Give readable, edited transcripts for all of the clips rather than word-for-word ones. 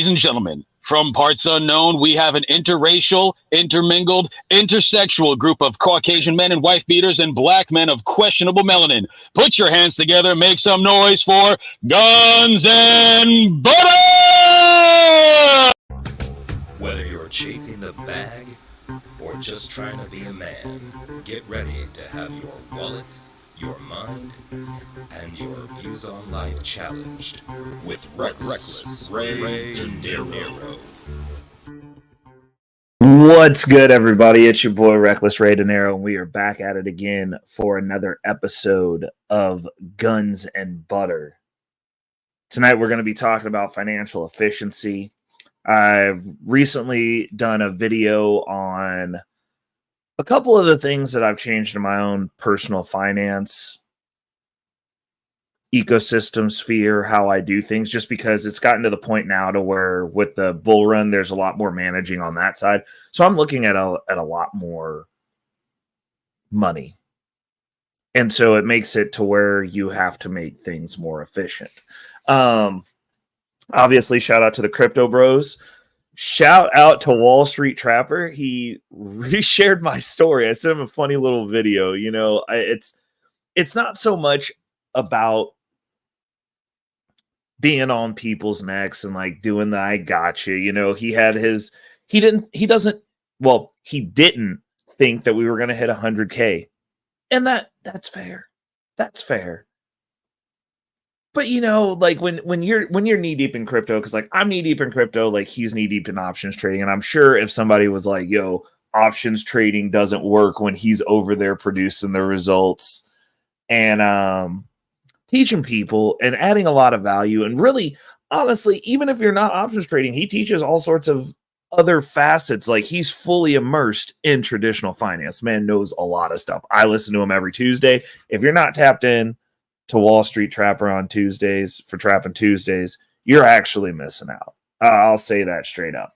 Ladies and gentlemen, from parts unknown, we have an interracial, intermingled, intersexual group of Caucasian men and wife beaters and black men of questionable melanin. Put your hands together, make some noise for Guns and Butter! Whether you're chasing the bag or just trying to be a man, get ready to have your wallets, your mind, and your views on life challenged with Reckless Ray De Niro. What's good, everybody? It's your boy Reckless Ray De Niro, and we are back at it again for another episode of Guns and Butter. Tonight we're going to be talking about financial efficiency. I've recently done a video on a couple of the things that I've changed in my own personal finance ecosystem sphere, how I do things, just because it's gotten to the point now to where with the bull run, there's a lot more managing on that side. So I'm looking at a lot more money. And so it makes it to where you have to make things more efficient. Obviously, shout out to the crypto bros. Shout out to Wall Street Trapper. He reshared my story. I sent him a funny little video. You know, it's not so much about being on people's necks and like doing the I gotcha. You know, he didn't think that we were going to hit 100K. And that's fair. That's fair. But you know, like when you're knee deep in crypto, because like I'm knee deep in crypto, like he's knee deep in options trading, and I'm sure if somebody was like, "Yo, options trading doesn't work," when he's over there producing the results and teaching people and adding a lot of value, and really, honestly, even if you're not options trading, he teaches all sorts of other facets. Like he's fully immersed in traditional finance. Man knows a lot of stuff. I listen to him every Tuesday. If you're not tapped in to Wall Street Trapper on Tuesdays for Trapping Tuesdays, you're actually missing out. I'll say that straight up.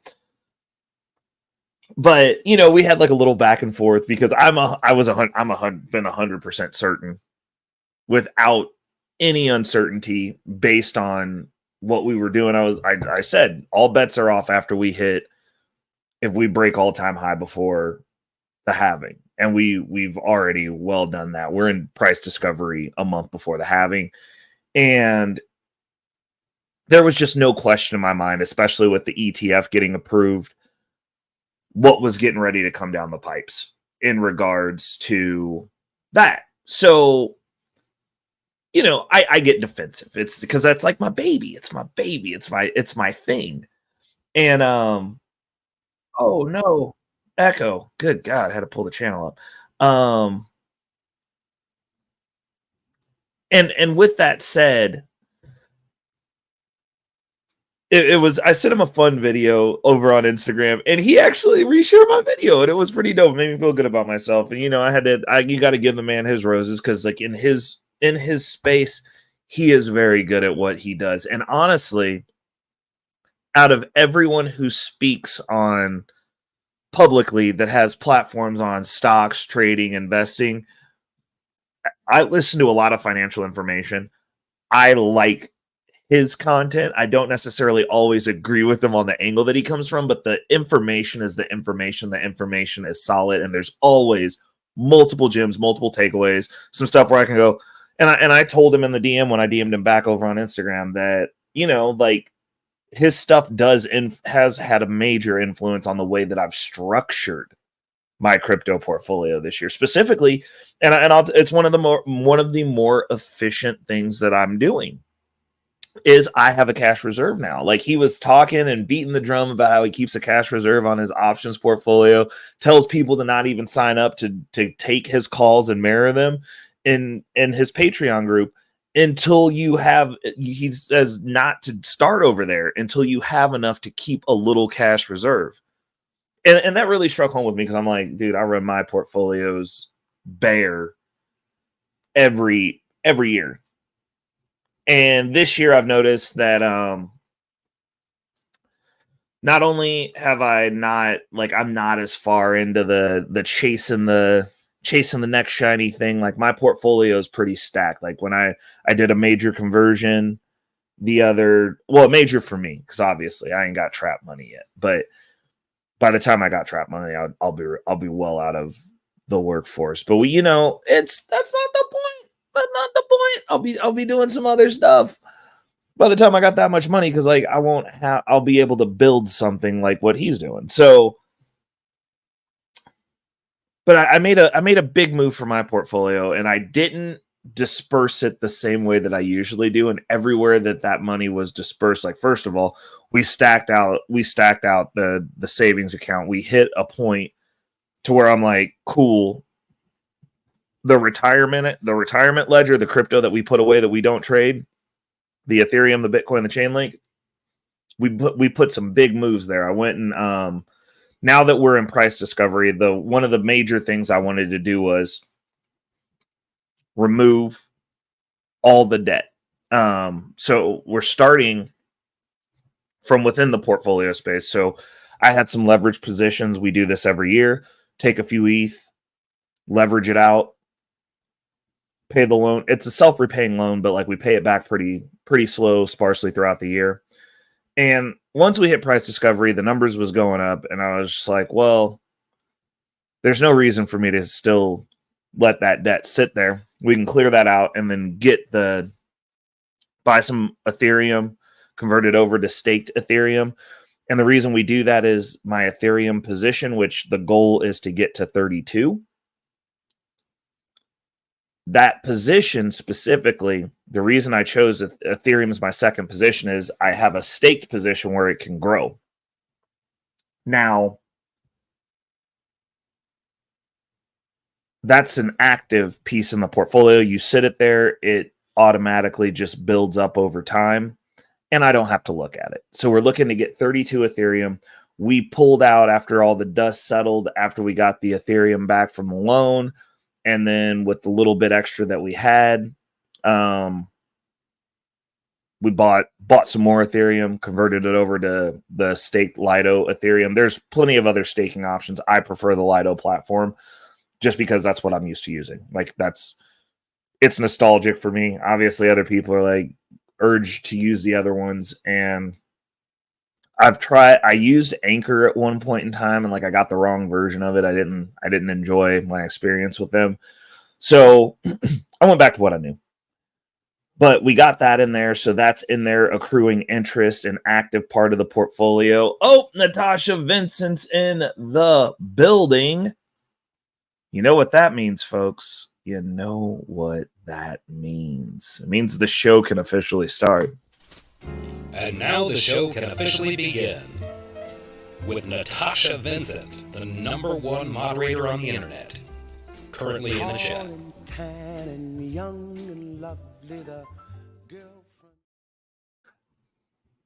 But you know, we had like a little back and forth because been 100% certain, without any uncertainty, based on what we were doing. I said all bets are off after we hit, if we break all-time high before the halving. And we've already well done that. We're in price discovery a month before the halving. And there was just no question in my mind, especially with the ETF getting approved, what was getting ready to come down the pipes in regards to that. So, you know, I get defensive. It's because that's like my baby. It's my baby. It's my thing. And oh no. Echo. Good God, I had to pull the channel up. And with that said, it was, I sent him a fun video over on Instagram, and he actually reshared my video, and it was pretty dope. It made me feel good about myself. And you know, you got to give the man his roses, because like in his space, he is very good at what he does. And honestly, out of everyone who speaks on publicly that has platforms on stocks, trading, investing, I listen to a lot of financial information. I like his content. I don't necessarily always agree with him on the angle that he comes from, but the information is the information. The information is solid, and there's always multiple gems, multiple takeaways, some stuff where I can go. And I told him in the DM when I DM'd him back over on Instagram that, you know, like, his stuff has had a major influence on the way that I've structured my crypto portfolio this year specifically. It's one of the more efficient things that I'm doing is I have a cash reserve now. Like he was talking and beating the drum about how he keeps a cash reserve on his options portfolio, tells people to not even sign up to take his calls and mirror them in his Patreon group. He says not to start over there until you have enough to keep a little cash reserve. And that really struck home with me, because I'm like, dude, I run my portfolios bare every year. And this year I've noticed that not only have I not, like, I'm not as far into the chasing the next shiny thing. Like my portfolio is pretty stacked. Like when I did a major conversion major for me, because obviously I ain't got trap money yet. But by the time I got trap money, I'll be well out of the workforce. But that's not the point. That's not the point. I'll be doing some other stuff by the time I got that much money, because like I'll be able to build something like what he's doing. So, but I made a big move for my portfolio, and I didn't disperse it the same way that I usually do. And everywhere that money was dispersed, like, first of all, we stacked out the savings account. We hit a point to where I'm like, cool. The retirement ledger, the crypto that we put away that we don't trade, the Ethereum, the Bitcoin, the Chainlink, we put some big moves there. I went and now that we're in price discovery, one of the major things I wanted to do was remove all the debt. So we're starting from within the portfolio space. So I had some leverage positions. We do this every year. Take a few ETH, leverage it out, pay the loan. It's a self-repaying loan, but like we pay it back pretty slow, sparsely throughout the year. And once we hit price discovery, the numbers was going up, and I was just like, well, there's no reason for me to still let that debt sit there. We can clear that out and then buy some Ethereum, convert it over to staked Ethereum. And the reason we do that is my Ethereum position, which the goal is to get to 32. That position specifically, the reason I chose Ethereum as my second position is I have a staked position where it can grow. Now, that's an active piece in the portfolio. You sit it there, it automatically just builds up over time, and I don't have to look at it. So we're looking to get 32 Ethereum. We pulled out after all the dust settled, after we got the Ethereum back from the loan. And then with the little bit extra that we had, we bought some more Ethereum, converted it over to the staked Lido Ethereum. There's plenty of other staking options. I prefer the Lido platform just because that's what I'm used to using. Like it's nostalgic for me. Obviously, other people are like urged to use the other ones, and I used Anchor at one point in time, and like I got the wrong version of it. I didn't enjoy my experience with them. So I went back to what I knew. But we got that in there, so that's in there, accruing interest, an active part of the portfolio. Oh, Natasha Vincent's in the building. You know what that means, folks. You know what that means. It means the show can officially start. And now the show can officially begin. With Natasha Vincent, the #1 moderator on the internet, currently in the chat.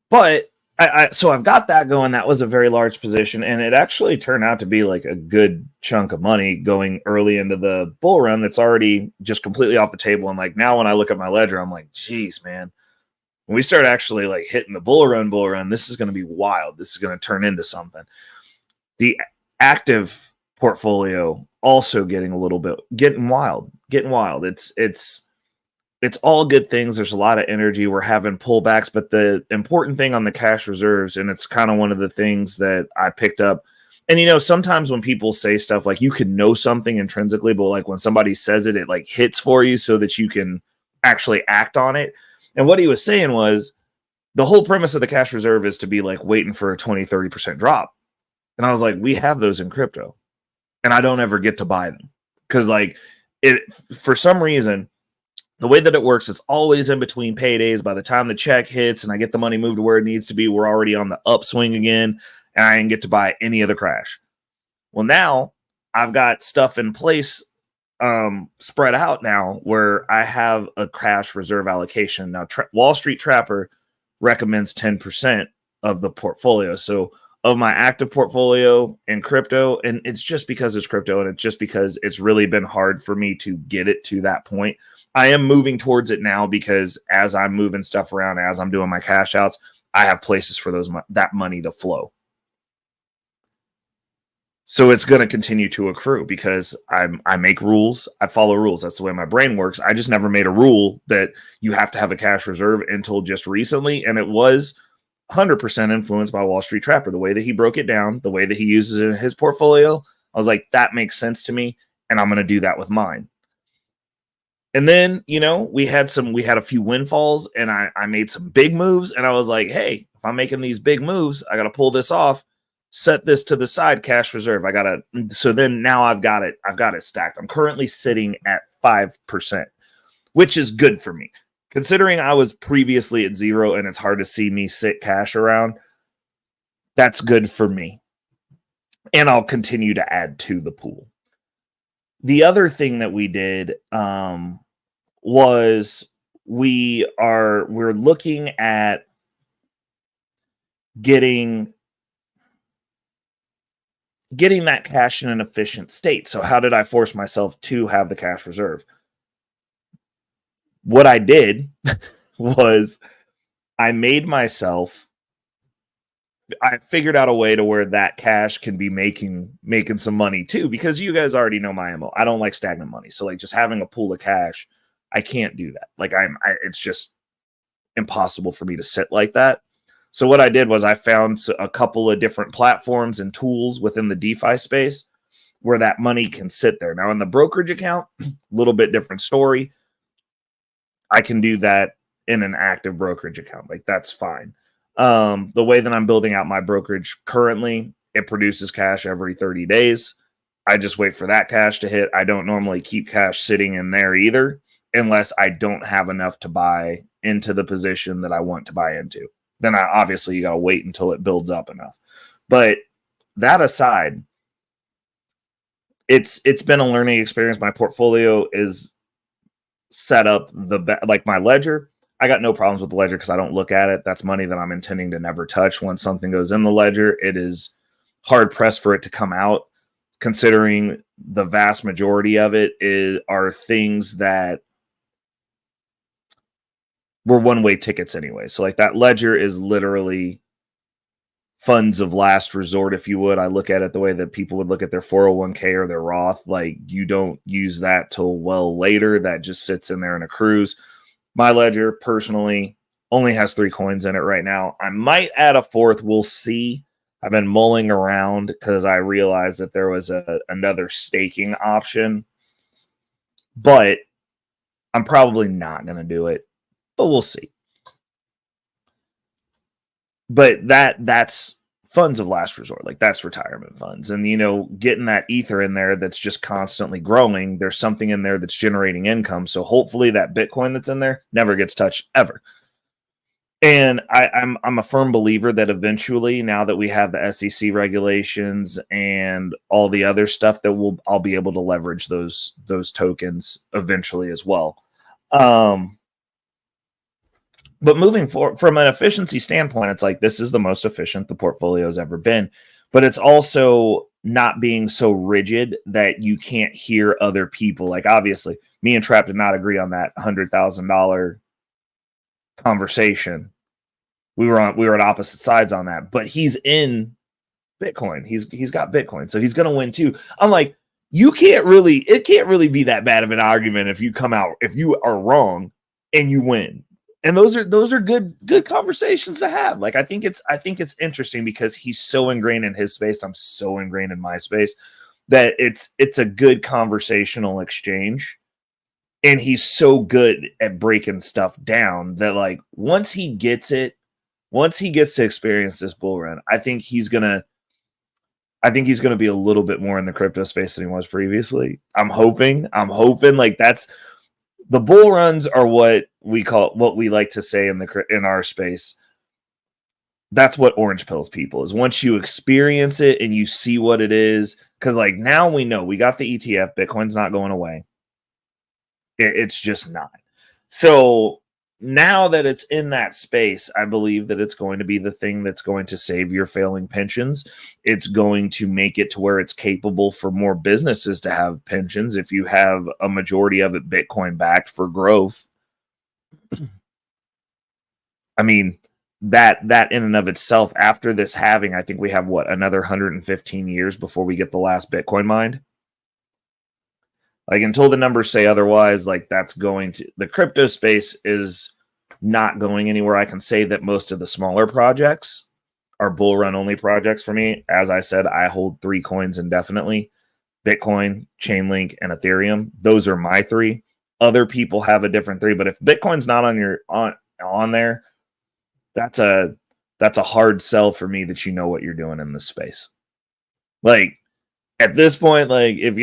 But so I've got that going. That was a very large position, and it actually turned out to be like a good chunk of money going early into the bull run that's already just completely off the table. And like now when I look at my ledger, I'm like, geez, man. When we start actually like hitting the bull run, this is going to be wild. This is going to turn into something. The active portfolio also getting wild. It's all good things. There's a lot of energy. We're having pullbacks, but the important thing on the cash reserves, and it's kind of one of the things that I picked up. And sometimes when people say stuff like you can know something intrinsically, but like when somebody says it, it like hits for you so that you can actually act on it. And what he was saying was the whole premise of the cash reserve is to be like waiting for a 20-30% drop. And I was like, we have those in crypto, and I don't ever get to buy them because like for some reason, the way that it works, it's always in between paydays. By the time the check hits and I get the money moved to where it needs to be, we're already on the upswing again, and I didn't get to buy any of the crash. Well, now I've got stuff in place spread out now where I have a cash reserve allocation. Now, Wall Street Trapper recommends 10% of the portfolio. So of my active portfolio in crypto, and it's just because it's crypto, and it's just because it's really been hard for me to get it to that point. I am moving towards it now because as I'm moving stuff around, as I'm doing my cash outs, I have places for that money to flow. So it's going to continue to accrue because I make rules. I follow rules. That's the way my brain works. I just never made a rule that you have to have a cash reserve until just recently. And it was 100% influenced by Wall Street Trapper. The way that he broke it down, the way that he uses it in his portfolio, I was like, that makes sense to me. And I'm going to do that with mine. And then, we had a few windfalls and I made some big moves. And I was like, hey, if I'm making these big moves, I got to pull this off. Set this to the side, cash reserve. So then now I've got it stacked. I'm currently sitting at 5%, which is good for me. Considering I was previously at 0 and it's hard to see me sit cash around, that's good for me. And I'll continue to add to the pool. The other thing that we did was we're looking at getting that cash in an efficient state. So how did I force myself to have the cash reserve? What I did was I figured out a way to where that cash can be making some money too, because you guys already know my MO. I don't like stagnant money. So like just having a pool of cash, I can't do that. Like it's just impossible for me to sit like that. So what I did was I found a couple of different platforms and tools within the DeFi space where that money can sit there. Now in the brokerage account, a little bit different story. I can do that in an active brokerage account. Like that's fine. The way that I'm building out my brokerage currently, it produces cash every 30 days. I just wait for that cash to hit. I don't normally keep cash sitting in there either, unless I don't have enough to buy into the position that I want to buy into. Then obviously you got to wait until it builds up enough. But that aside, it's been a learning experience. My portfolio is set up like my ledger. I got no problems with the ledger because I don't look at it. That's money that I'm intending to never touch. Once something goes in the ledger, it is hard pressed for it to come out, considering the vast majority of it are things that were one-way tickets anyway. So like that ledger is literally funds of last resort, if you would. I look at it the way that people would look at their 401k or their Roth. Like you don't use that till well later. That just sits in there and accrues. My ledger personally only has 3 coins in it right now. I might add a 4th. We'll see. I've been mulling around because I realized that there was another staking option, but I'm probably not going to do it. But we'll see. But that's funds of last resort. Like that's retirement funds. And, getting that ether in there that's just constantly growing, there's something in there that's generating income. So hopefully that Bitcoin that's in there never gets touched ever. And I'm a firm believer that eventually, now that we have the SEC regulations and all the other stuff, that I'll be able to leverage those tokens eventually as well. But moving forward, from an efficiency standpoint, it's like this is the most efficient the portfolio has ever been. But it's also not being so rigid that you can't hear other people. Like obviously, me and Trap did not agree on that $100,000 conversation. We were at opposite sides on that. But he's in Bitcoin. He's got Bitcoin, so he's going to win too. I'm like, it can't really be that bad of an argument if you are wrong and you win. And those are good conversations to have. Like I think it's interesting because he's so ingrained in his space. I'm so ingrained in my space that it's a good conversational exchange. And he's so good at breaking stuff down that like once he gets to experience this bull run, I think he's gonna be a little bit more in the crypto space than he was previously. I'm hoping like that's. The bull runs are what we like to say in our space. That's what orange pills people is. Once you experience it and you see what it is, because like now we know we got the ETF. Bitcoin's not going away. It's just not. So now that it's in that space, I believe that it's going to be the thing that's going to save your failing pensions. It's going to make it to where it's capable for more businesses to have pensions. If you have a majority of it Bitcoin backed for growth, I mean, that in and of itself, after this halving, I think we have another 115 years before we get the last Bitcoin mined. Like, until the numbers say otherwise, like, that's going to, the crypto space is not going anywhere. I can say that most of the smaller projects are bull run only projects for me. As I said, I hold 3 coins indefinitely: Bitcoin, Chainlink, and Ethereum. Those are my 3. Other people have a different 3, but if Bitcoin's not on there, that's a hard sell for me that you know what you're doing in this space. Like, at this point, like, if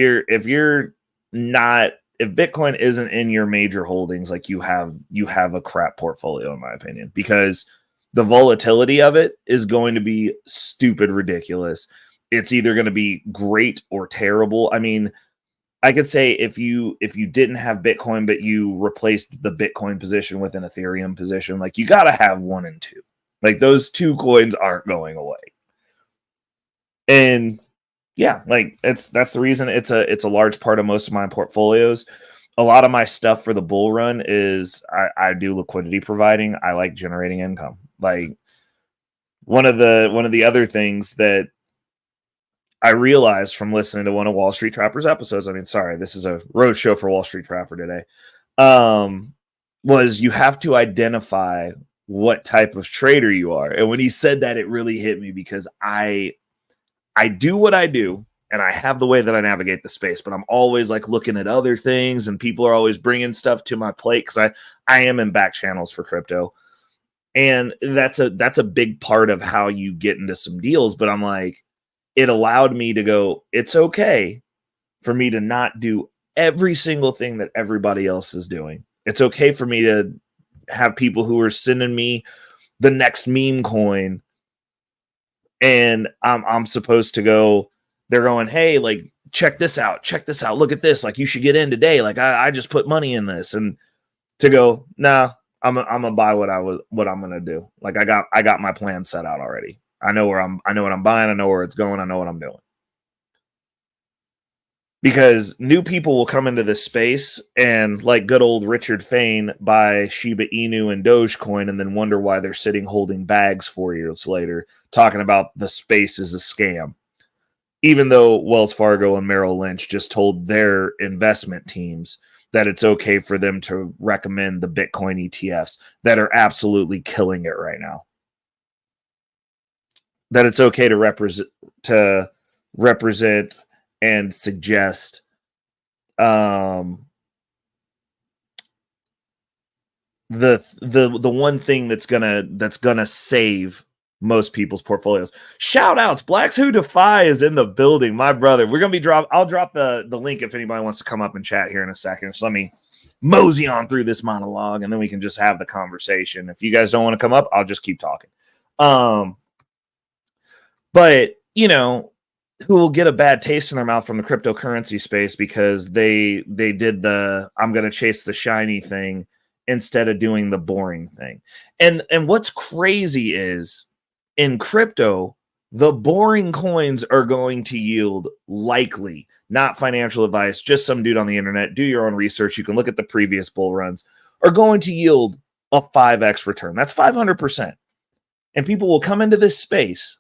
Bitcoin isn't in your major holdings, like, you have a crap portfolio, in my opinion, because the volatility of it is going to be stupid ridiculous. It's either going to be great or terrible. I mean, I could say if you didn't have Bitcoin, but you replaced the Bitcoin position with an Ethereum position, like, you got to have 1 and 2. Like, those 2 coins aren't going away. And yeah, like, that's the reason it's a large part of most of my portfolios. A lot of my stuff for the bull run is I do liquidity providing. I like generating income. Like, one of the other things that I realized from listening to one of Wall Street Trapper's episodes, I mean, sorry, this is a road show for Wall Street Trapper today, was you have to identify what type of trader you are. And when he said that, it really hit me, because I do what I do, and I have the way that I navigate the space, but I'm always, like, looking at other things, and people are always bringing stuff to my plate, because I am in back channels for crypto. And that's a big part of how you get into some deals. But I'm like, it allowed me to go, it's okay for me to not do every single thing that everybody else is doing. It's okay for me to have people who are sending me the next meme coin, and I'm supposed to go, they're going, hey, like, check this out, look at this, like, you should get in today, like, I just put money in this, and to go, nah, I'm gonna buy what I'm gonna do. Like, I got my plan set out already. I know what I'm buying, I know where it's going, I know what I'm doing. Because new people will come into this space and, like good old Richard Fain, buy Shiba Inu and Dogecoin, and then wonder why they're sitting holding bags 4 years later, talking about the space is a scam. Even though Wells Fargo and Merrill Lynch just told their investment teams that it's okay for them to recommend the Bitcoin ETFs that are absolutely killing it right now. That it's okay to represent and suggest the one thing that's gonna save most people's portfolios. Shout outs, Blacks Who Defy is in the building, my brother. We're gonna I'll drop the link if anybody wants to come up and chat here in a second. So let me mosey on through this monologue, and then we can just have the conversation. If you guys don't want to come up, I'll just keep talking. But, you know, who will get a bad taste in their mouth from the cryptocurrency space because they did the I'm going to chase the shiny thing instead of doing the boring thing. And what's crazy is, in crypto, the boring coins are going to yield, likely, not financial advice, just some dude on the internet, do your own research, you can look at the previous bull runs, are going to yield a 5x return. That's 500%. And people will come into this space.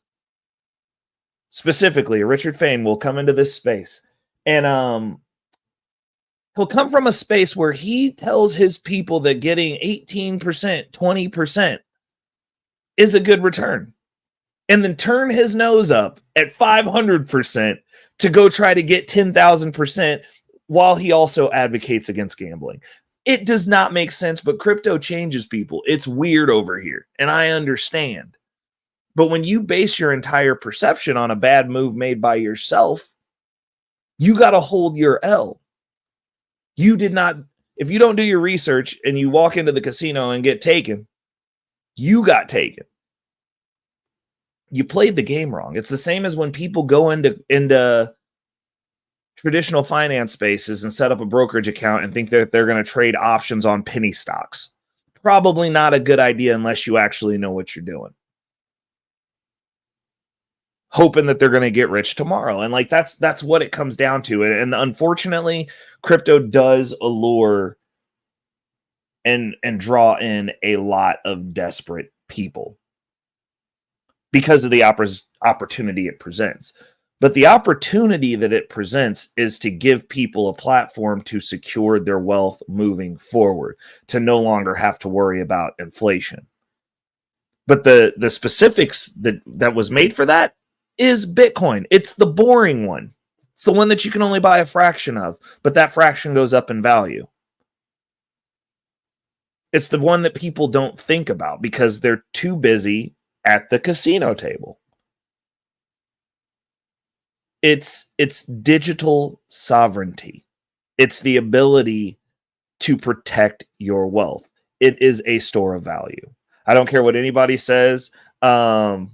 Specifically, Richard Fain will come into this space, and he'll come from a space where he tells his people that getting 18%, 20% is a good return, and then turn his nose up at 500% to go try to get 10,000% while he also advocates against gambling. It does not make sense, but crypto changes people. It's weird over here, and I understand. But when you base your entire perception on a bad move made by yourself, you got to hold your L. You did not, if you don't do your research and you walk into the casino and get taken, you got taken. You played the game wrong. It's the same as when people go into traditional finance spaces and set up a brokerage account and think that they're going to trade options on penny stocks. Probably not a good idea unless you actually know what you're doing. Hoping that they're going to get rich tomorrow. And like, that's what it comes down to. And unfortunately, crypto does allure and draw in a lot of desperate people. because of the opportunity it presents. But the opportunity that it presents is to give people a platform to secure their wealth moving forward, to no longer have to worry about inflation. But the specifics that was made for that is Bitcoin. It's the boring one. It's the one that you can only buy a fraction of, but that fraction goes up in value. It's the one that people don't think about because they're too busy at the casino table. It's digital sovereignty. It's the ability to protect your wealth. It is a store of value. I don't care what anybody says. Black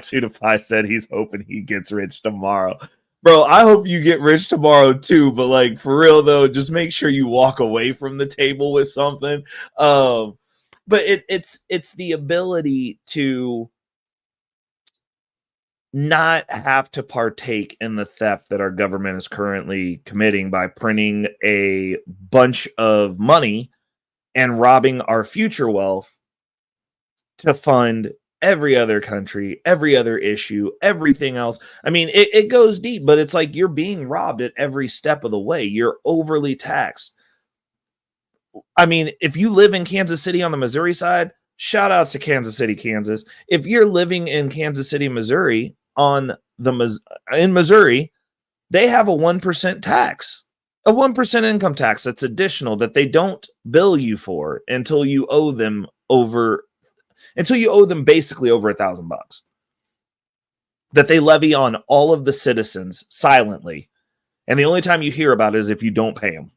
Suit of Five said he's hoping he gets rich tomorrow. Bro, I hope you get rich tomorrow too, but like for real though, just make sure you walk away from the table with something. But it's the ability to not have to partake in the theft that our government is currently committing by printing a bunch of money and robbing our future wealth to fund every other country, every other issue, everything else. I mean, it goes deep, but it's like you're being robbed at every step of the way. You're overly taxed. I mean, if you live in Kansas City on the Missouri side, shout outs to Kansas City, Kansas. If you're living in Kansas City, Missouri, in Missouri, they have a 1% tax, a 1% income tax that's additional that they don't bill you for until you owe them basically over $1,000 that they levy on all of the citizens silently. And the only time you hear about it is if you don't pay them.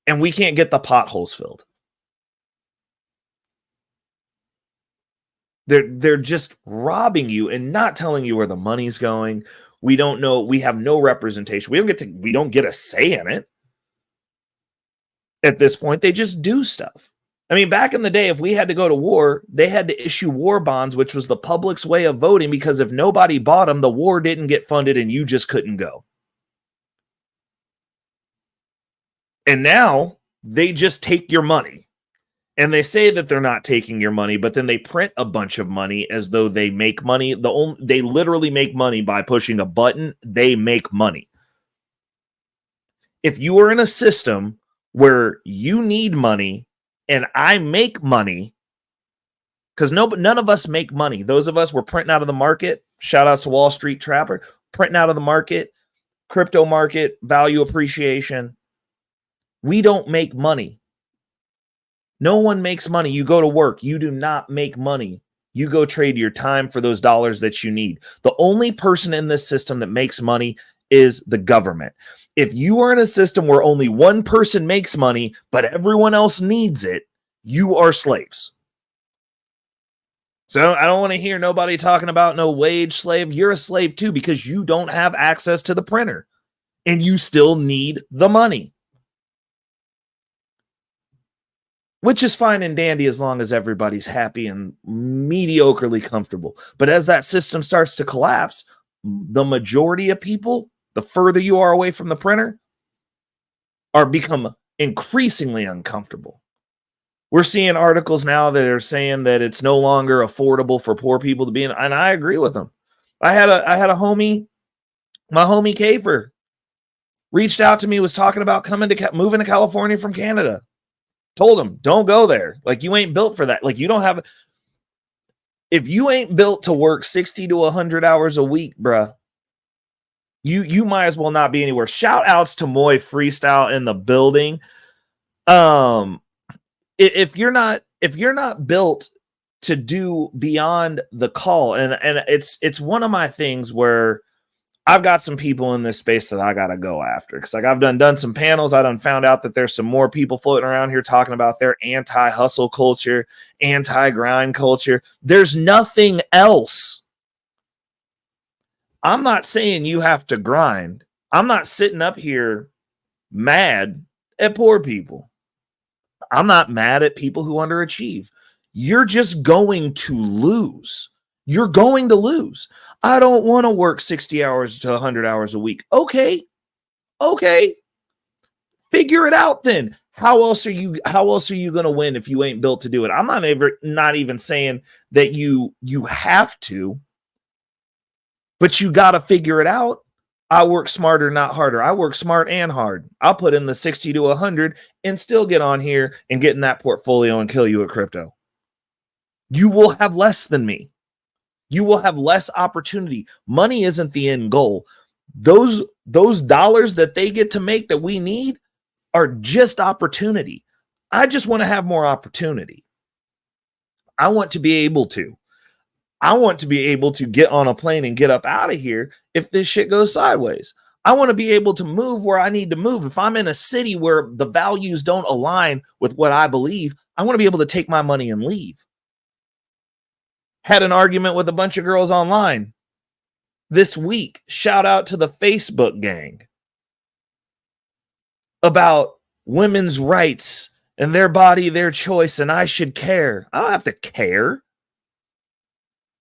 And we can't get the potholes filled. They're just robbing you and not telling you where the money's going. We don't know. We have no representation. We don't get a say in it. At this point, they just do stuff. I mean, back in the day, if we had to go to war, they had to issue war bonds, which was the public's way of voting, because if nobody bought them, the war didn't get funded and you just couldn't go. And now they just take your money. And they say that they're not taking your money, but then they print a bunch of money as though they make money. They literally make money by pushing a button. They make money. If you are in a system where you need money and I make money, because none of us make money. Those of us were printing out of the market. Shout outs to Wall Street Trapper. Printing out of the market, crypto market, value appreciation. We don't make money. No one makes money. You go to work. You do not make money. You go trade your time for those dollars that you need. The only person in this system that makes money is the government. If you are in a system where only one person makes money, but everyone else needs it, you are slaves. So I don't want to hear nobody talking about no wage slave. You're a slave too because you don't have access to the printer and you still need the money. Which is fine and dandy as long as everybody's happy and mediocrely comfortable. But as that system starts to collapse, the majority of people, the further you are away from the printer, are become increasingly uncomfortable. We're seeing articles now that are saying that it's no longer affordable for poor people to be in, and I agree with them. I had a homie, my homie Kafer, reached out to me, was talking about moving to California from Canada. Told him, don't go there. Like, you ain't built for that. Like, you don't have, if you ain't built to work 60 to 100 hours a week, bruh, you might as well not be anywhere. Shout outs to Moy Freestyle in the building. If you're not built to do beyond the call, and it's one of my things where I've got some people in this space that I got to go after. Because like I've done some panels. I done found out that there's some more people floating around here talking about their anti-hustle culture, anti-grind culture. There's nothing else. I'm not saying you have to grind. I'm not sitting up here mad at poor people. I'm not mad at people who underachieve. You're just going to lose. You're going to lose. I don't want to work 60 hours to 100 hours a week. Okay. Figure it out then. How else are you going to win if you ain't built to do it? I'm not even saying that you have to, but you got to figure it out. I work smarter, not harder. I work smart and hard. I'll put in the 60 to 100 and still get on here and get in that portfolio and kill you at crypto. You will have less than me. You will have less opportunity. Money isn't the end goal. Those dollars that they get to make that we need are just opportunity. I just want to have more opportunity. I want to be able to get on a plane and get up out of here if this shit goes sideways. I want to be able to move where I need to move. If I'm in a city where the values don't align with what I believe, I want to be able to take my money and leave. Had an argument with a bunch of girls online this week. Shout out to the Facebook gang about women's rights and their body, their choice, and I should care. I don't have to care.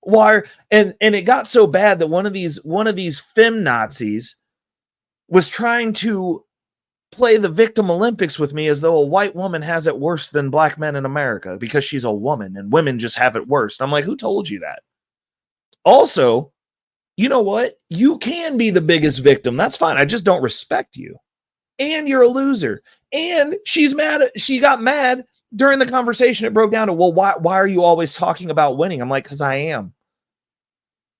Why? And it got so bad that one of these fem Nazis was trying to play the victim Olympics with me as though a white woman has it worse than black men in America because she's a woman and women just have it worse. I'm like, who told you that? Also, you know what? You can be the biggest victim. That's fine. I just don't respect you. And you're a loser. And she got mad during the conversation. It broke down to, well, why are you always talking about winning? I'm like, because I am.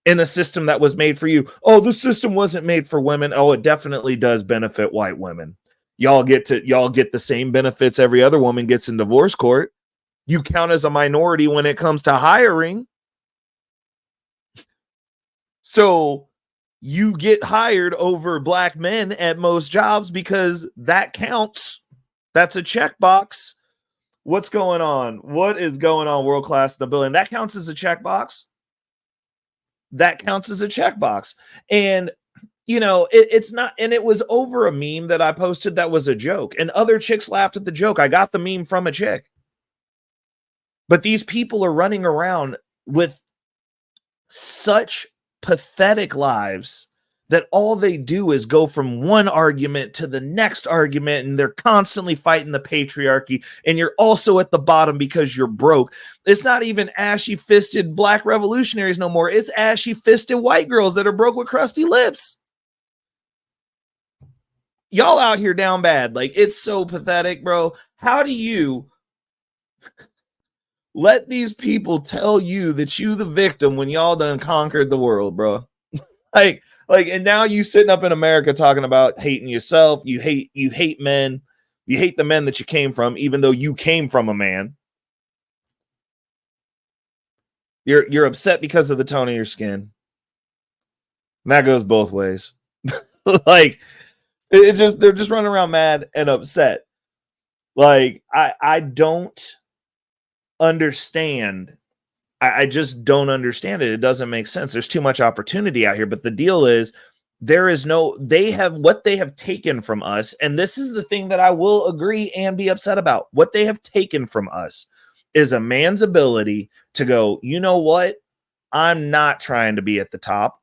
In a system that was made for you. Oh, the system wasn't made for women. Oh, it definitely does benefit white women. Y'all get the same benefits every other woman gets in divorce court. You count as a minority when it comes to hiring. So you get hired over black men at most jobs because that counts. That's a checkbox. What's going on? What is going on? World class in the building. That counts as a checkbox. That counts as a checkbox. And, you know, it's not, and it was over a meme that I posted that was a joke. And other chicks laughed at the joke. I got the meme from a chick. But these people are running around with such pathetic lives that all they do is go from one argument to the next argument, and they're constantly fighting the patriarchy, and you're also at the bottom because you're broke. It's not even ashy-fisted black revolutionaries no more. It's ashy-fisted white girls that are broke with crusty lips. Y'all out here down bad. Like, it's so pathetic, bro. How do you let these people tell you that you the victim when y'all done conquered the world, bro? Like, and now you sitting up in America talking about hating yourself. You hate men. You hate the men that you came from, even though you came from a man. You're upset because of the tone of your skin. And that goes both ways. Like, they're just running around mad and upset. Like, I don't understand. I just don't understand it. It doesn't make sense. There's too much opportunity out here. But the deal is, they have what they have taken from us. And this is the thing that I will agree and be upset about. What they have taken from us is a man's ability to go, you know what? I'm not trying to be at the top.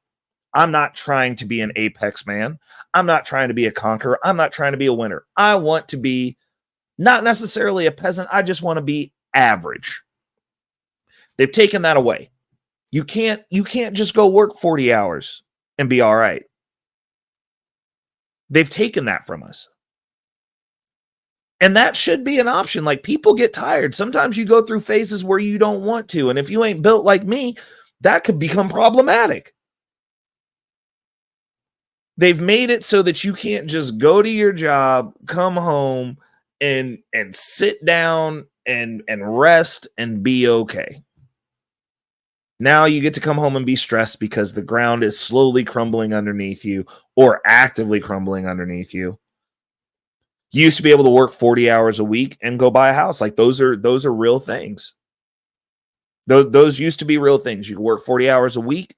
I'm not trying to be an apex man. I'm not trying to be a conqueror. I'm not trying to be a winner. I want to be not necessarily a peasant. I just want to be average. They've taken that away. You can't just go work 40 hours and be all right. They've taken that from us. And that should be an option. Like, people get tired. Sometimes you go through phases where you don't want to. And if you ain't built like me, that could become problematic. They've made it so that you can't just go to your job, come home, and sit down and rest and be okay. Now you get to come home and be stressed because the ground is slowly crumbling underneath you or actively crumbling underneath you. You used to be able to work 40 hours a week and go buy a house. Like, those are real things. Those used to be real things. You could work 40 hours a week,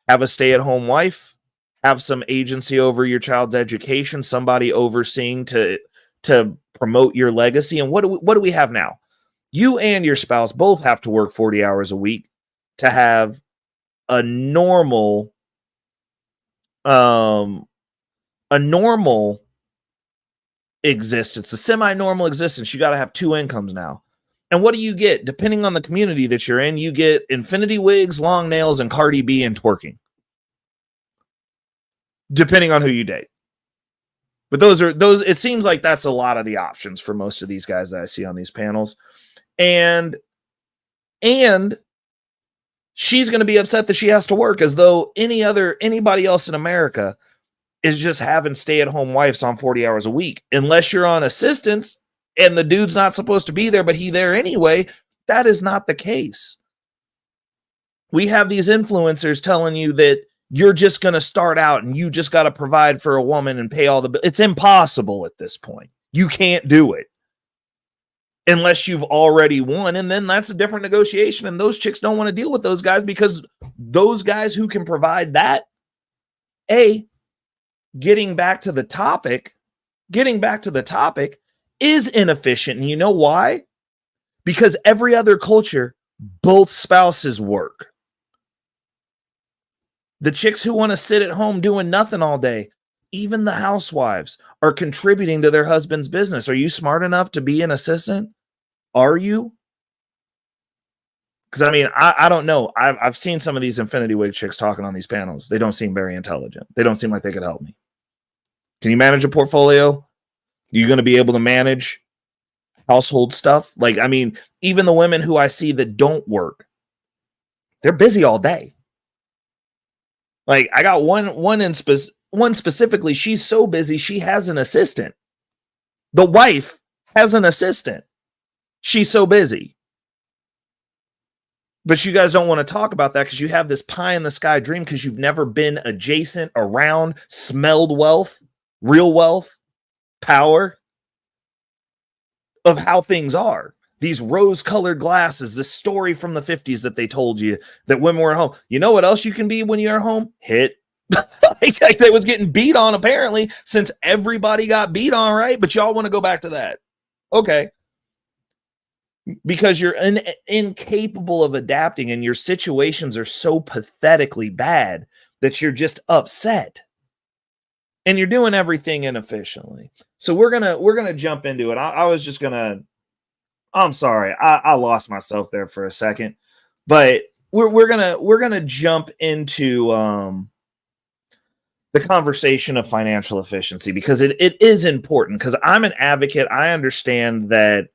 have a stay-at-home wife, have some agency over your child's education, somebody overseeing to promote your legacy. And what do we have now? You and your spouse both have to work 40 hours a week to have a normal existence, a semi-normal existence, you got to have 2 incomes now. And what do you get? Depending on the community that you're in, you get infinity wigs, long nails, and Cardi B and twerking. Depending on who you date. But those, it seems like that's a lot of the options for most of these guys that I see on these panels. And she's going to be upset that she has to work, as though anybody else in America is just having stay-at-home wives on 40 hours a week. Unless you're on assistance and the dude's not supposed to be there, but he there anyway, that is not the case. We have these influencers telling you that you're just going to start out and you just got to provide for a woman and pay all the bills. It's impossible at this point. You can't do it unless you've already won. And then that's a different negotiation. And those chicks don't want to deal with those guys, because those guys who can provide that, getting back to the topic is inefficient. And you know why? Because every other culture, both spouses work. The chicks who want to sit at home doing nothing all day, even the housewives, are contributing to their husband's business. Are you smart enough to be an assistant? Are you? Because I mean, I don't know. I've seen some of these infinity wig chicks talking on these panels. They don't seem very intelligent. They don't seem like they could help me. Can you manage a portfolio? You're going to be able to manage household stuff? Like, I mean, even the women who I see that don't work, they're busy all day. Like, I got one specifically, she's so busy, she has an assistant. The wife has an assistant. She's so busy. But you guys don't want to talk about that because you have this pie in the sky dream, because you've never been adjacent, around, smelled wealth, real wealth, power of how things are. These rose-colored glasses, this story from the 50s that they told you that when we're at home, you know what else you can be when you're at home? Hit. Like they was getting beat on, apparently, since everybody got beat on, right? But y'all want to go back to that. Okay. Because you're incapable of adapting, and your situations are so pathetically bad that you're just upset. And you're doing everything inefficiently. So we're gonna jump into it. I'm sorry, I lost myself there for a second, but we're gonna jump into the conversation of financial efficiency, because it is important. Because I'm an advocate. I understand that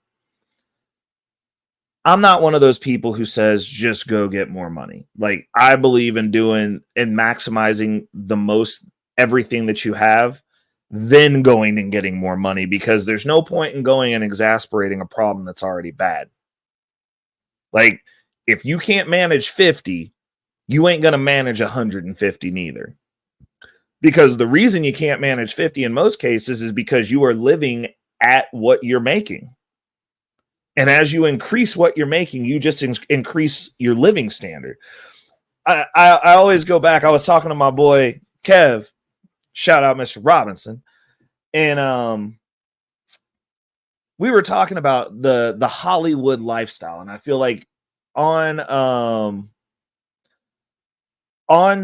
I'm not one of those people who says just go get more money. Like, I believe in doing and maximizing the most everything that you have, then going and getting more money, because there's no point in going and exasperating a problem that's already bad. Like, if you can't manage 50, you ain't going to manage 150 neither. Because the reason you can't manage 50 in most cases is because you are living at what you're making. And as you increase what you're making, you just increase your living standard. I always go back. I was talking to my boy, Kev, shout out Mr. Robinson. And we were talking about the Hollywood lifestyle. And I feel like on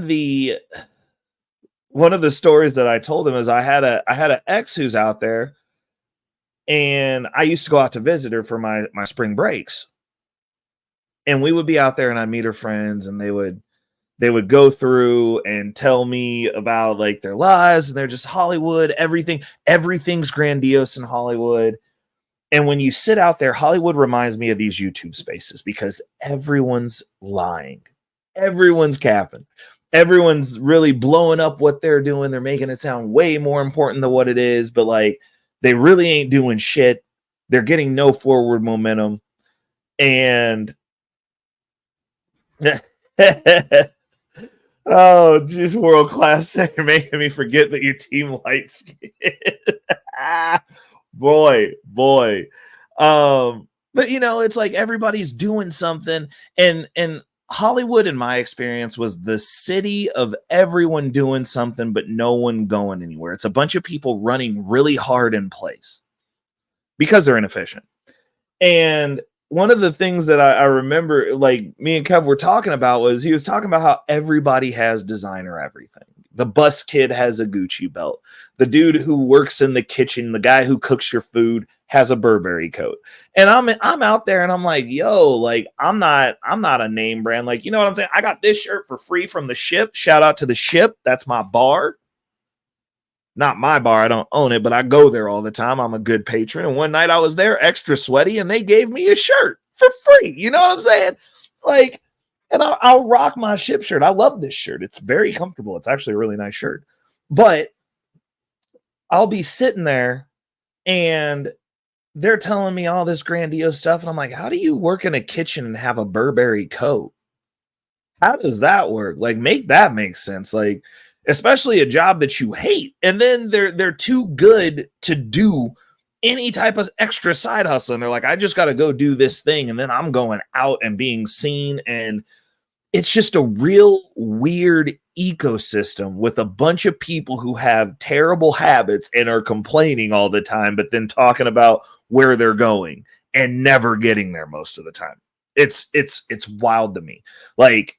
the one of the stories that I told him is I had an ex who's out there, and I used to go out to visit her for my spring breaks. And we would be out there, and I'd meet her friends, and they would go through and tell me about like their lives, and they're just Hollywood, everything's grandiose in Hollywood. And when you sit out there, Hollywood reminds me of these YouTube spaces, because everyone's lying. Everyone's capping. Everyone's really blowing up what they're doing. They're making it sound way more important than what it is, but like, they really ain't doing shit. They're getting no forward momentum. And oh, just world class. You're making me forget that your team light skin. boy. But you know, it's like everybody's doing something, and Hollywood, in my experience, was the city of everyone doing something, but no one going anywhere. It's a bunch of people running really hard in place because they're inefficient. And one of the things that I remember, like me and Kev were talking about, was he was talking about how everybody has designer everything. The bus kid has a Gucci belt. The dude who works in the kitchen, the guy who cooks your food, has a Burberry coat. And I'm out there and I'm like, yo, like I'm not a name brand. Like, you know what I'm saying? I got this shirt for free from the ship. Shout out to the ship. That's my bar. Not my bar. I don't own it, but I go there all the time. I'm a good patron. And one night I was there extra sweaty and they gave me a shirt for free. You know what I'm saying? Like, and I'll rock my ship shirt. I love this shirt. It's very comfortable. It's actually a really nice shirt. But I'll be sitting there and they're telling me all this grandiose stuff. And I'm like, how do you work in a kitchen and have a Burberry coat? How does that work? Like, make that make sense. Like, especially a job that you hate. And then they're too good to do any type of extra side hustle. And they're like, I just got to go do this thing. And then I'm going out and being seen. And it's just a real weird ecosystem with a bunch of people who have terrible habits and are complaining all the time, but then talking about where they're going and never getting there most of the time. It's wild to me. Like,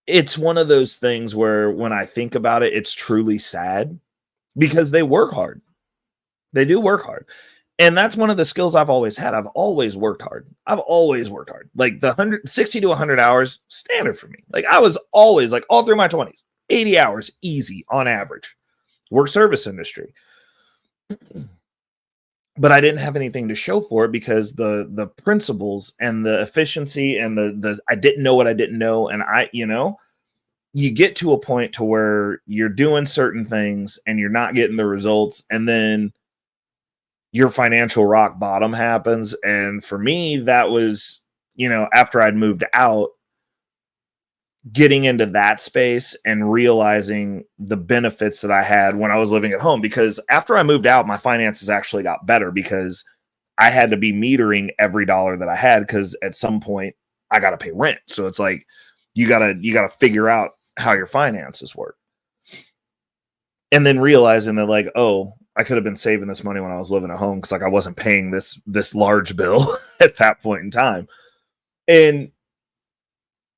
it's one of those things where when I think about it, it's truly sad because they work hard. They do work hard. And that's one of the skills I've always had. I've always worked hard. Like the 60 to 100 hours, standard for me. Like I was always like all through my 20s, 80 hours, easy on average. Work service industry. But I didn't have anything to show for it because the principles and the efficiency and the I didn't know what I didn't know. And you get to a point to where you're doing certain things and you're not getting the results. And then your financial rock bottom happens. And for me, that was, after I'd moved out, getting into that space and realizing the benefits that I had when I was living at home. Because after I moved out, my finances actually got better because I had to be metering every dollar that I had because at some point I got to pay rent. So it's like, you gotta figure out how your finances work. And then realizing that like, oh, I could have been saving this money when I was living at home because like I wasn't paying this large bill at that point in time. And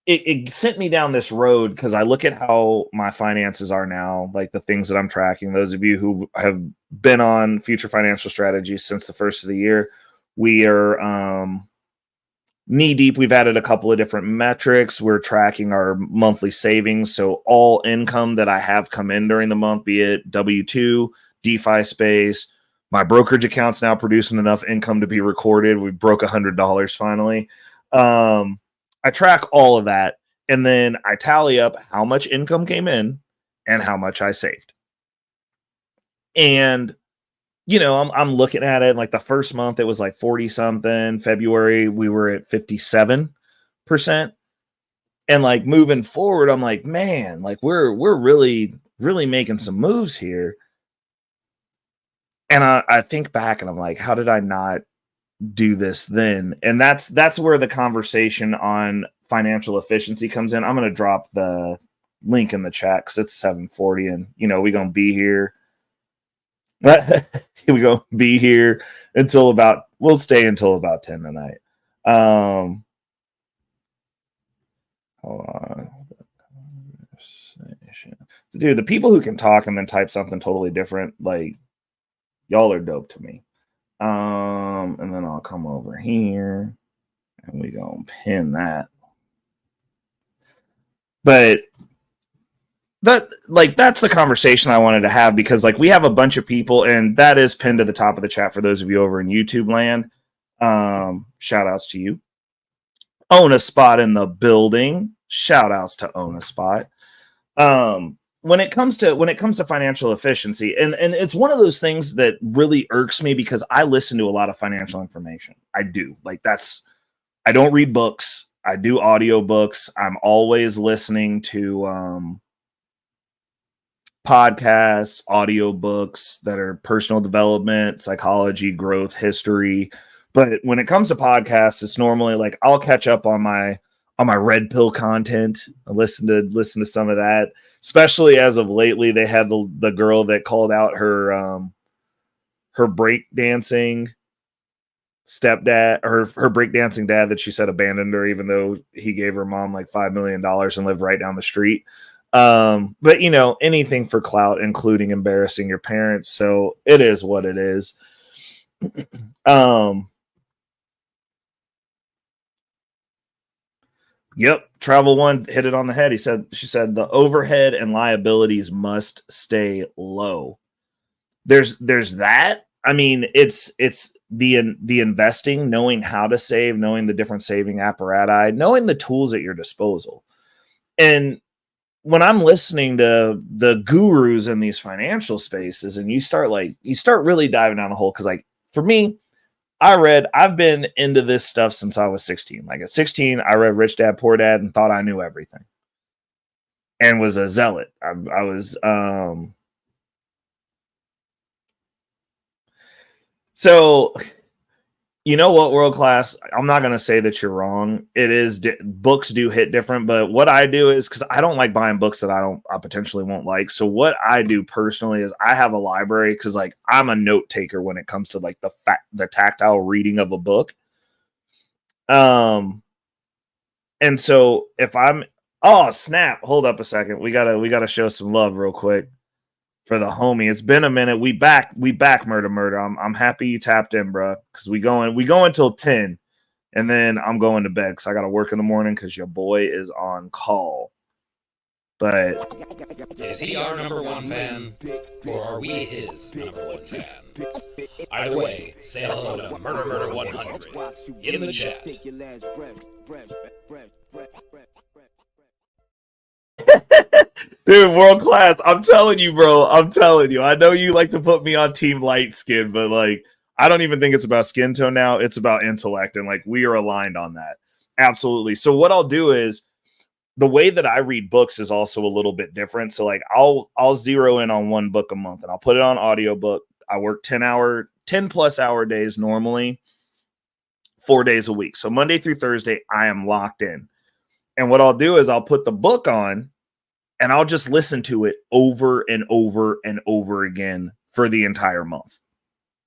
it sent me down this road because I look at how my finances are now, like the things that I'm tracking. Those of you who have been on Future Financial Strategies since the first of the year, we are knee deep. We've added a couple of different metrics. We're tracking our monthly savings. So all income that I have come in during the month, be it W-2, DeFi space, my brokerage account's now producing enough income to be recorded. We broke $100 finally. I track all of that, and then I tally up how much income came in and how much I saved. And, I'm looking at it like the first month, it was like 40 something. February, we were at 57%. And like moving forward, I'm like, man, like we're really, really making some moves here. And I think back and I'm like, how did I not do this then? And that's where the conversation on financial efficiency comes in. I'm going to drop the link in the chat because it's 7:40 and we're going to be here. We're going to be here we'll stay until about 10 tonight. Hold on. Dude, the people who can talk and then type something totally different, like y'all are dope to me. And then I'll come over here and we gonna pin that. But that's the conversation I wanted to have because like we have a bunch of people and that is pinned to the top of the chat for those of you over in YouTube land. Shout outs to you. Own a spot in the building. Shout outs to Own a Spot. When it comes to financial efficiency, and it's one of those things that really irks me because I listen to a lot of financial information. I do. I don't read books. I do audiobooks. I'm always listening to podcasts, audiobooks that are personal development, psychology, growth, history. But when it comes to podcasts, it's normally like I'll catch up on my red pill content. I listen to some of that. Especially as of lately, they had the girl that called out her break dancing stepdad, her breakdancing dad that she said abandoned her, even though he gave her mom like $5 million and lived right down the street. But you know, anything for clout, including embarrassing your parents. So it is what it is. Yep, Travel One hit it on the head. She said the overhead and liabilities must stay low. There's that. I mean, it's the investing, knowing how to save, knowing the different saving apparatus, knowing the tools at your disposal. And when I'm listening to the gurus in these financial spaces, and you start really diving down the hole, because like for me, I've been into this stuff since I was 16. Like at 16, I read Rich Dad Poor Dad and thought I knew everything, and was a zealot. I was so, you know what, World Class, I'm not going to say that you're wrong. It is books do hit different, but what I do is, because I don't like buying books that I potentially won't like. So what I do personally is I have a library, because like I'm a note taker when it comes to like the tactile reading of a book. And so if I'm, oh snap, hold up a second, we gotta show some love real quick for the homie. It's been a minute. We back murder. I'm happy you tapped in, bro, because we going till 10, and then I'm going to bed because I gotta work in the morning because your boy is on call. But is he our number one fan, or are we his number one fan? Either way, say hello to Murder 100 in the chat. Dude, World Class, I'm telling you, bro. I'm telling you. I know you like to put me on team light skin, but like, I don't even think it's about skin tone now. It's about intellect, and like we are aligned on that. Absolutely. So what I'll do is, the way that I read books is also a little bit different. So like I'll zero in on one book a month, and I'll put it on audiobook. I work 10 plus hour days normally, 4 days a week. So Monday through Thursday, I am locked in. And what I'll do is I'll put the book on, and I'll just listen to it over and over and over again for the entire month.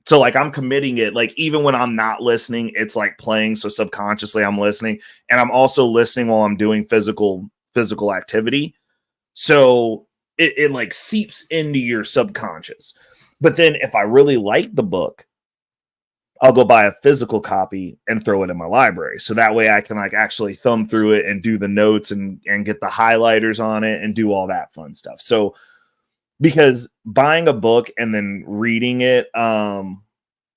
So like I'm committing it, like even when I'm not listening, it's like playing. So subconsciously I'm listening, and I'm also listening while I'm doing physical activity. So it like seeps into your subconscious. But then if I really like the book, I'll go buy a physical copy and throw it in my library. So that way I can like actually thumb through it and do the notes and get the highlighters on it and do all that fun stuff. So because buying a book and then reading it, and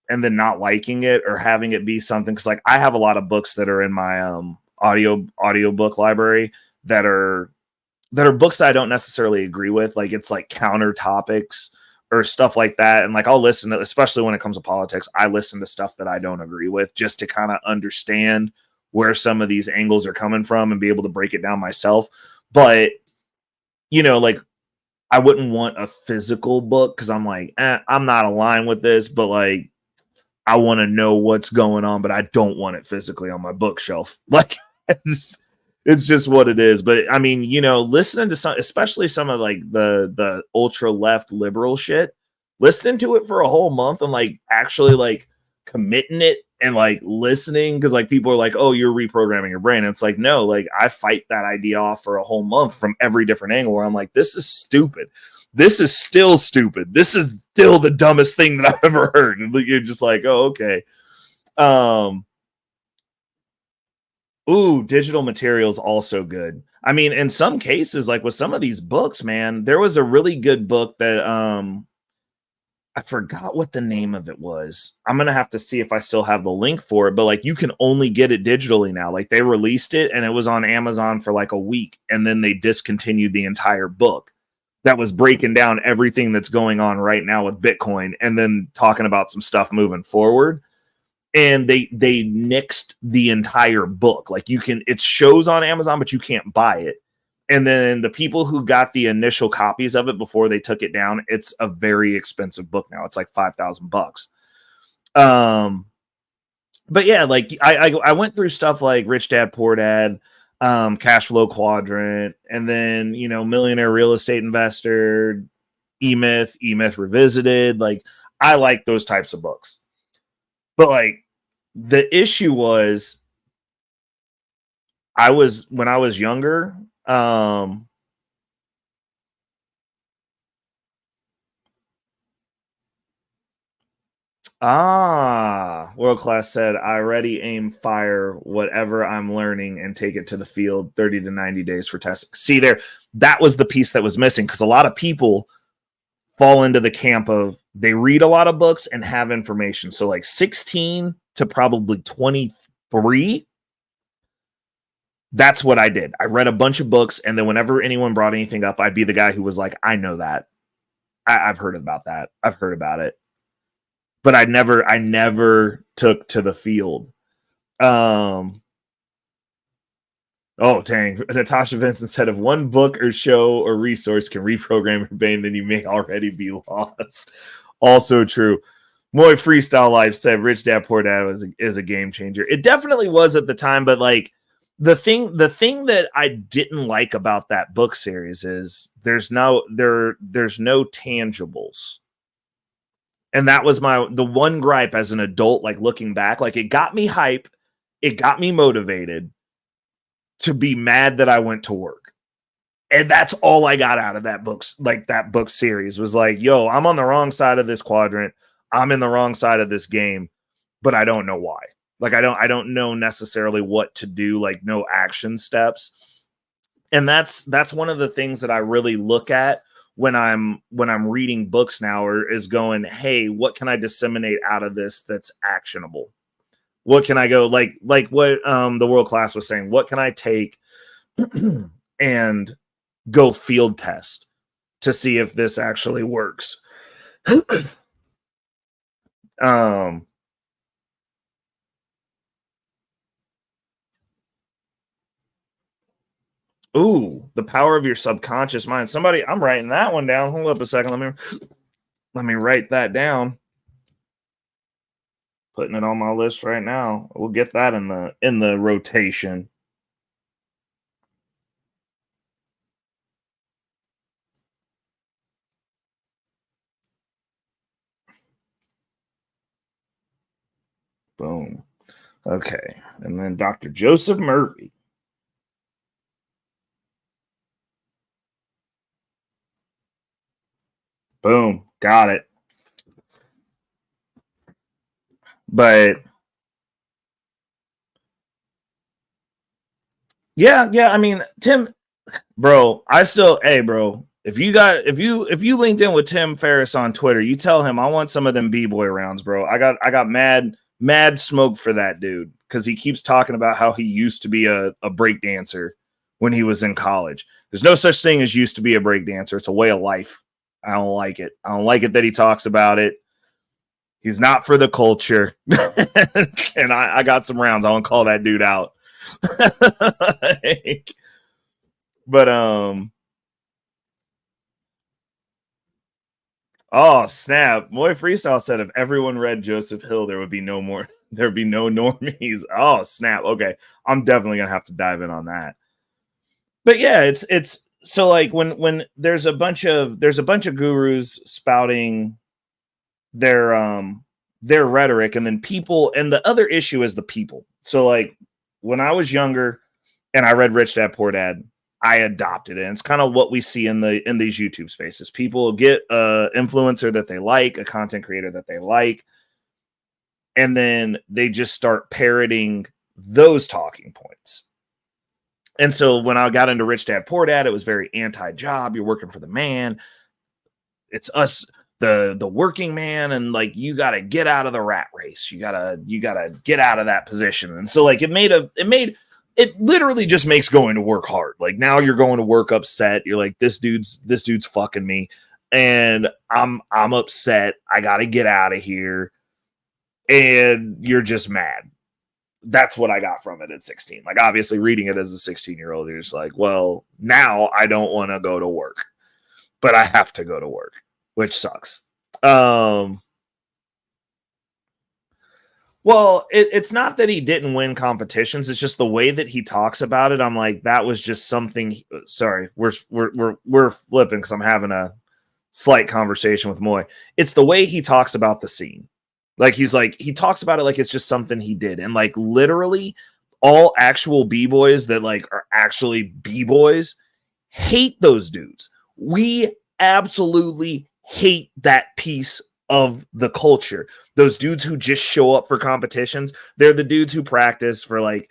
then not liking it or having it be something, because like I have a lot of books that are in my audiobook library that are books that I don't necessarily agree with. Like it's like counter topics or stuff like that. And like I'll listen to, especially when it comes to politics, I listen to stuff that I don't agree with just to kind of understand where some of these angles are coming from and be able to break it down myself. But, you know, like I wouldn't want a physical book because I'm like, I'm not aligned with this, but like I want to know what's going on, but I don't want it physically on my bookshelf. Like it's just what it is. But I mean, you know, listening to some, especially some of like the ultra left liberal shit, listening to it for a whole month and like actually like committing it and like listening, because like people are like, oh, you're reprogramming your brain. It's like, no, like I fight that idea off for a whole month from every different angle where I'm like, this is stupid. This is still stupid. This is still the dumbest thing that I've ever heard. And you're just like, oh, okay. Ooh, digital materials also good. I mean, in some cases, like with some of these books, man, there was a really good book that I forgot what the name of it was. I'm gonna have to see if I still have the link for it, but like you can only get it digitally now. Like they released it and it was on Amazon for like a week, and then they discontinued the entire book that was breaking down everything that's going on right now with Bitcoin and then talking about some stuff moving forward. And they nixed the entire book. Like you can, it shows on Amazon, but you can't buy it. And then the people who got the initial copies of it before they took it down, it's a very expensive book now. It's like $5,000. But yeah, like I went through stuff like Rich Dad Poor Dad, Cash Flow Quadrant, and then, you know, Millionaire Real Estate Investor, E-Myth Revisited. Like I like those types of books. But like the issue was when I was younger, World Class said, I already aim fire whatever I'm learning and take it to the field 30 to 90 days for testing. See there, that was the piece that was missing, because a lot of people fall into the camp of they read a lot of books and have information. So like 16 to probably 23, that's what I did. I read a bunch of books, and then whenever anyone brought anything up, I'd be the guy who was like, I know that. I've heard about that. I've heard about it. But I never took to the field. Oh, dang. Natasha Vincent said, if one book or show or resource can reprogram your brain, then you may already be lost. Also true. Moy Freestyle Life said, Rich Dad Poor Dad is a game changer. It definitely was at the time, but like the thing that I didn't like about that book series is there's no tangibles. And that was the one gripe as an adult, like looking back, like it got me hype. It got me motivated to be mad that I went to work. And that's all I got out of that book series was like, yo, I'm on the wrong side of this quadrant. I'm in the wrong side of this game, but I don't know why. Like, I don't know necessarily what to do, like no action steps. And that's one of the things that I really look at when I'm reading books now, is going, hey, what can I disseminate out of this that's actionable? What can I go like what the World Class was saying? What can I take and go field test to see if this actually works? Ooh, the power of your subconscious mind. Somebody, I'm writing that one down. Hold up a second. Let me write that down. Putting it on my list right now. We'll get that in the rotation. Boom. Okay. And then Dr. Joseph Murphy. Boom. Got it. But yeah, I mean, Tim, bro, bro, if you linked in with Tim Ferriss on Twitter, you tell him I want some of them B-boy rounds, bro. I got mad smoke for that dude, because he keeps talking about how he used to be a break dancer when he was in college. There's no such thing as used to be a break dancer. It's a way of life. I don't like it. I don't like it that he talks about it. He's not for the culture. And I got some rounds. I want to call that dude out. But oh snap. Moy Freestyle said if everyone read Joseph Hill, there'd be no normies. Oh snap. Okay. I'm definitely gonna have to dive in on that. But yeah, it's so like when there's a bunch of gurus spouting their rhetoric, and then people, and the other issue is the people. So like when I was younger and I read Rich Dad Poor Dad, I adopted it. And it's kind of what we see in these YouTube spaces. People get a influencer that they like, a content creator that they like, and then they just start parroting those talking points. And so when I got into Rich Dad Poor Dad, it was very anti-job. You're working for the man. It's us, the working man, and like you got to get out of the rat race. You gotta get out of that position. And so like it literally just makes going to work hard. Like now you're going to work upset. You're like, this dude's fucking me, and I'm upset. I got to get out of here, and you're just mad. That's what I got from it at 16. Like obviously reading it as a 16-year-old, you're just like, well, now I don't want to go to work, but I have to go to work, which sucks. Well, it's not that he didn't win competitions. It's just the way that he talks about it. I'm like, that was just something. Sorry, we're flipping because I'm having a slight conversation with Moy. It's the way he talks about the scene. Like he talks about it like it's just something he did, and like literally all actual b-boys that like are actually b-boys hate those dudes. We absolutely hate that piece of the culture. Those dudes who just show up for competitions, they're the dudes who practice for like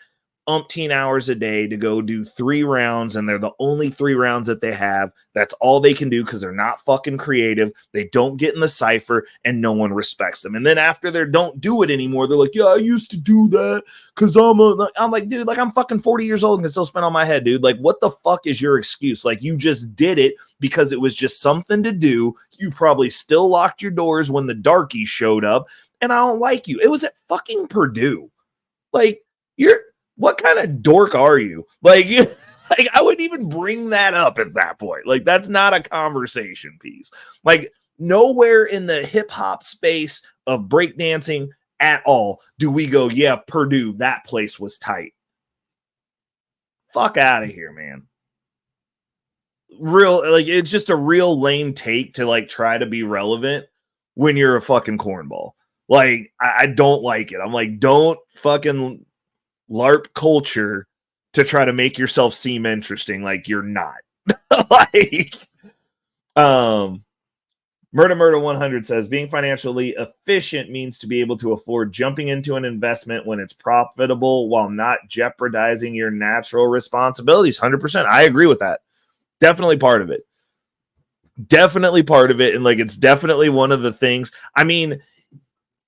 umpteen hours a day to go do 3 rounds, and they're the only 3 rounds that they have. That's all they can do because they're not fucking creative. They don't get in the cipher, and no one respects them. And then after they don't do it anymore, they're like, yeah, I used to do that because I'm like, dude, like I'm fucking 40 years old and can still spin on my head, dude. Like, what the fuck is your excuse? Like, you just did it because it was just something to do. You probably still locked your doors when the darkies showed up, and I don't like you. It was at fucking Purdue. Like, what kind of dork are you? Like, like I wouldn't even bring that up at that point. Like, that's not a conversation piece. Like, nowhere in the hip hop space of breakdancing at all do we go, yeah, Purdue, that place was tight. Fuck out of here, man. Real, like, it's just a real lame take to like try to be relevant when you're a fucking cornball. Like, I don't like it. I'm like, don't fucking LARP culture to try to make yourself seem interesting like you're not. Like, Murder 100 says being financially efficient means to be able to afford jumping into an investment when it's profitable while not jeopardizing your natural responsibilities. 100%. I agree with that. Definitely part of it. Definitely part of it. And like, it's definitely one of the things. I mean,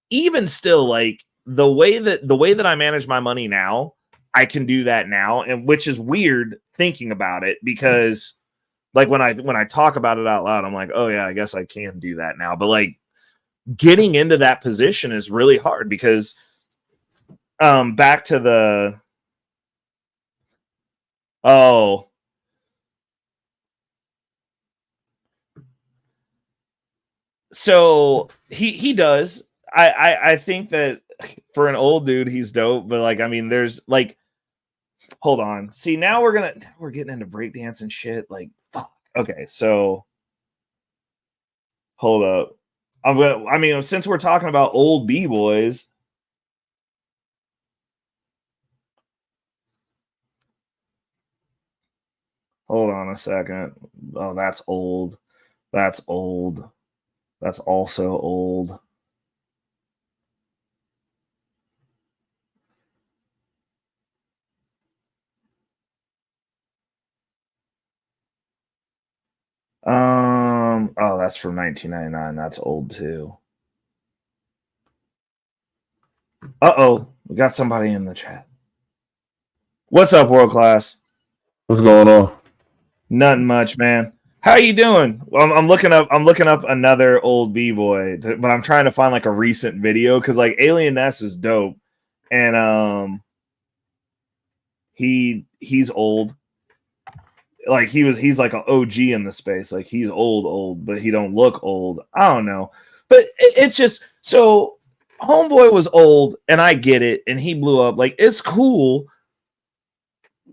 even still, like, the way that I manage my money now, I can do that now, and which is weird thinking about it, because like when I talk about it out loud, I'm like, oh yeah, I guess I can do that now. But like getting into that position is really hard because back to the so he does. I think that for an old dude, he's dope, but like, I mean, there's like, hold on. See, now we're getting into breakdance and shit. Like, fuck. Okay, so hold up. I mean, since we're talking about old b-boys, hold on a second. Oh, that's old. That's old. That's also old. Oh, that's from 1999. That's old too. Uh-oh, we got somebody in the chat. What's up, World Class? What's going on? Nothing much, man. How you doing? Well, I'm looking up another old b-boy, but I'm trying to find like a recent video because like Alien Ness is dope, and he's old. Like he's like an OG in the space. Like he's old, but he don't look old. I don't know, but it's just so homeboy was old, and I get it, and he blew up. Like it's cool,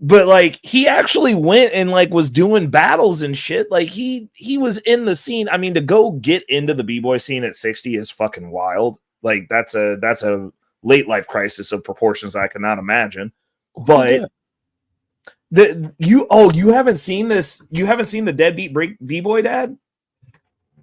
but like he actually went and like was doing battles and shit. Like he was in the scene. I mean, to go get into the b-boy scene at 60 is fucking wild. Like that's a late life crisis of proportions I cannot imagine. But you haven't seen this? You haven't seen the Deadbeat b-boy dad?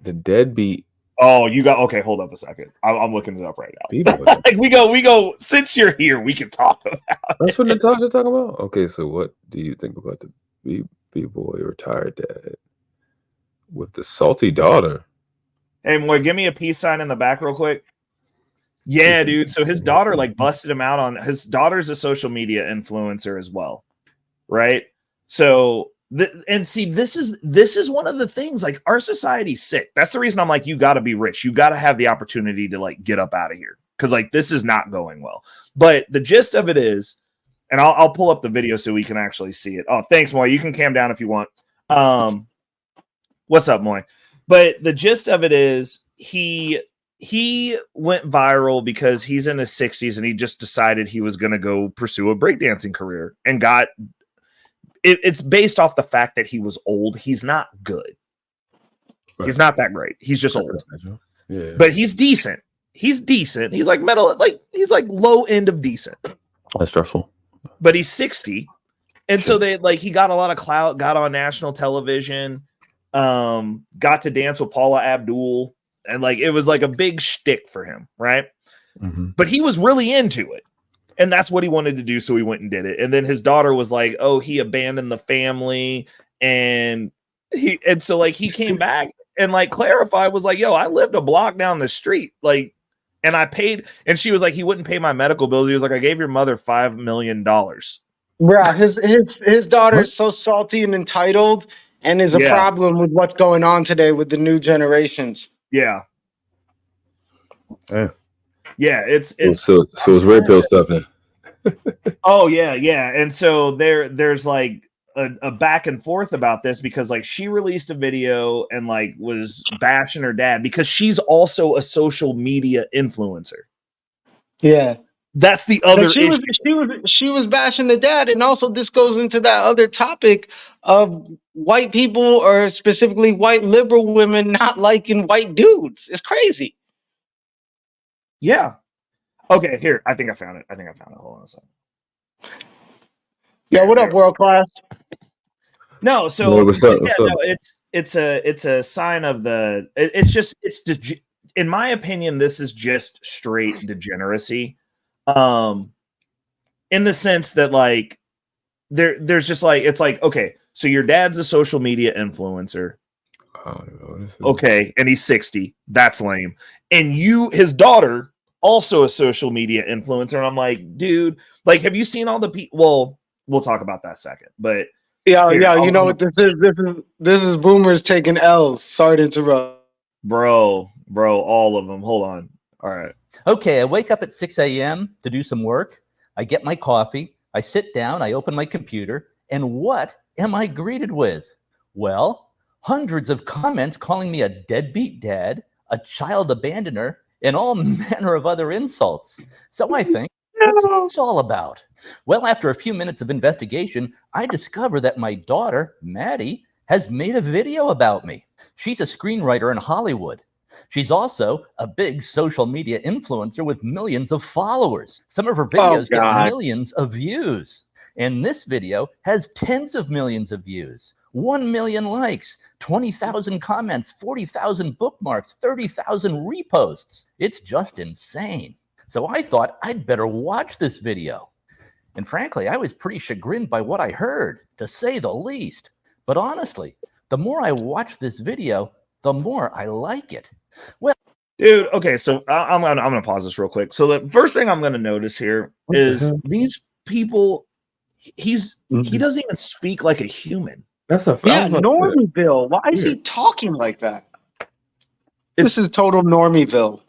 The Deadbeat. Oh, you got okay. Hold up a second. I'm looking it up right now. B-boy. Like we go. Since you're here, we can talk about it. That's what Natasha's talking about. Okay, so what do you think about the b-boy retired dad with the salty daughter? Hey, boy, give me a peace sign in the back real quick. Yeah, dude. So his daughter like busted him out on his daughter's a social media influencer as well, right? So and see, this is one of the things, like our society's sick. That's the reason I'm like, you got to be rich. You got to have the opportunity to like get up out of here because like this is not going well. But the gist of it is, and I'll pull up the video so we can actually see it. Oh, thanks, Moy. You can cam down if you want. What's up, Moy? But the gist of it is he went viral because he's in his 60s and he just decided he was going to go pursue a breakdancing career and got it's based off the fact that he was old. He's not good. Right. He's not that great. He's just old. Yeah. But he's decent. he's decent. He's like middle, like he's like low end of decent. That's stressful. But he's 60. And so they like he got a lot of clout, got on national television, got to dance with Paula Abdul, and like it was like a big shtick for him, right? Mm-hmm. But he was really into it. And that's what he wanted to do, so he went and did it. And then his daughter was like, "Oh, he abandoned the family." And so like he came back and like clarified, was like, "Yo, I lived a block down the street. Like, and I paid," and she was like, "He wouldn't pay my medical bills." He was like, "I gave your mother $5 million." Bruh, his daughter is so salty and entitled, and is a problem with what's going on today with the new generations. Yeah. Yeah. Yeah, it's so it's red pill stuff then. Oh yeah, and so there's like a back and forth about this because like she released a video and like was bashing her dad because she's also a social media influencer. Yeah, that's the other issue. She was bashing the dad, and also this goes into that other topic of white people, or specifically white liberal women, not liking white dudes. It's crazy. Yeah. Okay, here. I think I found it. Hold on a second. Yeah, what up, world class? No, so what's up? No, it's a sign of the. In my opinion, this is just straight degeneracy, in the sense that like there's just like it's like okay, so your dad's a social media influencer. Okay, and he's 60. That's lame. And his daughter, also a social media influencer, and I'm like, dude, like, have you seen all the people? Well, we'll talk about that second, but yeah, you know what this is? This is boomers taking L's. Sorry to interrupt, bro, all of them. Hold on. All right. Okay, I wake up at 6 a.m. to do some work. I get my coffee. I sit down. I open my computer, and what am I greeted with? Well, hundreds of comments calling me a deadbeat dad, a child abandoner, and all manner of other insults. So I think, what's this all about? Well, after a few minutes of investigation, I discover that my daughter, Maddie, has made a video about me. She's a screenwriter in Hollywood. She's also a big social media influencer with millions of followers. Some of her videos get millions of views. And this video has tens of millions of views. 1 million likes, 20,000 comments, 40,000 bookmarks, 30,000 reposts. It's just insane. So I thought I'd better watch this video. And frankly, I was pretty chagrined by what I heard, to say the least. But honestly, the more I watch this video, the more I like it. Well, dude, okay, so I'm gonna pause this real quick. So the first thing I'm gonna notice here is these people. He doesn't even speak like a human. That's a Normieville. Why is he talking like that? This is total Normieville,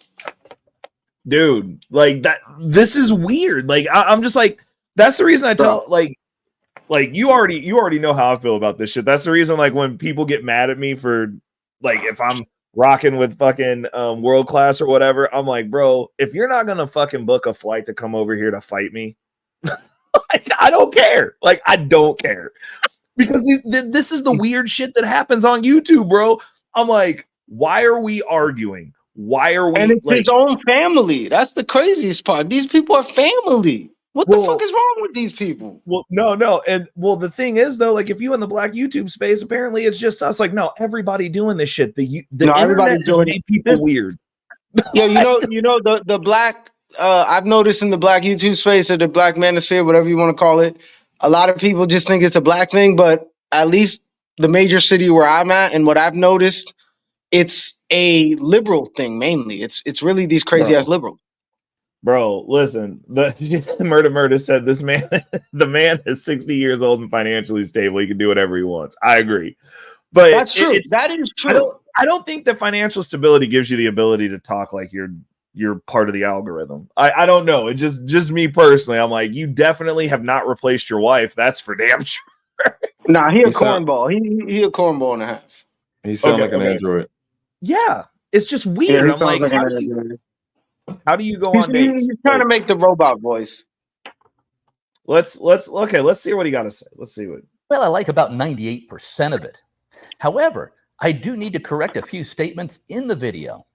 dude. Like that. This is weird. Like I'm just like that's the reason I tell like you already know how I feel about this shit. That's the reason like when people get mad at me for like if I'm rocking with fucking world class or whatever, I'm like, bro, if you're not gonna fucking book a flight to come over here to fight me, I don't care. Like I don't care. Because this is the weird shit that happens on YouTube, bro. I'm like, why are we arguing? Why are we? And it's his own family. That's the craziest part. These people are family. What the fuck is wrong with these people? Well, no. And the thing is, though, like if you in the black YouTube space, apparently it's just us. Like, no, everybody doing this shit. The internet just made people weird. Yeah, you know the black. I've noticed in the black YouTube space or the black manosphere, whatever you want to call it. A lot of people just think it's a black thing, but at least the major city where I'm at and what I've noticed, it's a liberal thing mainly. It's really these crazy ass liberals. Bro, listen, the murder said this man, the man is 60 years old and financially stable. He can do whatever he wants. I agree. But that's true. That is true. I don't think that financial stability gives you the ability to talk like you're part of the algorithm. I don't know. It's just me personally. I'm like, you definitely have not replaced your wife. That's for damn sure. Nah, he a cornball. He a cornball and a half. He sounds like an android. Yeah, it's just weird. Yeah, I'm like, how do you go on dates? He's trying to make the robot voice. Let's see what he got to say. Let's see what. Well, I like about 98% of it. However, I do need to correct a few statements in the video.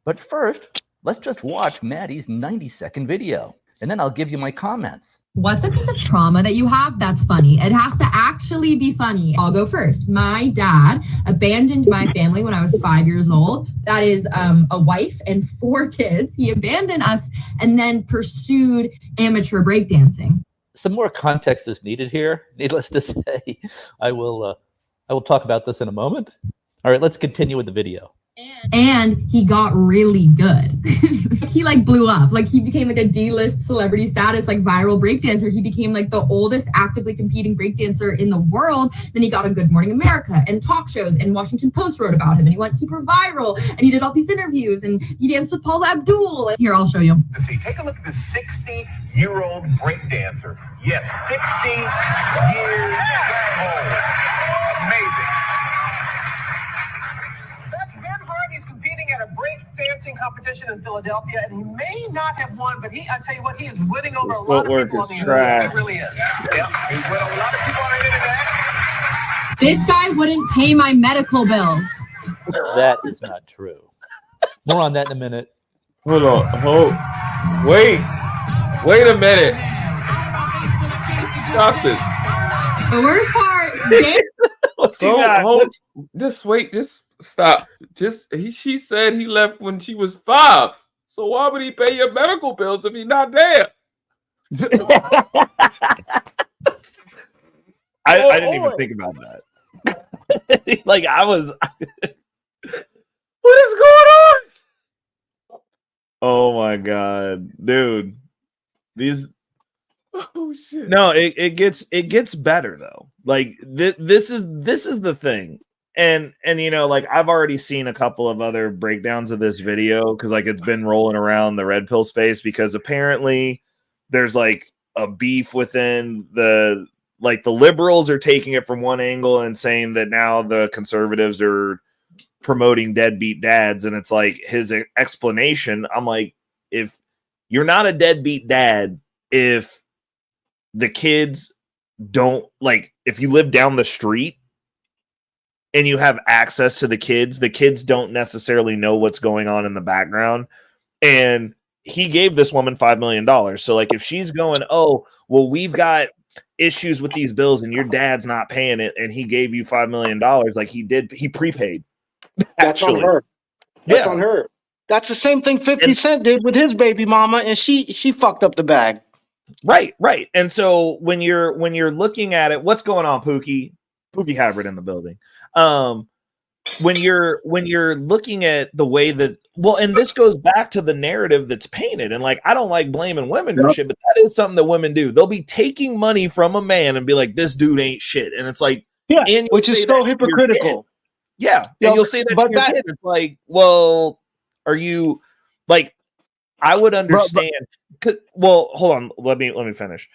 But first, Let's just watch Maddie's 90-second video, and then I'll give you my comments. What's a piece of trauma that you have that's funny? It has to actually be funny. I'll go first. My dad abandoned my family when I was 5 years old. That is a wife and 4 kids. He abandoned us and then pursued amateur breakdancing. Some more context is needed here. Needless to say, I will talk about this in a moment. All right, let's continue with the video. And he got really good. He like blew up. Like he became like a D-list celebrity status, like viral breakdancer. He became like the oldest actively competing breakdancer in the world. Then he got on Good Morning America and talk shows, and Washington Post wrote about him, and he went super viral, and he did all these interviews, and he danced with Paula Abdul. And here, I'll show you. See, take a look at this 60-year-old breakdancer. Yes, 60 years old. Amazing. He's competing at a break dancing competition in Philadelphia, and he may not have won, but I tell you what, he is winning over a lot of people on the internet. He really is. Yeah, he's winning a lot of people on the internet. This guy wouldn't pay my medical bills. That is not true. More on that in a minute. Hold on. Wait a minute. Stop this. The worst part, Just stop. She said he left when she was 5. So why would he pay your medical bills if he's not there? I didn't even think about that. Like I was. What is going on? Oh my god, dude! These. Oh shit! No, it gets better though. Like this is the thing. And you know, like I've already seen a couple of other breakdowns of this video because like it's been rolling around the red pill space because apparently there's like a beef within the liberals are taking it from one angle and saying that now the conservatives are promoting deadbeat dads, and it's like his explanation. I'm like, if you're not a deadbeat dad, if the kids don't if you live down the street and you have access to the kids don't necessarily know what's going on in the background. And he gave this woman $5 million. So like, if she's going, oh, well, we've got issues with these bills and your dad's not paying it, and he gave you $5 million, like he prepaid. That's on her. That's on her. That's the same thing 50 Cent did with his baby mama, and she fucked up the bag. Right. And so when you're looking at it, what's going on, Pookie Hybrid in the building? When you're looking at the way that, well, and this goes back to the narrative that's painted, and like I don't like blaming women for shit, but that is something that women do. They'll be taking money from a man and be like, this dude ain't shit, and it's like, yeah, which is so hypocritical. Yeah, and you'll say that to your kid. It's like, well, are you like? I would understand. Well, hold on. Let me finish.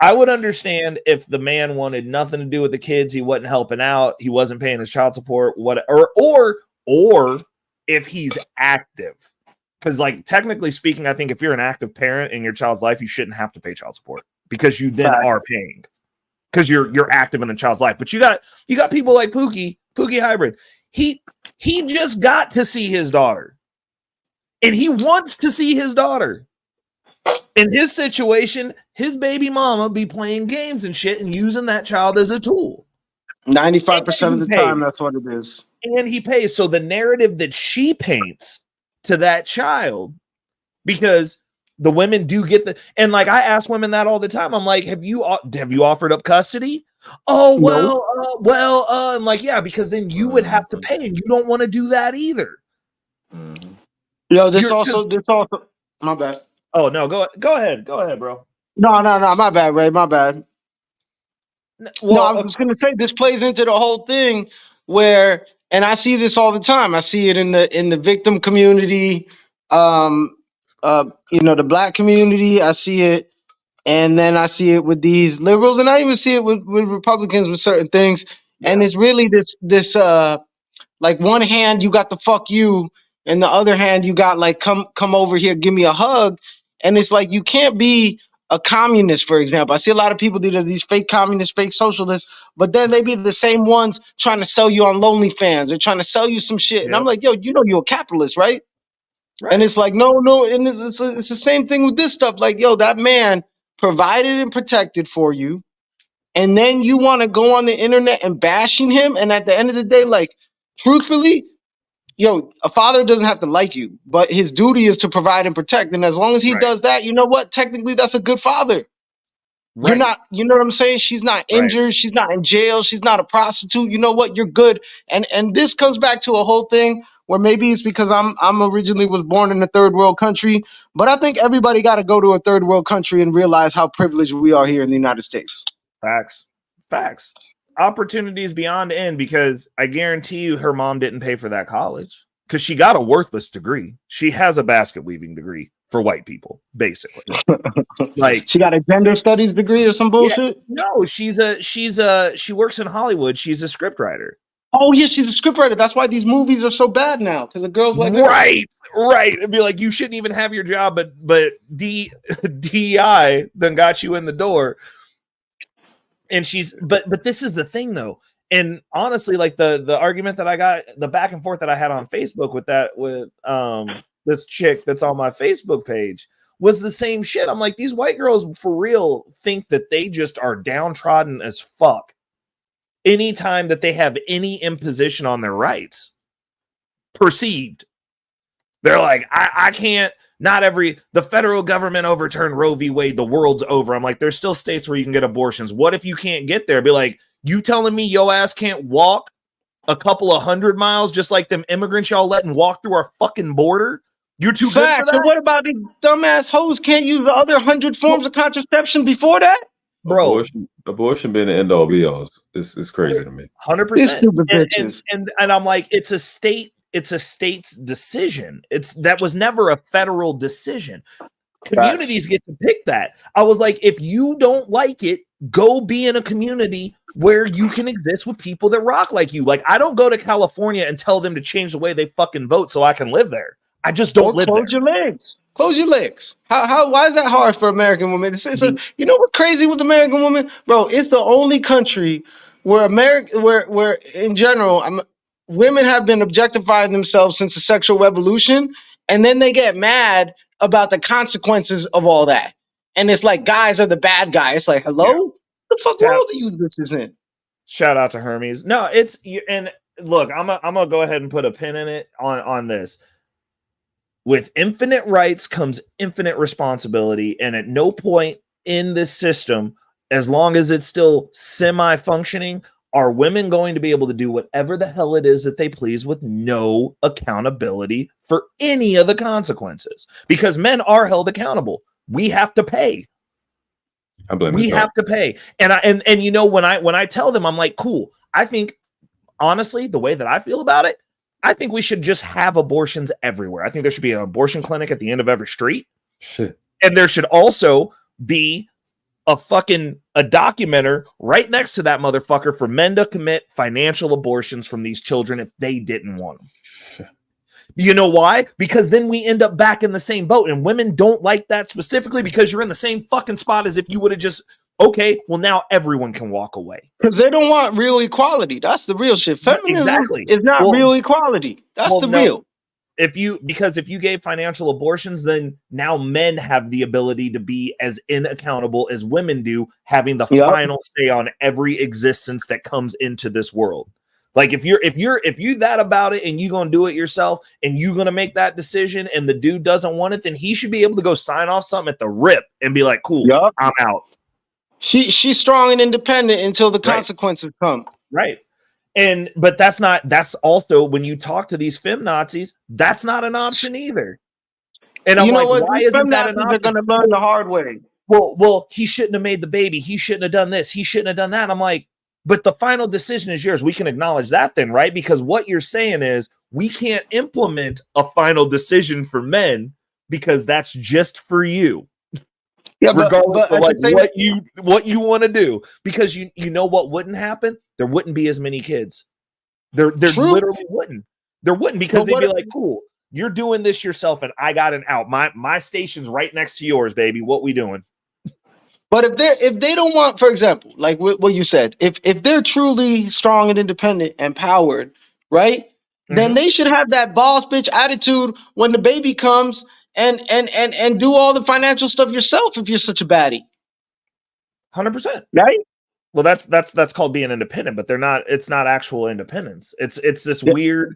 I would understand if the man wanted nothing to do with the kids. He wasn't helping out. He wasn't paying his child support. Or if he's active, because like technically speaking, I think if you're an active parent in your child's life, you shouldn't have to pay child support because you then are paying because you're active in the child's life. But you got people like Pookie Hybrid. He just got to see his daughter, and he wants to see his daughter. In his situation, his baby mama be playing games and shit and using that child as a tool. 95% of the time, that's what it is. And he pays. So the narrative that she paints to that child, because the women do get the, and like I ask women that all the time. I'm like, have you offered up custody? Oh, well, I'm like, yeah, because then you would have to pay, and you don't want to do that either. Yo, this also, my bad. Oh no, go ahead, bro. No, my bad, Ray, my bad. Well, I was gonna say this plays into the whole thing where, and I see this all the time. I see it in the victim community, the black community. I see it, and then I see it with these liberals, and I even see it with Republicans with certain things. Yeah. And it's really this like one hand you got the fuck you, and the other hand you got like come over here, give me a hug. And it's like, you can't be a communist, for example. I see a lot of people do these fake communists, fake socialists, but then they be the same ones trying to sell you on OnlyFans or trying to sell you some shit. Yep. And I'm like, yo, you know you're a capitalist, right? Right. And it's like, no, and it's the same thing with this stuff. Like, yo, that man provided and protected for you, and then you want to go on the internet and bashing him. And at the end of the day, like, truthfully, yo, a father doesn't have to like you, but his duty is to provide and protect. And as long as he does that, you know what? Technically, that's a good father. You're not, you know what I'm saying? She's not injured. She's not in jail. She's not a prostitute. You know what? You're good. And this comes back to a whole thing where maybe it's because I'm originally was born in a third world country, but I think everybody got to go to a third world country and realize how privileged we are here in the United States. Facts. Opportunities beyond end, because I guarantee you her mom didn't pay for that college because she got a worthless degree. She has a basket weaving degree for white people, basically. Like, she got a gender studies degree or some bullshit? Yeah, no, she works in Hollywood. She's a scriptwriter. Oh yeah, she's a scriptwriter. That's why these movies are so bad now, because the girls like her. Right. It'd be like, you shouldn't even have your job, but DEI then got you in the door. And she's but this is the thing though. And honestly, like the argument that I got, the back and forth that I had on Facebook with this chick that's on my Facebook page was the same shit. I'm like, these white girls for real think that they just are downtrodden as fuck anytime that they have any imposition on their rights perceived. They're like, I can't. The federal government overturned Roe v. Wade. The world's over. I'm like, there's still states where you can get abortions. What if you can't get there? Be like, you telling me your ass can't walk a couple of 100 miles just like them immigrants y'all letting walk through our fucking border? You're too good for that? So what about these dumbass hoes can't use the other 100 forms of contraception before that? Bro, abortion being the end all be all is crazy to me. 100%. And I'm like, it's a state's decision. That was never a federal decision. Communities get to pick that. I was like, if you don't like it, go be in a community where you can exist with people that rock like you. Like, I don't go to California and tell them to change the way they fucking vote so I can live there. I just don't live there. Close your legs. Close your legs. Why is that hard for American women? You know what's crazy with American women? Bro, it's the only country where where in general, women have been objectifying themselves since the sexual revolution, and then they get mad about the consequences of all that. And it's like guys are the bad guy. It's like, hello? Yeah. The fuck world are you this is in? Shout out to Hermes. No, and look, I'm gonna go ahead and put a pin in it on this. With infinite rights comes infinite responsibility, and at no point in this system, as long as it's still semi-functioning, are women going to be able to do whatever the hell it is that they please with no accountability for any of the consequences? Because men are held accountable. We have to pay. We have to pay. And you know, when I tell them, I'm like, cool. I think, honestly, the way that I feel about it, I think we should just have abortions everywhere. I think there should be an abortion clinic at the end of every street. Shit. And there should also be a documenter right next to that motherfucker for men to commit financial abortions from these children if they didn't want them. Shit. You know why? Because then we end up back in the same boat, and women don't like that specifically because you're in the same fucking spot as if you would have just, okay, well, now everyone can walk away. Because they don't want real equality. That's the real shit. Feminism is not real equality. That's real. If you gave financial abortions, then now men have the ability to be as inaccountable as women do, having the final say on every existence that comes into this world. Like if you that about it and you gonna do it yourself and you gonna make that decision and the dude doesn't want it, then he should be able to go sign off something at the rip and be like, cool, I'm out. She's strong and independent until the consequences come. Right. But that's also when you talk to these feminazis, that's not an option either. And I'm like, why isn't that an option? They're gonna learn the hard way. Well, he shouldn't have made the baby. He shouldn't have done this. He shouldn't have done that. I'm like, but the final decision is yours. We can acknowledge that then, right? Because what you're saying is we can't implement a final decision for men because that's just for you. Yeah, regardless of like what you want to do, because you know what wouldn't happen? There wouldn't be as many kids. There literally wouldn't. There wouldn't, because they'd be like, cool, you're doing this yourself, and I got an out. My station's right next to yours, baby. What we doing? But if they don't want, for example, like what you said, if they're truly strong and independent and powered, right? then they should have that boss bitch attitude when the baby comes and do all the financial stuff yourself if you're such a baddie. 100%. Right? Well, that's called being independent, but it's not actual independence. It's this weird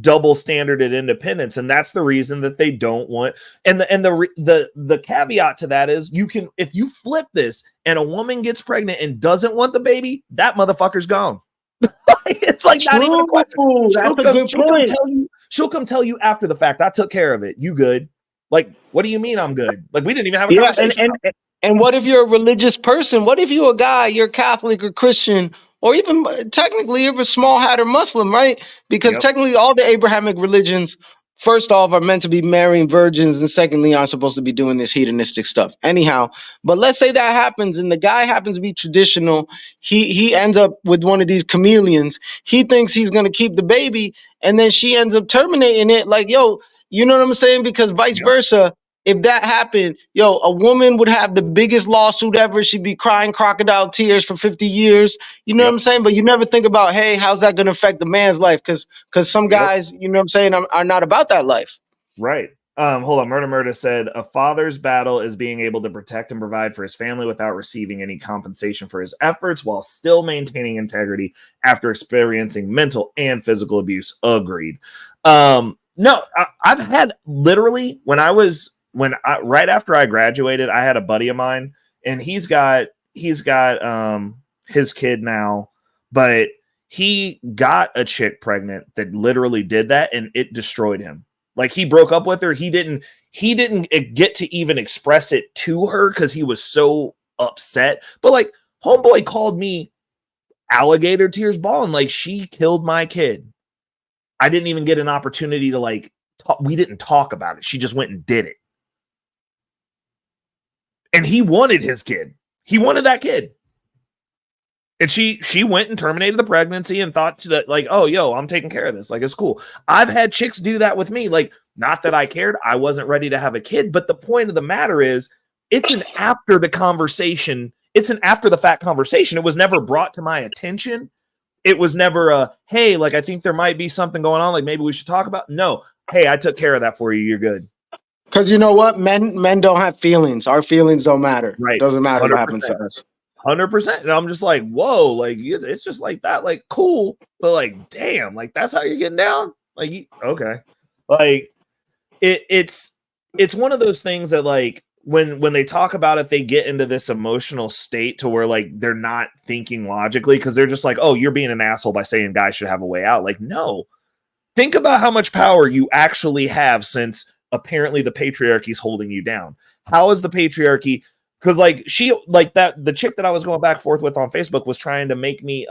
double standard at independence, and that's the reason that they don't want. And the caveat to that is if you flip this and a woman gets pregnant and doesn't want the baby, that motherfucker's gone. It's like not even a question. That's a good point. She'll come tell you after the fact, I took care of it. You good? Like, what do you mean I'm good? Like, we didn't even have a conversation. And what if you're a religious person? What if you're a guy, you're Catholic or Christian, or even technically you're a small hat or Muslim, right? Because technically all the Abrahamic religions, first off, are meant to be marrying virgins, and secondly, aren't supposed to be doing this hedonistic stuff. Anyhow, but let's say that happens and the guy happens to be traditional. He ends up with one of these chameleons. He thinks he's going to keep the baby, and then she ends up terminating it. Like, yo, you know what I'm saying? Because vice versa. If that happened, yo, a woman would have the biggest lawsuit ever. She'd be crying crocodile tears for 50 years. You know what I'm saying? But you never think about, hey, how's that going to affect the man's life? Because some guys, you know what I'm saying, are not about that life. Right. Hold on. Murda said, a father's battle is being able to protect and provide for his family without receiving any compensation for his efforts while still maintaining integrity after experiencing mental and physical abuse. Agreed. No, I've had literally right after I graduated, I had a buddy of mine, and he's got his kid now, but he got a chick pregnant that literally did that, and it destroyed him. Like, he broke up with her. He didn't get to even express it to her because he was so upset. But like, homeboy called me alligator tears bawling, like, she killed my kid. I didn't even get an opportunity to like talk. We didn't talk about it. She just went and did it. And he wanted his kid. He wanted that kid. And she went and terminated the pregnancy and thought that, like, oh, yo, I'm taking care of this. Like, it's cool. I've had chicks do that with me. Like, not that I cared. I wasn't ready to have a kid. But the point of the matter is, it's an after the conversation. It's an after the fact conversation. It was never brought to my attention. It was never a, hey, like, I think there might be something going on. Like, maybe we should talk about. No. Hey, I took care of that for you. You're good. Because you know what? Men don't have feelings. Our feelings don't matter. Right. It doesn't matter 100%. what happens to us. 100%. And I'm just like, whoa, like, it's just like that. Like, cool. But like, damn, like, that's how you're getting down? Like, okay. Like, it's one of those things that, like, when they talk about it, they get into this emotional state to where, like, they're not thinking logically because they're just like, oh, you're being an asshole by saying guys should have a way out. Like, no. Think about how much power you actually have, since apparently the patriarchy is holding you down. How is the patriarchy? Because like the chick that I was going back and forth with on Facebook was trying to make me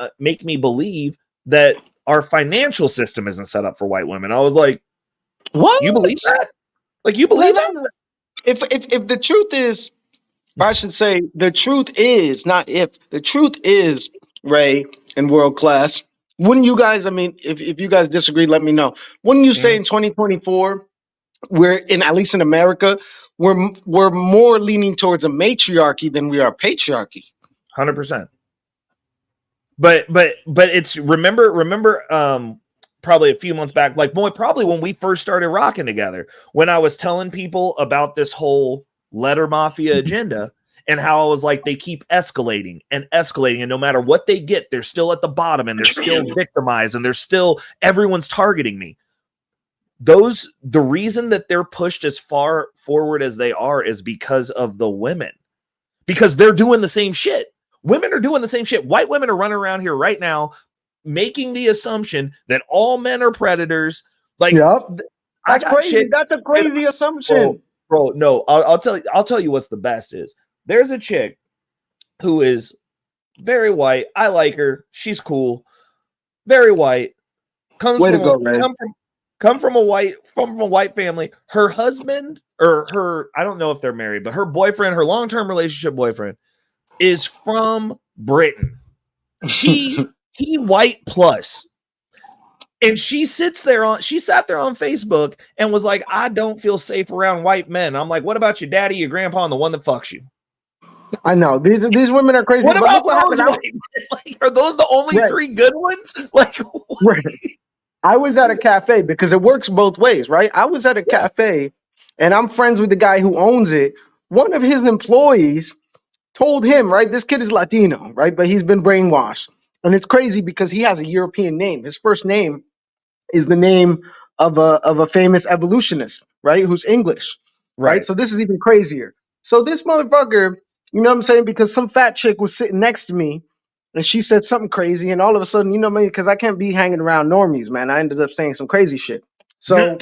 believe that our financial system isn't set up for white women. I was like, what? You believe that? Like, you believe that? If the truth is, or I should say, the truth is, not if, the truth is, Ray and World Class, wouldn't you guys, I mean, if you guys disagree, let me know. Wouldn't you say in 2024, we're in, at least in America, we're more leaning towards a matriarchy than we are patriarchy? 100%. But it's remember probably a few months back, like, boy, probably when we first started rocking together, when I was telling people about this whole letter mafia agenda and how I was like, they keep escalating, and no matter what they get, they're still at the bottom, and they're still victimized, and everyone's targeting me. The reason that they're pushed as far forward as they are is because of the women, because they're doing the same shit. Women are doing the same shit. White women are running around here right now making the assumption that all men are predators. Like, that's crazy. That's a crazy assumption, bro. No, I'll tell you what's the best is. There's a chick who is very white. I like her. She's cool. Very white. Come from a white family. Her husband, or her, I don't know if they're married, but her boyfriend, her long-term relationship boyfriend, is from Britain. He white plus. And she sat there on Facebook and was like, I don't feel safe around white men. I'm like, what about your daddy, your grandpa, and the one that fucks you? I know these women are crazy. What about those white men? Like, are those the only three good ones? Like, right. I was at a cafe because it works both ways, right? I was at a cafe and I'm friends with the guy who owns it. One of his employees told him, right? This kid is Latino, right? But he's been brainwashed. And it's crazy because he has a European name. His first name is the name of a famous evolutionist, right? Who's English, right? Right. So this is even crazier. So this motherfucker, you know what I'm saying? Because some fat chick was sitting next to me and she said something crazy, and all of a sudden, you know what I mean? Because I can't be hanging around normies, man. I ended up saying some crazy shit. So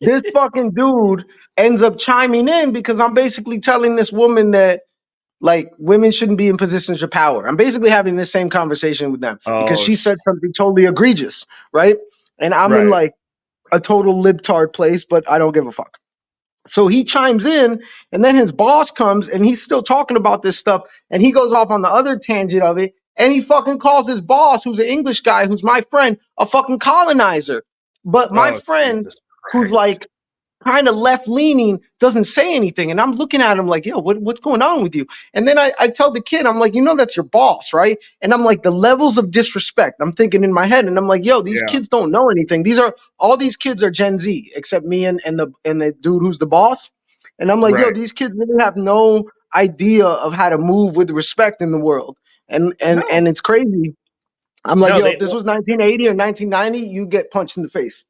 this fucking dude ends up chiming in because I'm basically telling this woman that like women shouldn't be in positions of power. I'm basically having this same conversation with them because Oh, she said something totally egregious, right? And I'm in right. like a total libtard place, but I don't give a fuck. So he chimes in, and then his boss comes and he's still talking about this stuff, and he goes off on the other tangent of it, and he fucking calls his boss, who's an English guy, who's my friend, a fucking colonizer. But my Oh, friend, Jesus who's Christ. like kind of left leaning, doesn't say anything. And I'm looking at him like, yo, what's going on with you? And then I tell the kid, I'm like, you know, that's your boss, right? And I'm like, the levels of disrespect, I'm thinking in my head, and I'm like, yo, these Yeah. kids don't know anything. All these kids are Gen Z, except me and the dude who's the boss. And I'm like, yo, Right. these kids really have no idea of how to move with respect in the world. And No. it's crazy. I'm like, No, yo, if this was 1980 or 1990, you get punched in the face.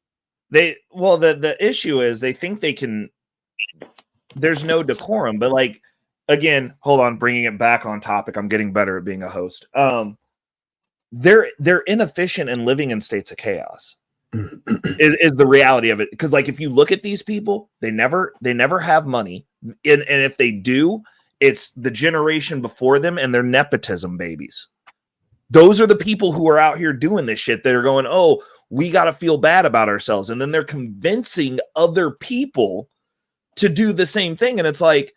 the issue is they think they can, there's no decorum, but like, again, hold on, bringing it back on topic. I'm getting better at being a host. They're inefficient and living in states of chaos is the reality of it. Because like, if you look at these people, they never have money. And if they do, it's the generation before them and they're nepotism babies. Those are the people who are out here doing this shit. That are going, oh, we got to feel bad about ourselves. And then they're convincing other people to do the same thing. And it's like,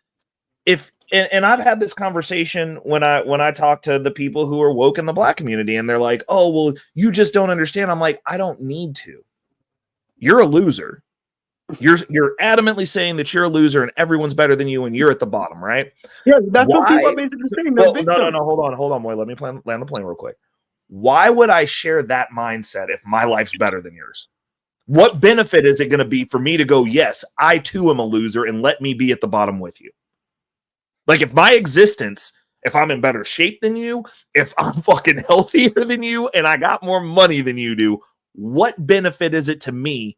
and I've had this conversation when I talk to the people who are woke in the Black community, and they're like, oh, well, you just don't understand. I'm like, I don't need to. You're a loser. You're adamantly saying that you're a loser and everyone's better than you and you're at the bottom, right? Yeah, that's what people Why? are basically saying. They're victims. No, hold on, boy. Let me land the plane real quick. Why would I share that mindset if my life's better than yours? What benefit is it going to be for me to go, yes, I too am a loser, and let me be at the bottom with you? Like, if my existence, if I'm in better shape than you, if I'm fucking healthier than you, and I got more money than you do, what benefit is it to me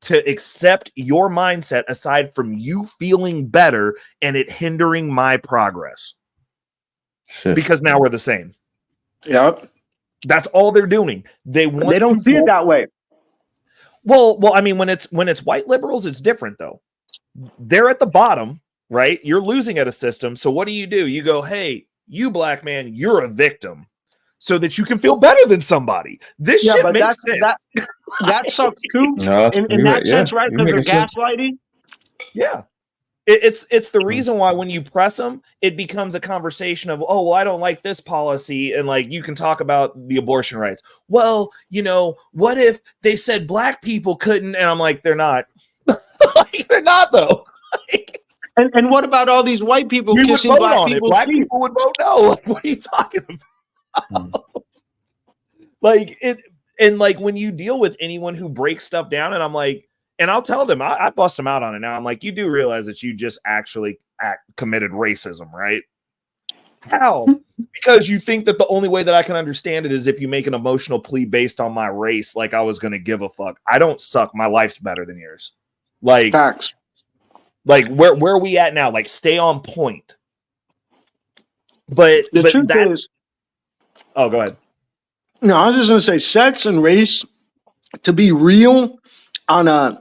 to accept your mindset aside from you feeling better and it hindering my progress? Shit. Because now we're the same. Yep. That's all they're doing. They don't see it that way. Well, I mean, when it's white liberals, it's different though. They're at the bottom, right? You're losing at a system. So what do? You go, hey, you black man, you're a victim, so that you can feel better than somebody. This shit makes sense. That sucks too. No, in that sense, right? Because they're gaslighting. Yeah. It's the reason why when you press them, it becomes a conversation of, oh, well, I don't like this policy. And like, you can talk about the abortion rights. Well, you know, what if they said black people couldn't? And I'm like, they're not. They're not, though. And what about all these white people kissing black people? Black people would vote no. Like, what are you talking about? Like it, and like when you deal with anyone who breaks stuff down, and I'm like, and I'll tell them, I bust them out on it now. I'm like, you do realize that you just actually committed racism, right? How? Because you think that the only way that I can understand it is if you make an emotional plea based on my race, like I was going to give a fuck. I don't suck. My life's better than yours. Like, facts. Like where are we at now? Like, stay on point. But the truth is, oh, go ahead. No, I was just gonna say, sex and race, to be real, on a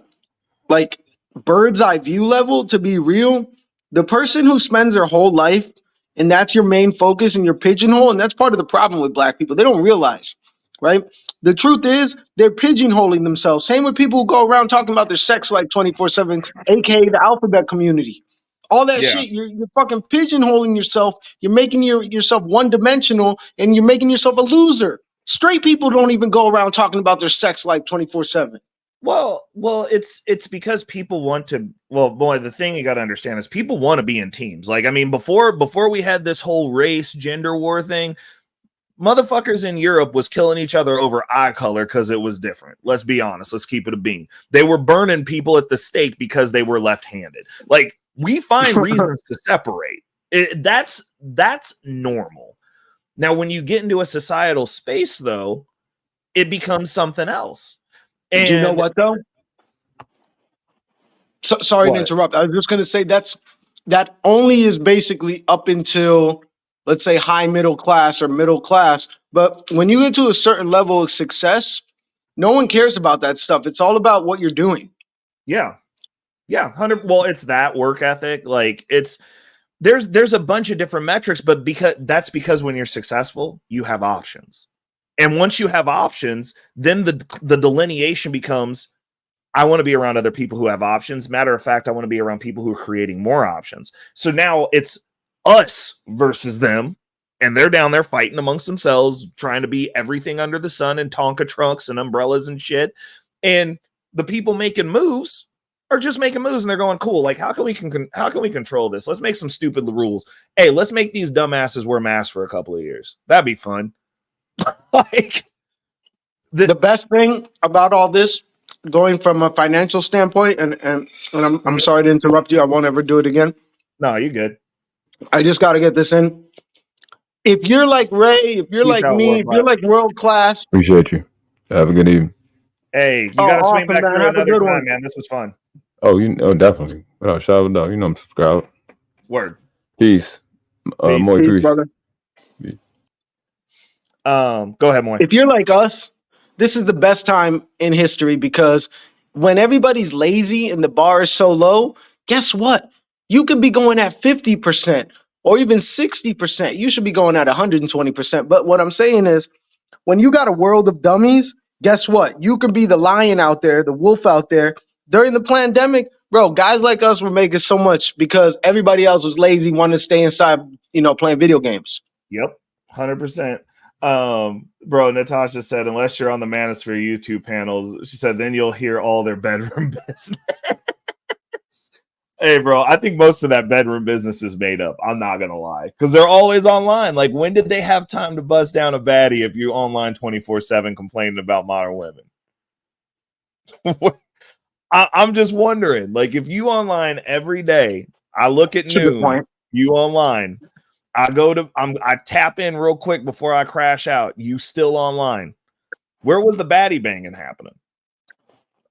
like bird's eye view level, to be real, the person who spends their whole life and that's your main focus and your pigeonhole, and that's part of the problem with black people. They don't realize, right? The truth is they're pigeonholing themselves. Same with people who go around talking about their sex life 24/7, aka the alphabet community. All that shit, you're fucking pigeonholing yourself. You're making yourself one-dimensional, and you're making yourself a loser. Straight people don't even go around talking about their sex life 24/7. Well, it's because people want to. Well, boy, the thing you got to understand is people want to be in teams. Like, I mean, before we had this whole race gender war thing, Motherfuckers in Europe was killing each other over eye color because it was different. Let's be honest. Let's keep it a bean. They were burning people at the stake because they were left-handed. Like, we find reasons to separate. That's normal. Now, when you get into a societal space, though, it becomes something else. And you know what, though? So, sorry to interrupt. I was just going to say that only is basically up until, let's say, high middle class or middle class. But when you get to a certain level of success, no one cares about that stuff. It's all about what you're doing. Yeah. 100. Well, it's that work ethic. Like, there's a bunch of different metrics, but because when you're successful, you have options. And once you have options, then the delineation becomes, I want to be around other people who have options. Matter of fact, I want to be around people who are creating more options. So now it's us versus them, and they're down there fighting amongst themselves, trying to be everything under the sun and Tonka trucks and umbrellas and shit. And the people making moves are just making moves, and they're going, cool. Like, how can we control this? Let's make some stupid rules. Hey, let's make these dumbasses wear masks for a couple of years. That'd be fun. Like, the best thing about all this, going from a financial standpoint, and I'm sorry to interrupt you. I won't ever do it again. No, you're good. I just got to get this in. If you're like Ray, if you're like me, if you're like world class. Appreciate you. Have a good evening. Hey, you got to swing back through another time, man. This was fun. Oh, definitely. Shout out, I'm subscribed. Word. Peace. Peace, brother. Peace. Go ahead, Moy. If you're like us, this is the best time in history, because when everybody's lazy and the bar is so low, guess what? You could be going at 50% or even 60%. You should be going at 120%. But what I'm saying is, when you got a world of dummies, guess what? You could be the lion out there, the wolf out there. During the pandemic, bro, guys like us were making so much because everybody else was lazy, wanted to stay inside, playing video games. Yep, 100%. Bro, Natasha said, unless you're on the Manosphere YouTube panels, she said, then you'll hear all their bedroom business. Hey, bro, I think most of that bedroom business is made up. I'm not going to lie. Because they're always online. Like, when did they have time to bust down a baddie if you're online 24/7 complaining about modern women? I'm just wondering. Like, if you online every day, I look at noon, you online. I tap in real quick before I crash out. You still online. Where was the baddie banging happening?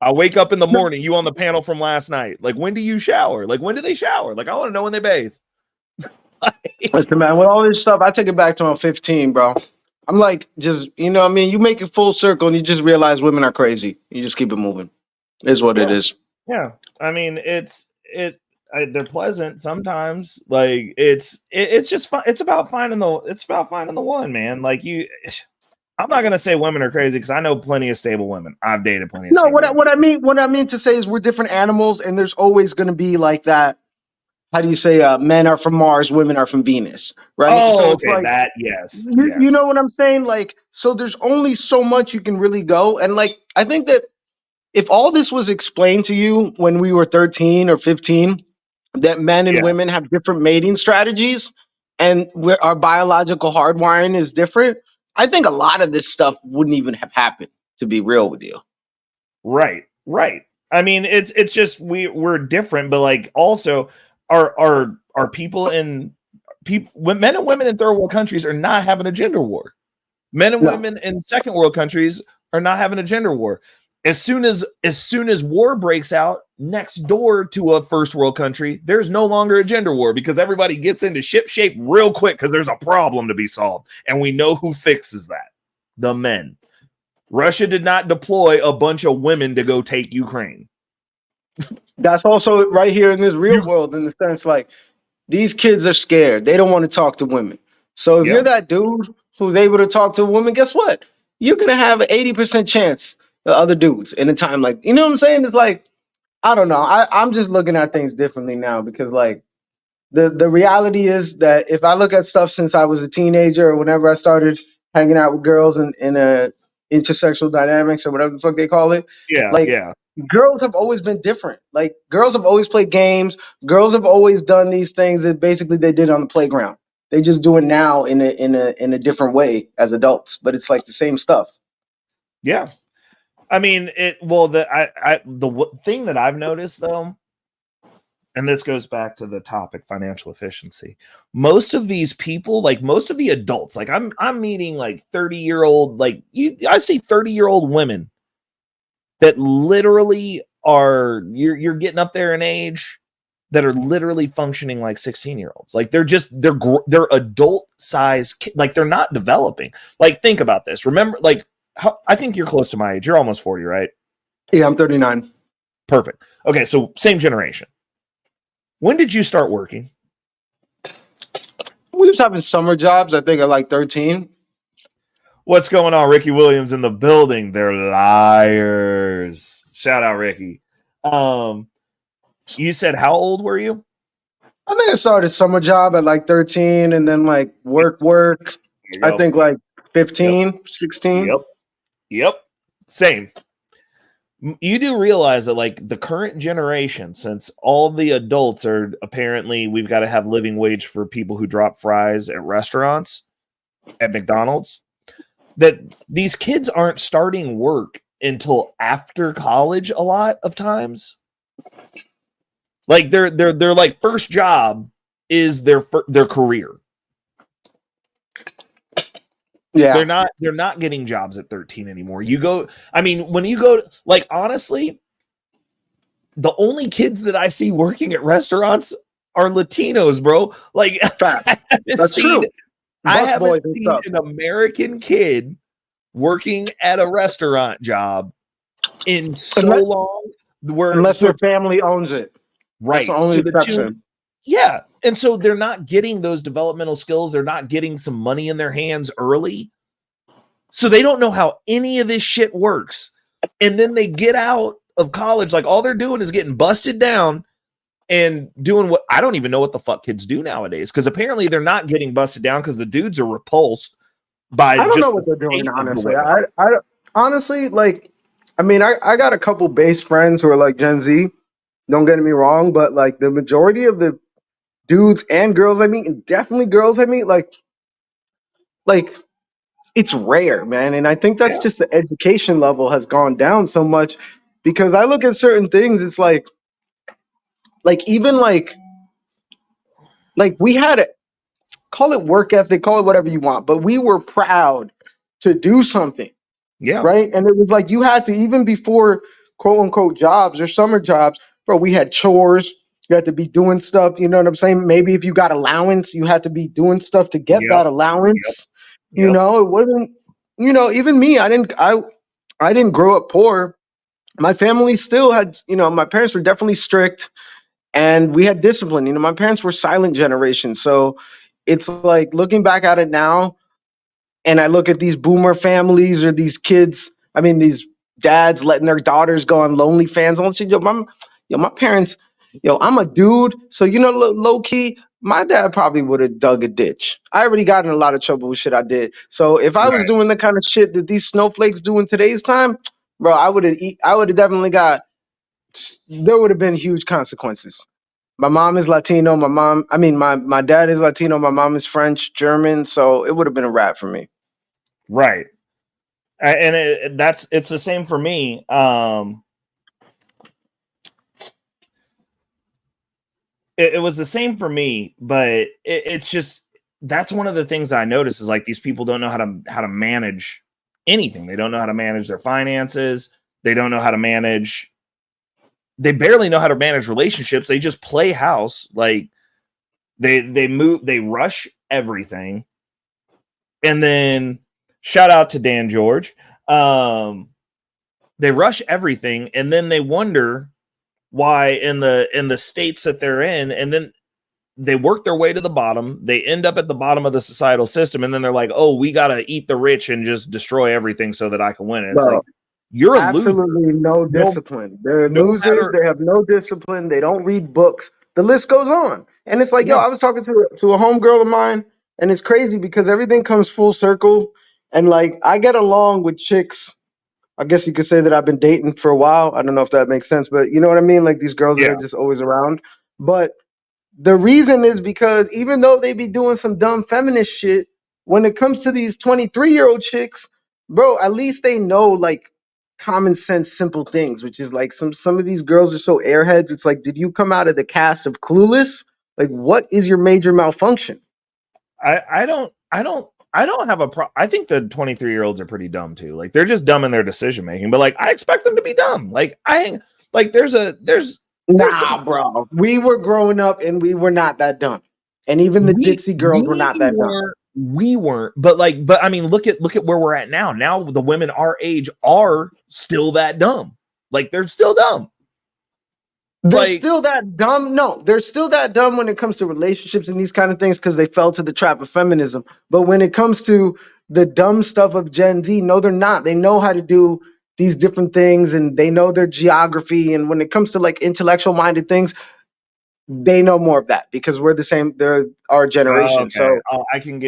I wake up in the morning, you on the panel from last night. Like, when do you shower? Like, when do they shower? Like, I want to know when they bathe. Listen, man, with all this stuff, I take it back to when I'm 15, bro. I'm like, just, you make it full circle and you just realize women are crazy. You just keep it moving. Is what it is. Yeah. I mean, they're pleasant sometimes. Like, it's just fun. It's about finding the one, man. Like, I'm not gonna say women are crazy because I know plenty of stable women. I've dated plenty of stable women. What I mean to say is we're different animals, and there's always gonna be like that. How do you say men are from Mars, women are from Venus, right? Oh, so okay, like, that, yes. You know what I'm saying? Like, so there's only so much you can really go. And like, I think that if all this was explained to you when we were 13 or 15, that men and women have different mating strategies and our biological hardwiring is different, I think a lot of this stuff wouldn't even have happened, to be real with you. Right. I mean, it's just we're different, but like also are men and women in third world countries are not having a gender war. Men and women in second world countries are not having a gender war. As soon as war breaks out next door to a first world country, there's no longer a gender war because everybody gets into ship shape real quick because there's a problem to be solved. And we know who fixes that. The men. Russia did not deploy a bunch of women to go take Ukraine. That's also right here in this real world, in the sense like these kids are scared. They don't want to talk to women. So if you're that dude who's able to talk to a woman, guess what? You're going to have an 80% chance the other dudes in a time like, you know what I'm saying? It's like, I don't know. I'm just looking at things differently now because like the reality is that if I look at stuff since I was a teenager or whenever I started hanging out with girls in intersexual dynamics or whatever the fuck they call it. Girls have always been different. Like girls have always played games. Girls have always done these things that basically they did on the playground. They just do it now in a different way as adults, but it's like the same stuff. Yeah. I mean, the thing that I've noticed though, and this goes back to the topic, financial efficiency. Most of these people, like most of the adults, like I'm meeting like 30-year-old, like I see 30-year-old women that literally are, you're getting up there in age, that are literally functioning like 16-year-olds. Like they're adult size, like they're not developing. Like think about this. Remember, like I think you're close to my age. You're almost 40, right? Yeah, I'm 39. Perfect. Okay, so same generation. When did you start working? We was having summer jobs, I think, at like 13. What's going on? Ricky Williams in the building. They're liars. Shout out, Ricky. You said how old were you? I think I started a summer job at like 13 and then like work. I think like 15, 16. Yep. Same. You do realize that like the current generation, since all the adults are apparently, we've got to have living wage for people who drop fries at restaurants, at McDonald's, that these kids aren't starting work until after college a lot of times. Like their like first job is their career. Yeah. They're not getting jobs at 13 anymore. When you go, like, honestly, the only kids that I see working at restaurants are Latinos, bro. Like, that's true. I haven't seen an American kid working at a restaurant job in so long. Unless their family owns it. Right. That's the only exception. Yeah. And so they're not getting those developmental skills. They're not getting some money in their hands early. So they don't know how any of this shit works. And then they get out of college, like all they're doing is getting busted down and doing what I don't even know what the fuck kids do nowadays. Because apparently they're not getting busted down because the dudes are repulsed by I don't know what they're doing, honestly. I honestly, like, I mean, I got a couple base friends who are like Gen Z. Don't get me wrong, but like the majority of the dudes and girls I meet, and definitely girls I meet, like it's rare, man. And I think that's just the education level has gone down so much, because I look at certain things, it's like even like we had it, call it work ethic, call it whatever you want, but we were proud to do something. Yeah. Right. And it was like you had to, even before quote unquote jobs or summer jobs, bro, we had chores. You had to be doing stuff. You know what I'm saying? Maybe if you got allowance, you had to be doing stuff to get that allowance. Yep. You know, it wasn't, even me, I didn't grow up poor. My family still had, my parents were definitely strict and we had discipline. My parents were silent generation. So it's like looking back at it now, and I look at these boomer families or these kids, these dads letting their daughters go on LonelyFans. And shit. My parents, I'm a dude. So, low key, my dad probably would have dug a ditch. I already got in a lot of trouble with shit I did. So if I was doing the kind of shit that these snowflakes do in today's time, bro, I would have definitely there would have been huge consequences. My mom is Latino. My dad is Latino. My mom is French, German. So it would have been a wrap for me. Right. And it's the same for me. It was the same for me, but it's just, that's one of the things I notice is like these people don't know how to manage anything. They don't know how to manage their finances. They don't know how to manage. They barely know how to manage relationships. They just play house. Like they rush everything. And then shout out to Dan George. They rush everything and then they wonder why in the states that they're in, and then they work their way to the bottom. They end up at the bottom of the societal system, and then they're like, "Oh, we gotta eat the rich and just destroy everything so that I can win." It's like you're absolutely no discipline. They're losers. They have no discipline. They don't read books. The list goes on, and it's like, I was talking to a homegirl of mine, and it's crazy because everything comes full circle, and like I get along with chicks. I guess you could say that I've been dating for a while. I don't know if that makes sense, but you know what I mean? Like these girls that are just always around. But The reason is because even though they be doing some dumb feminist shit, when it comes to these 23-year-old chicks, bro, at least they know like common sense, simple things, which is like some of these girls are so airheads. It's like, did you come out of the cast of Clueless? Like, what is your major malfunction? I don't have a problem. I think the 23-year-olds are pretty dumb too. Like they're just dumb in their decision making, but like I expect them to be dumb. Nah, bro. We were growing up and we were not that dumb. And even the ditzy girls were not that dumb. We weren't, but I mean, look at where we're at now. Now the women our age are still that dumb. Like they're still dumb. They're still that dumb. No, they're still that dumb when it comes to relationships and these kind of things because they fell to the trap of feminism. But when it comes to the dumb stuff of Gen Z, no, they're not. They know how to do these different things and they know their geography. And when it comes to like intellectual minded things, they know more of that because we're the same. They're our generation. Okay. So I can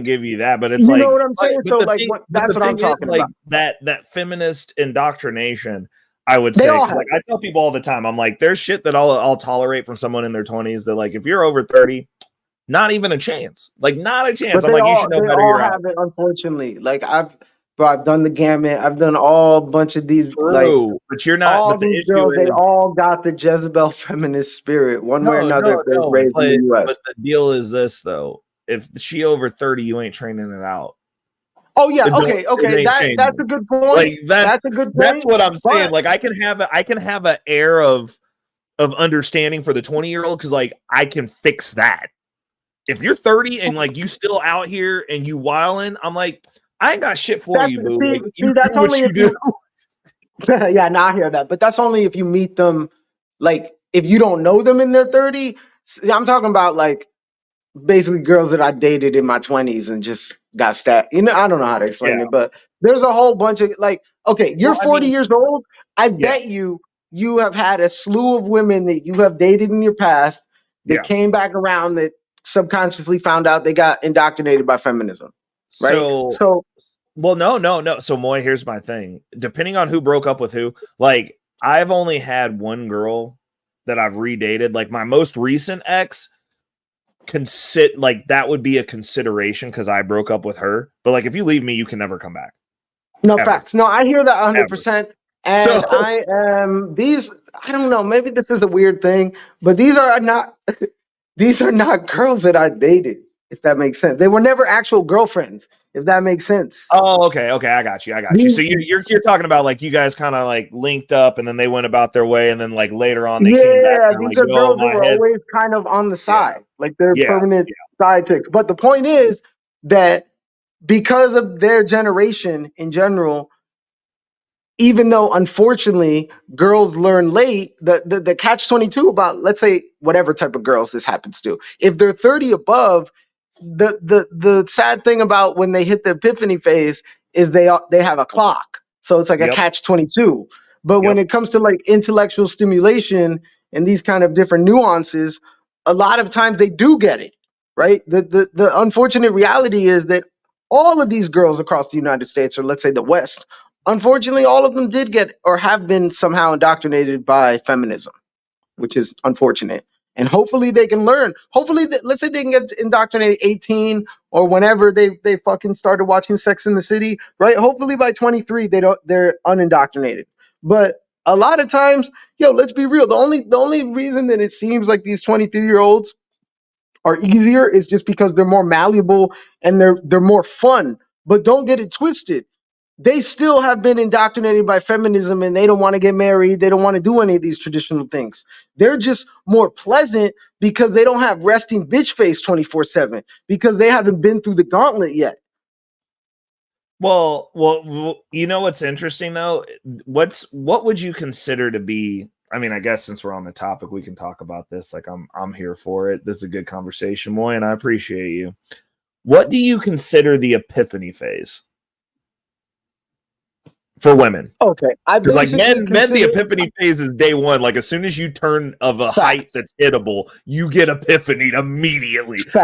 give you that, but it's you know what I'm saying. So like, that's what I'm talking about. That feminist indoctrination. I would They say, all 'cause, have like I tell people all the time, I'm like, there's shit that I'll tolerate from someone in their 20s that like if you're over 30, not even a chance. Like not a chance. But I'm like, you should know better. You're out. It, unfortunately. Like I've done the gamut. I've done all bunch of these. True, like, but you're not. All but the these issue girls, is, they all got the Jezebel feminist spirit, one way or another. If they're raised in the U.S. But the deal is this, though: if she over 30, you ain't training it out. Oh yeah, okay. That's a good point. Like that's a good point. That's what I'm saying. Like I can have an air of understanding for the 20-year-old because like I can fix that. If you're 30 and like you still out here and you wilding, I'm like, I ain't got shit for you, boo. See, that's only if you. Yeah, now I hear that, but that's only if you meet them. Like if you don't know them in their 30, I'm talking about like basically girls that I dated in my 20s and just got stabbed. You know, I don't know how to explain it, but there's a whole bunch of like, okay, you're 40 years old. I bet you have had a slew of women that you have dated in your past that came back around that subconsciously found out they got indoctrinated by feminism. Right. So well, no. So Moy, here's my thing. Depending on who broke up with who, like I've only had one girl that I've redated. Like my most recent ex, like that would be a consideration because I broke up with her. But like if you leave me, you can never come back. No, ever. Facts. No, I hear that 100%. And I am I don't know, maybe this is a weird thing, but these are not girls that I dated, if that makes sense. They were never actual girlfriends, if that makes sense. Oh, okay. I got you. So you're talking about like you guys kind of like linked up and then they went about their way and then like later on they came back. Yeah, these are girls who were always kind of on the side. Like they're permanent side chicks. But the point is that because of their generation in general, even though unfortunately girls learn late, the catch-22 about, let's say, whatever type of girls this happens to, if they're 30 above, the sad thing about when they hit the epiphany phase is they have a clock. So it's like a catch-22. But when it comes to like intellectual stimulation and these kind of different nuances, a lot of times they do get it, right? The unfortunate reality is that all of these girls across the United States, or let's say the West, unfortunately, all of them did get or have been somehow indoctrinated by feminism, which is unfortunate. And hopefully they can learn. Hopefully, let's say they can get indoctrinated 18 or whenever they fucking started watching Sex in the City, right? Hopefully by 23 they're unindoctrinated. But a lot of times, let's be real. The only reason that it seems like these 23-year-olds are easier is just because they're more malleable and they're more fun. But don't get it twisted. They still have been indoctrinated by feminism and they don't want to get married. They don't want to do any of these traditional things. They're just more pleasant because they don't have resting bitch face 24/7 because they haven't been through the gauntlet yet. Well, you know what's interesting though? What would you consider to be? I mean, I guess since we're on the topic, we can talk about this. Like I'm here for it. This is a good conversation, Moy, and I appreciate you. What do you consider the epiphany phase for women? Okay, like men, the epiphany phase is day one. Like as soon as you turn of a height that's hittable, you get epiphany immediately. It's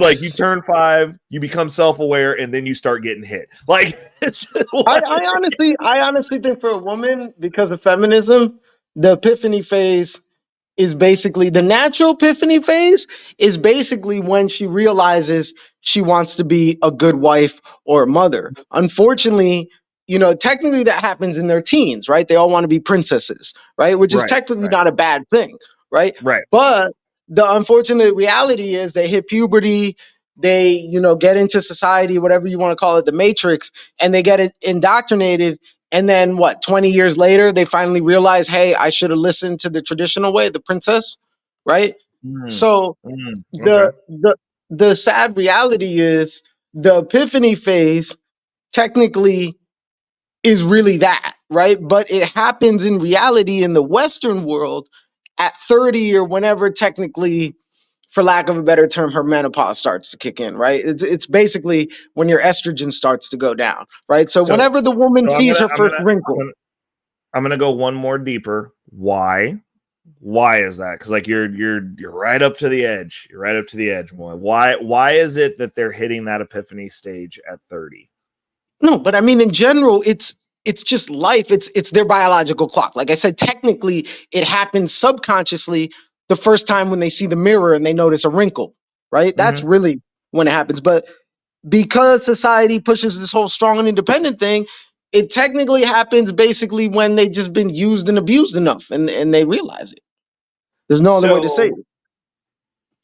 like you turn 5, you become self-aware, and then you start getting hit. Like I honestly think for a woman, because of feminism, the epiphany phase is basically the natural epiphany phase is basically when she realizes she wants to be a good wife or a mother. Unfortunately, technically that happens in their teens, right? They all want to be princesses, right? Which is Right. technically not a bad thing, right? Right. But the unfortunate reality is they hit puberty, they, get into society, whatever you want to call it, the matrix, and they get indoctrinated. And then what, 20 years later, they finally realize, hey, I should have listened to the traditional way, the princess, right? So Okay. the sad reality is the epiphany phase technically is really that, right? But it happens in reality in the Western world at 30 or whenever technically, for lack of a better term, her menopause starts to kick in, right? It's basically when your estrogen starts to go down, right? So whenever the woman sees her first wrinkle. I'm gonna go one more deeper. Why? Why is that? Because like you're right up to the edge. You're right up to the edge, boy. Why is it that they're hitting that epiphany stage at 30? No, but I mean in general, it's just life. It's their biological clock. Like I said, technically it happens subconsciously the first time when they see the mirror and they notice a wrinkle, right? That's really when it happens. But because society pushes this whole strong and independent thing, it technically happens basically when they just been used and abused enough and they realize it. There's no other way to say it.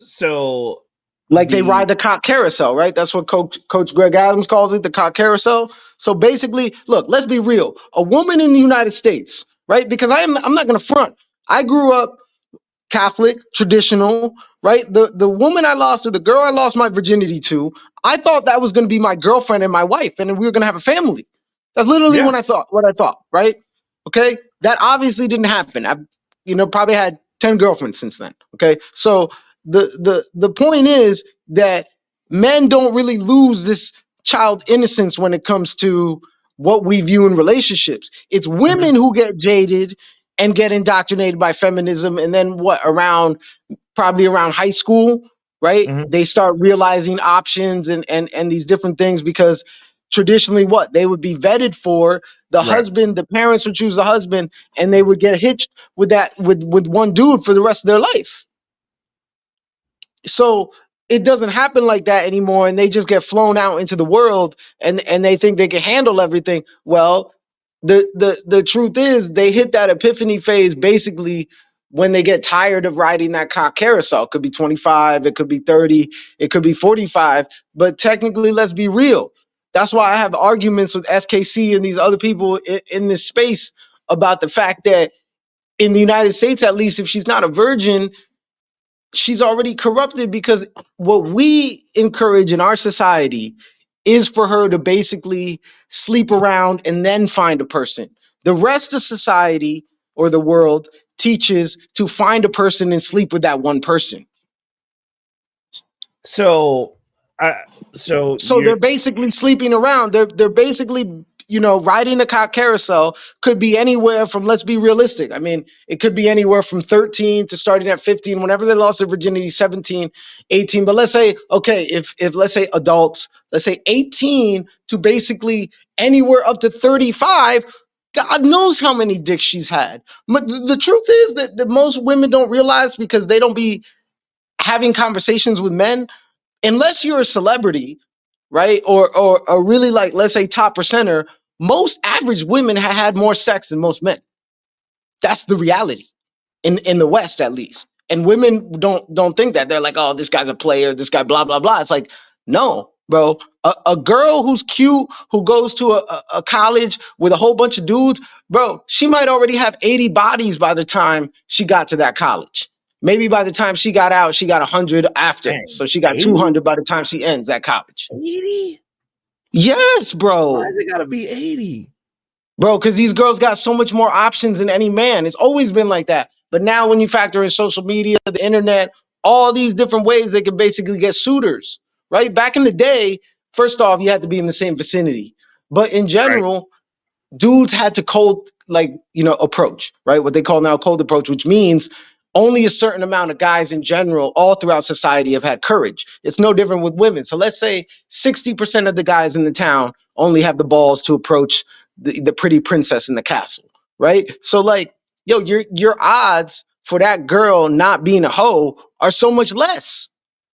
So like they ride the cock carousel, right? That's what Coach Greg Adams calls it, the cock carousel. So basically, look, let's be real. A woman in the United States, right? Because I'm not going to front. I grew up Catholic, traditional, right? The woman I lost, or the girl I lost my virginity to, I thought that was going to be my girlfriend and my wife, and we were going to have a family. That's literally what I thought, right? Okay, that obviously didn't happen. I, probably had 10 girlfriends since then. Okay, so the point is that men don't really lose this child innocence when it comes to what we view in relationships. It's women who get jaded and get indoctrinated by feminism, and then probably around high school, right? They start realizing options and these different things, because traditionally what they would be vetted for the husband, the parents would choose the husband, and they would get hitched with one dude for the rest of their life. So it doesn't happen like that anymore, and they just get flown out into the world and they think they can handle everything. Well, the truth is they hit that epiphany phase basically when they get tired of riding that cock carousel. It could be 25, it could be 30, it could be 45, but technically, let's be real. That's why I have arguments with SKC and these other people in this space about the fact that in the United States, at least, if she's not a virgin, she's already corrupted, because what we encourage in our society is for her to basically sleep around and then find a person. The rest of society or the world teaches to find a person and sleep with that one person. So they're basically sleeping around. They're basically, riding the cock carousel. Could be anywhere from, let's be realistic. I mean, it could be anywhere from 13 to starting at 15, whenever they lost their virginity, 17, 18. But let's say, okay, if let's say adults, let's say 18 to basically anywhere up to 35, God knows how many dicks she's had. But the truth is that most women don't realize, because they don't be having conversations with men, unless you're a celebrity, right? Or really, like, let's say top percenter, most average women have had more sex than most men. That's the reality in the West, at least. And women don't think that. They're like, oh, this guy's a player, this guy, blah, blah, blah. It's like, no, bro. A girl who's cute, who goes to a college with a whole bunch of dudes, bro, she might already have 80 bodies by the time she got to that college. Maybe by the time she got out, she got 100 after. Dang, so she got 80? 200 by the time she ends that college. 80? Yes, bro. Why is it gotta be 80? Bro, because these girls got so much more options than any man. It's always been like that. But now when you factor in social media, the internet, all these different ways they can basically get suitors, right? Back in the day, first off, you had to be in the same vicinity. But in general, dudes had to cold, approach, right? What they call now cold approach, which means only a certain amount of guys in general all throughout society have had courage. It's no different with women. So let's say 60% of the guys in the town only have the balls to approach the pretty princess in the castle, right? So your odds for that girl not being a hoe are so much less.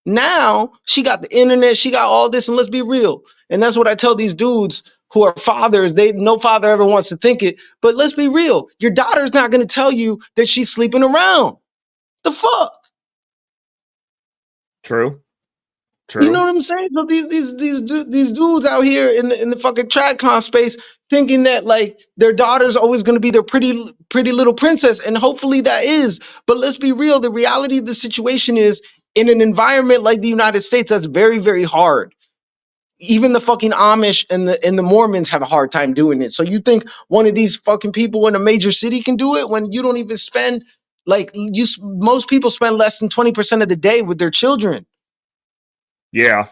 Now she got the internet, she got all this, and let's be real. And that's what I tell these dudes who are fathers. No father ever wants to think it, but let's be real. Your daughter's not going to tell you that she's sleeping around. The fuck? True. You know what I'm saying? So these dudes out here in the fucking TradCon space thinking that like their daughter's always going to be their pretty little princess, and hopefully that is. But let's be real. The reality of the situation is, in an environment like the United States, that's very, very hard. Even the fucking Amish and the Mormons have a hard time doing it. So you think one of these fucking people in a major city can do it when you don't even spend most people spend less than 20% of the day with their children. Yeah.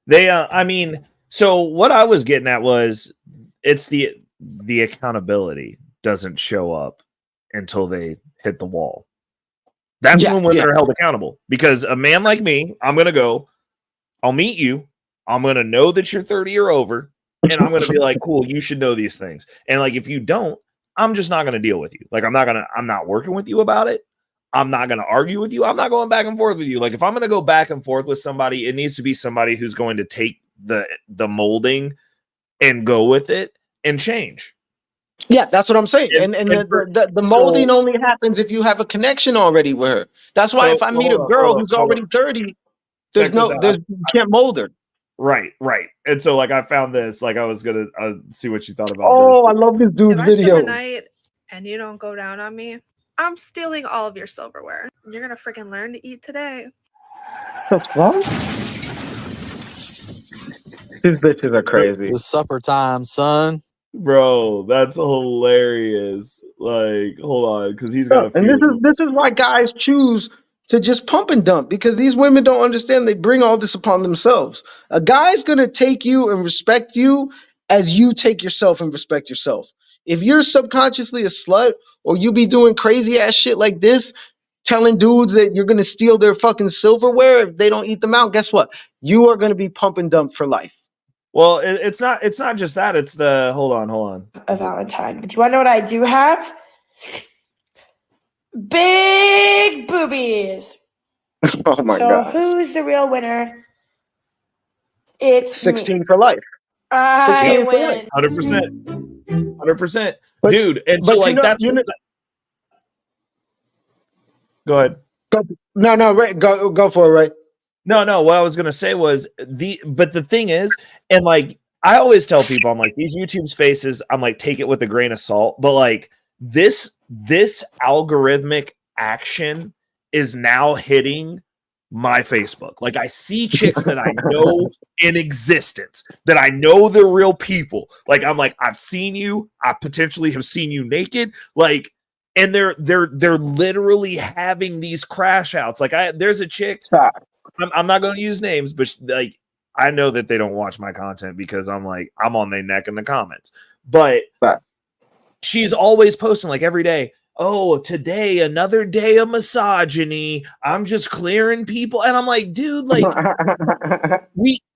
They I mean, so what I was getting at was it's the accountability doesn't show up until they hit the wall. That's when they're held accountable. Because a man like me, I'm gonna go, I'll meet you, I'm gonna know that you're 30 or over, and I'm gonna be like, cool, you should know these things. And like if you don't, I'm just not gonna deal with you. Like I'm not working with you about it. I'm not going to argue with you. I'm not going back and forth with you. Like if I'm going to go back and forth with somebody, it needs to be somebody who's going to take the molding and go with it and change. Yeah, that's what I'm saying. And the molding only happens if you have a connection already with her. That's why if I meet a girl who's already 30, you can't mold her. Right. And so like I found this, like I was going to see what you thought about this. I love this dude's video. If I spend the night and you don't go down on me, I'm stealing all of your silverware. You're gonna freaking learn to eat today. What's wrong? These bitches are crazy. It's supper time, son. Bro, that's hilarious. Like, hold on, because he's got this is why guys choose to just pump and dump, because these women don't understand they bring all this upon themselves. A guy's gonna take you and respect you as you take yourself and respect yourself. If you're subconsciously a slut or you be doing crazy ass shit like this, telling dudes that you're going to steal their fucking silverware if they don't eat them out, guess what? You are going to be pump and dump for life. Well, it's not just that. It's the hold on. A Valentine. But you want to know what I do have? Big boobies. Oh my God. So who's the real winner? It's 16 me. For life. I win. 100%. Dude, and so like that's go ahead. No, Ray, go for it, Ray. No, what I was gonna say was the thing is, and like I always tell people, I'm like, these YouTube spaces, I'm like, take it with a grain of salt, but like this algorithmic action is now hitting my Facebook. Like I see chicks that I know in existence, that I know they're real people. Like I'm like, I've seen you, I potentially have seen you naked, like, and they're literally having these crash outs. Like there's a chick, I'm not going to use names, but like I know that they don't watch my content because I'm like, I'm on their neck in the comments, but she's always posting like every day, oh, today, another day of misogyny. I'm just clearing people. And I'm like, dude, like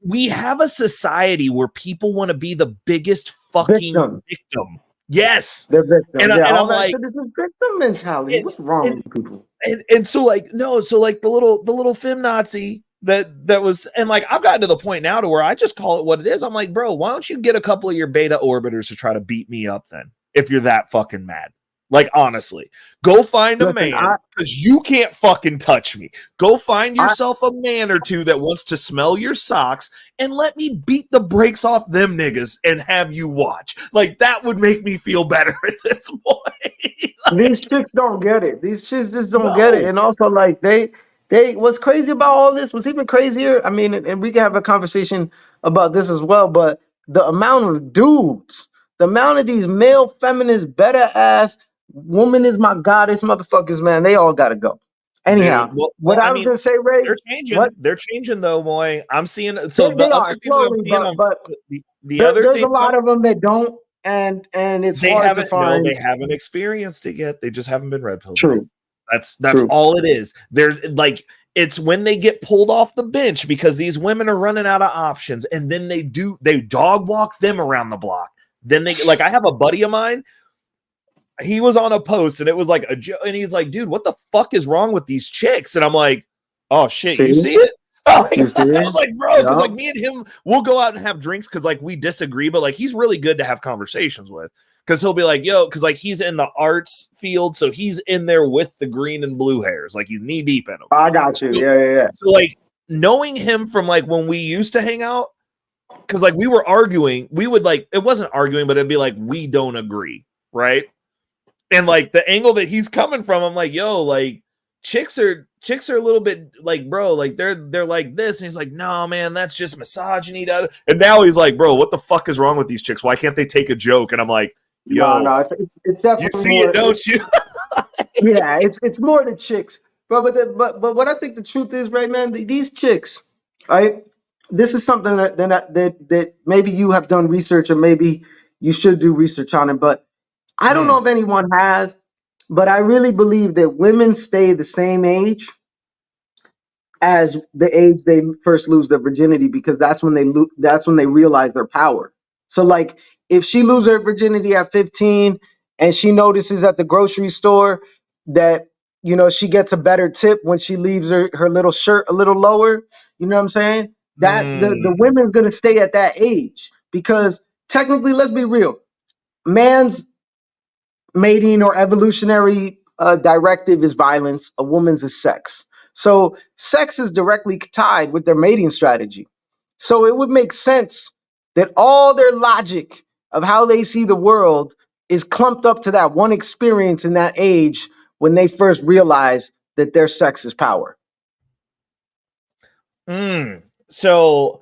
we have a society where people want to be the biggest fucking victim. Yes. They're victims. And I'm like, this is victim mentality. What's wrong with people? And so like, no, so like the little feminazi that was, and like I've gotten to the point now to where I just call it what it is. I'm like, bro, why don't you get a couple of your beta orbiters to try to beat me up then? If you're that fucking mad. Like, honestly, go find a man, because you can't fucking touch me. Go find yourself a man or two that wants to smell your socks and let me beat the brakes off them niggas and have you watch. Like, that would make me feel better at this point. These chicks don't get it. These chicks just don't get it. And also, like, they what's crazy about all this, what's even crazier, I mean, and we can have a conversation about this as well, but the amount of dudes, the amount of these male feminist, better ass, woman is my goddess motherfuckers, man, they all gotta go. Anyhow, what I was gonna say, Ray, they're changing though, boy. I'm seeing so they are slowly, but there's a lot of them that don't, and it's hard to find. No, they haven't experienced it yet. They just haven't been red pilled. True. That's all it is. They're like, it's when they get pulled off the bench because these women are running out of options, and then they dog walk them around the block. Then they, like, I have a buddy of mine. he was on a post and it was like a joke, and he's like, dude, what the fuck is wrong with these chicks? And I'm like, oh shit, you see it? You see I it? was like, bro, because Yeah. like me and him, we'll go out and have drinks because like we disagree, but like he's really good to have conversations with. Because he'll be like, yo, because like he's in the arts field, so he's in there with the green and blue hairs, like he's knee deep in them. I got you. So, Yeah. So like knowing him from like when we used to hang out, because like we were arguing, we would like, it wasn't arguing, but it'd be like, we don't agree, right? And like the angle that he's coming from, I'm like, yo, like chicks are a little bit like, bro, like they're like this. And he's like, no, man, that's just misogyny. And now he's like, bro, what the fuck is wrong with these chicks? Why can't they take a joke? And I'm like, yo, no, it's definitely you see more, it, don't you? yeah, it's more the chicks, bro. But what I think the truth is, right, man, these chicks, right? This is something that maybe you have done research, or maybe you should do research on it. But I don't know if anyone has. But I really believe that women stay the same age as the age they first lose their virginity, because that's when they realize their power. So like if she loses her virginity at 15 and she notices at the grocery store that she gets a better tip when she leaves her little shirt a little lower, you know what I'm saying? That the women's gonna stay at that age, because technically, let's be real, man's mating or evolutionary directive is violence, a woman's is sex. So sex is directly tied with their mating strategy. So it would make sense that all their logic of how they see the world is clumped up to that one experience in that age when they first realize that their sex is power. So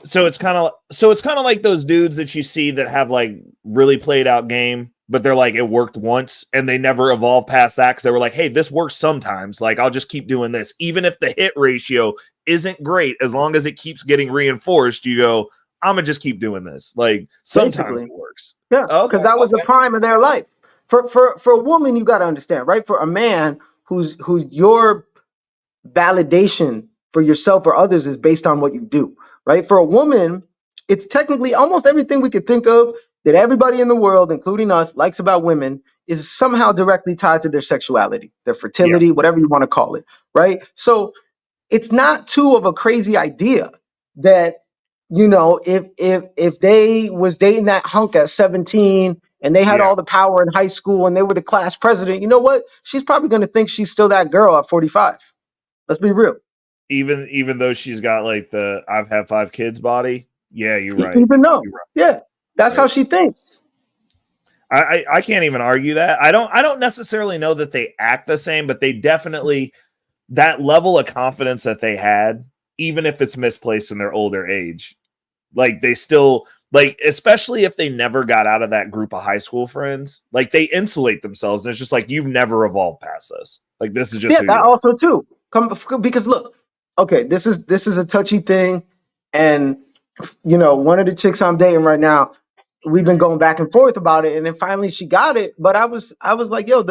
it's kind of like those dudes that you see that have like really played out game, but they're like, it worked once and they never evolved past that because they were like, hey, this works sometimes. Like, I'll just keep doing this. Even if the hit ratio isn't great, as long as it keeps getting reinforced, you go, I'm going to just keep doing this. Like, sometimes it works. Yeah, because that was the prime of their life. For a woman, you got to understand, right? For a man who's your validation for yourself or others is based on what you do, right? For a woman, it's technically almost everything we could think of that everybody in the world, including us, likes about women is somehow directly tied to their sexuality, their fertility, whatever you want to call it, right? So it's not too of a crazy idea that, if they was dating that hunk at 17 and they had all the power in high school and they were the class president, you know what? She's probably going to think she's still that girl at 45. Let's be real. Even though she's got like the I've had 5 kids body. Yeah, you're right. Even though, right. That's how she thinks. I can't even argue that. I don't necessarily know that they act the same, but they definitely, that level of confidence that they had, even if it's misplaced in their older age, like they still, like, especially if they never got out of that group of high school friends, like they insulate themselves. And it's just like, you've never evolved past this. Like, this is just that also too. Because look, okay, this is a touchy thing, and one of the chicks I'm dating right now, we've been going back and forth about it, and then finally she got it. But I was like, yo,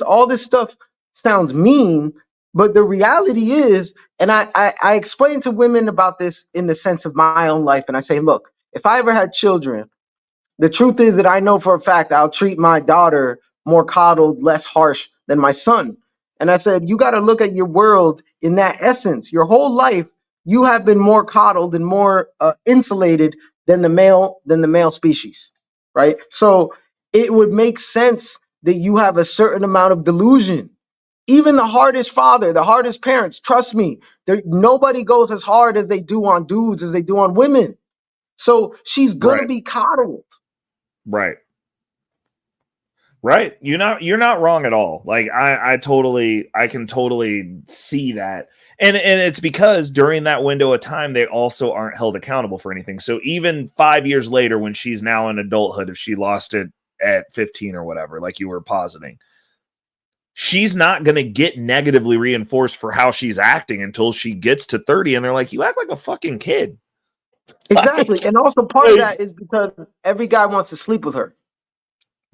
all this stuff sounds mean, but the reality is, and I explain to women about this in the sense of my own life, and I say, look, if I ever had children, the truth is that I know for a fact I'll treat my daughter more coddled, less harsh than my son. And I said, you got to look at your world in that essence. Your whole life, you have been more coddled and more insulated than the male species, right? So it would make sense that you have a certain amount of delusion. Even the hardest father, the hardest parents, trust me, nobody goes as hard as they do on dudes as they do on women. So she's gonna be coddled. Right. You're not wrong at all. Like I can totally see that. And it's because during that window of time, they also aren't held accountable for anything. So even 5 years later, when she's now in adulthood, if she lost it at 15 or whatever, like you were positing, she's not going to get negatively reinforced for how she's acting until she gets to 30. And they're like, you act like a fucking kid. Exactly. And also part of that is because every guy wants to sleep with her.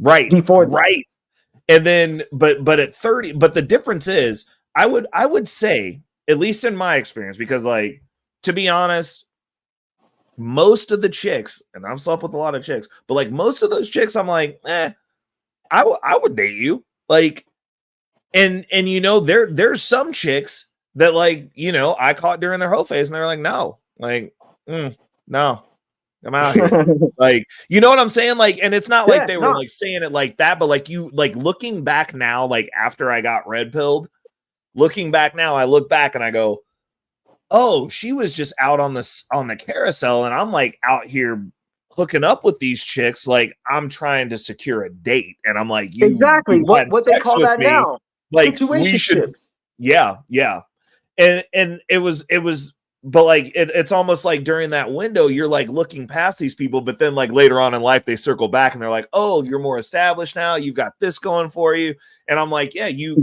Right. Before that. Right. And then, but at 30, but the difference is I would say, at least in my experience, because like, to be honest, most of the chicks, and I've slept with a lot of chicks, but like most of those chicks, I'm like, I would date you. Like, and you know, there's some chicks that, like, you know, I caught during their whole phase and they're like, no, like, no, I'm out here. Like, you know what I'm saying? Like, and it's not like they were like saying it like that, but like you, like looking back now, like after I got red pilled, looking back now, I look back and I go, oh, she was just out on the carousel, and I'm like out here hooking up with these chicks, like I'm trying to secure a date, and I'm like, you what had they sex call with that me, now, like we should, situationships. yeah, and it was, but like it's almost like during that window, you're like looking past these people, but then like later on in life, they circle back and they're like, oh, you're more established now, you've got this going for you, and I'm like, yeah, you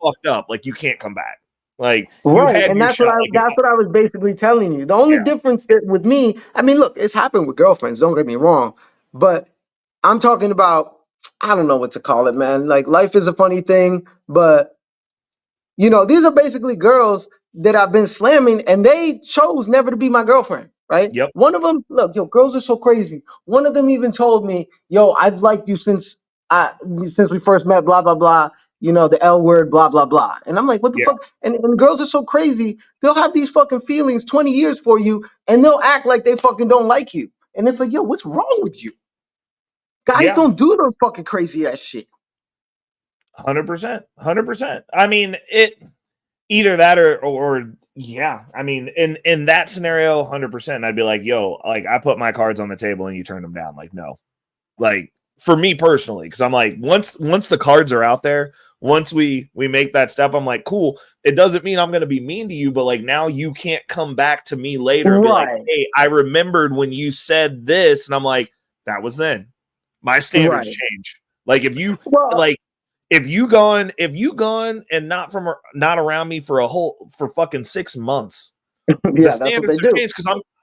fucked up, like you can't come back. Like you had And your that's shot. that's what I was basically telling you. The only difference that with me, I mean, look, it's happened with girlfriends, don't get me wrong, but I'm talking about, I don't know what to call it, man. Like life is a funny thing, but you know, these are basically girls that I've been slamming and they chose never to be my girlfriend, right? Yep. One of them, look, yo, girls are so crazy. One of them even told me, yo, I've liked you since we first met, blah, blah, blah, you know, the L word, blah, blah, blah. And I'm like, what the fuck? And girls are so crazy. They'll have these fucking feelings 20 years for you and they'll act like they fucking don't like you. And it's like, yo, what's wrong with you? Guys don't do those fucking crazy ass shit. 100%. I mean, it either that or yeah. I mean, in that scenario, 100%, I'd be like, yo, like I put my cards on the table and you turn them down. Like, no, like for me personally, because I'm like, once the cards are out there, once we make that step, I'm like, cool. It doesn't mean I'm gonna be mean to you, but like now you can't come back to me later and be like, hey, I remembered when you said this, and I'm like, that was then. My standards change. Like if you if you gone and not around me for fucking 6 months, the standards have changed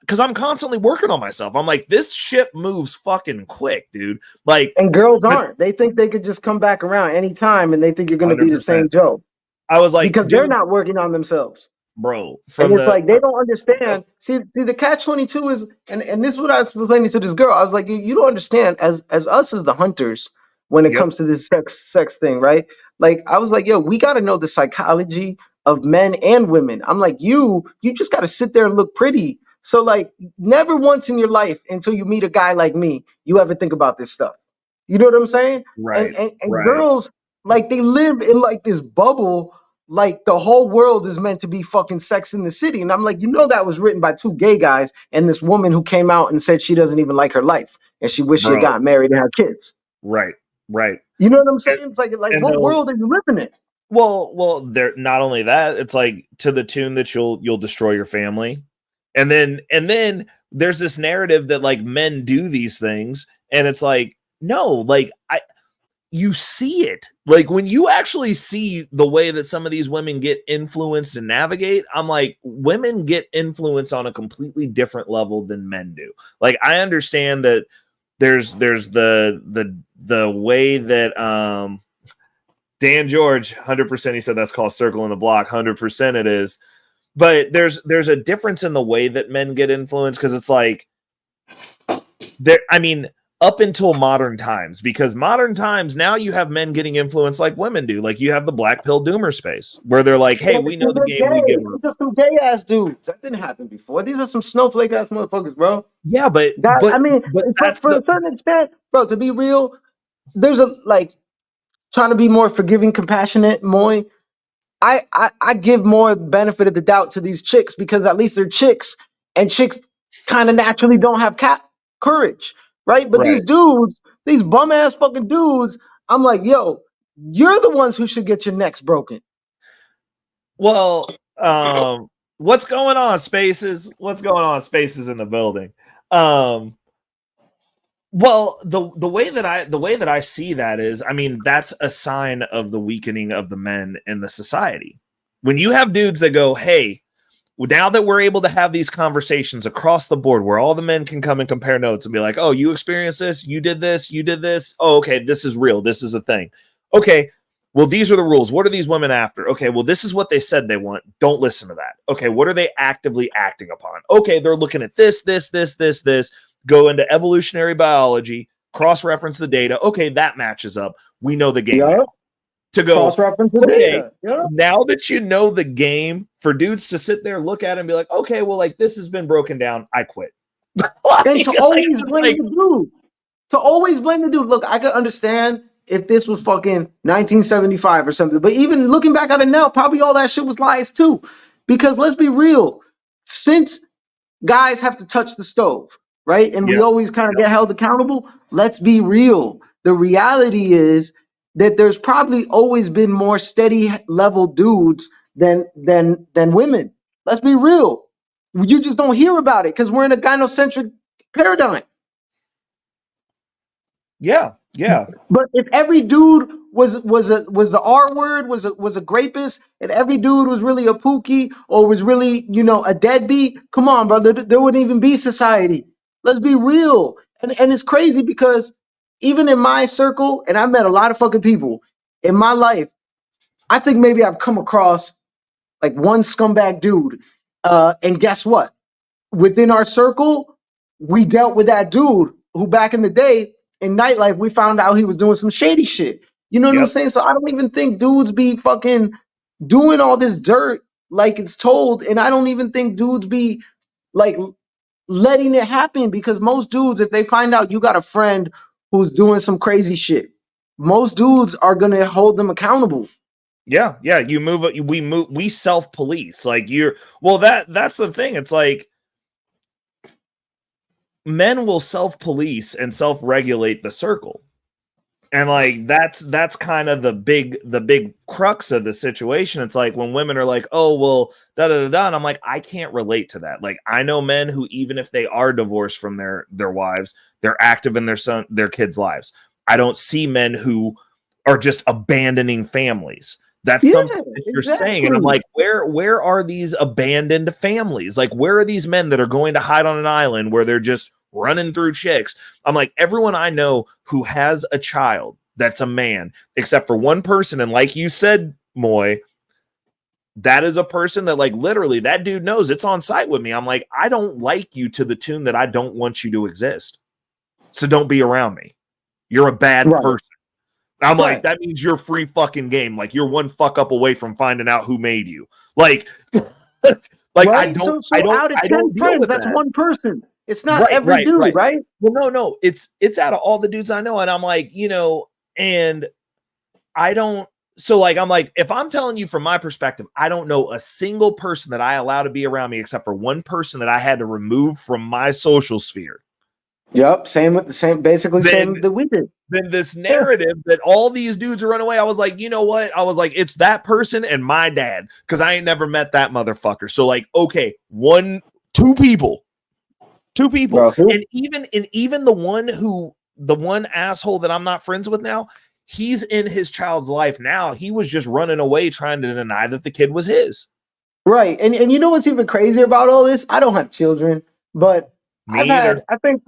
because I'm constantly working on myself. I'm like, this ship moves fucking quick, dude. Like, and girls aren't. They think they could just come back around anytime, and they think you're going to be the same Joe. I was like, because they're not working on themselves, bro. And it's like they don't understand. See, the catch-22 is, and this is what I was explaining to this girl. I was like, you don't understand. As us as the hunters, when it comes to this sex thing, right? Like I was like, yo, we got to know the psychology of men and women. I'm like, you just got to sit there and look pretty. So like, never once in your life until you meet a guy like me, you ever think about this stuff. You know what I'm saying? Right. And girls, like they live in like this bubble. Like the whole world is meant to be fucking Sex in the City. And I'm like, you know, that was written by two gay guys and this woman who came out and said she doesn't even like her life and she wished she had gotten married and had kids. Right. You know what I'm saying? It's like what world are you living in? Well, there, not only that, it's like to the tune that you'll destroy your family. And then there's this narrative that like men do these things. And it's like, no, like you see it. Like when you actually see the way that some of these women get influenced and navigate, I'm like, women get influenced on a completely different level than men do. Like I understand that there's the way that Dan George 100%, he said that's called circle in the block. 100% it is. But there's a difference in the way that men get influenced, because it's like there, I mean, up until modern times, because modern times now you have men getting influenced like women do. Like you have the black pill doomer space where they're like, hey, we know the game. We give These are some gay ass dudes. That didn't happen before. These are some snowflake ass motherfuckers, bro. Yeah, but I mean, for a certain extent, bro, to be real, there's a like trying to be more forgiving, compassionate, more. I give more benefit of the doubt to these chicks because at least they're chicks, and chicks kind of naturally don't have courage, right? But these dudes, these bum ass fucking dudes, I'm like, yo, you're the ones who should get your necks broken. Well, what's going on, Spaces? What's going on, Spaces in the building? Well, the way that I see that is, I mean, that's a sign of the weakening of the men in the society. When you have dudes that go, hey, now that we're able to have these conversations across the board where all the men can come and compare notes and be like, oh, you experienced this, you did this. Oh, okay, this is real. This is a thing. Okay, well, these are the rules. What are these women after? Okay, well, this is what they said they want. Don't listen to that. Okay, what are they actively acting upon? Okay, they're looking at this. Go into evolutionary biology, cross-reference the data. Okay, that matches up. we know the game. Yep. To go, cross-reference the okay, data. Yep. now that you know the game, for dudes to sit there, look at it and be like, okay, well, like this has been broken down, I quit. And to always blame the dude. To always blame the dude. Look, I could understand if this was fucking 1975 or something, but even looking back at it now, probably all that shit was lies too. Because let's be real, since guys have to touch the stove, right? And we always kind of get held accountable. Let's be real. The reality is that there's probably always been more steady level dudes than women. Let's be real. You just don't hear about it because we're in a gynocentric paradigm. Yeah. But if every dude was the R word, was a grapist, and every dude was really a pookie or was really, a deadbeat, come on, brother, there wouldn't even be society. Let's be real. And it's crazy because even in my circle, and I've met a lot of fucking people in my life, I think maybe I've come across like one scumbag dude. And guess what? Within our circle, we dealt with that dude who back in the day in nightlife, we found out he was doing some shady shit. You know what I'm saying? So I don't even think dudes be fucking doing all this dirt like it's told. And I don't even think dudes be like letting it happen because most dudes, if they find out you got a friend who's doing some crazy shit, most dudes are going to hold them accountable. Yeah. We self-police. Like that's the thing. It's like, men will self-police and self-regulate the circle. And like that's kind of the big crux of the situation. It's like when women are like, oh well, and I'm like, I can't relate to that. Like I know men who, even if they are divorced from their wives, they're active in their kids' lives. I don't see men who are just abandoning families. That's something that you're saying. And I'm like, where are these abandoned families? Like, where are these men that are going to hide on an island where they're just running through chicks? I'm like, everyone I know who has a child that's a man, except for one person. And like you said, Moy, that is a person that like literally that dude knows it's on site with me. I'm like, I don't like you to the tune that I don't want you to exist. So don't be around me. You're a bad person. I'm like, that means you're free fucking game. Like you're one fuck up away from finding out who made you. Like, I don't. So out of 10 friends, that's one person. It's not every dude, right? Well, no. It's out of all the dudes I know, and I'm like, and I don't. So like, I'm like, if I'm telling you from my perspective, I don't know a single person that I allow to be around me except for one person that I had to remove from my social sphere. Yep, same that we did. Then this narrative that all these dudes are running away, I was like, you know what? I was like, it's that person and my dad, because I ain't never met that motherfucker. So like, okay, two people, bro, and even the one asshole that I'm not friends with now, he's in his child's life now. He was just running away trying to deny that the kid was his. Right, and you know what's even crazier about all this? I don't have children, but I think.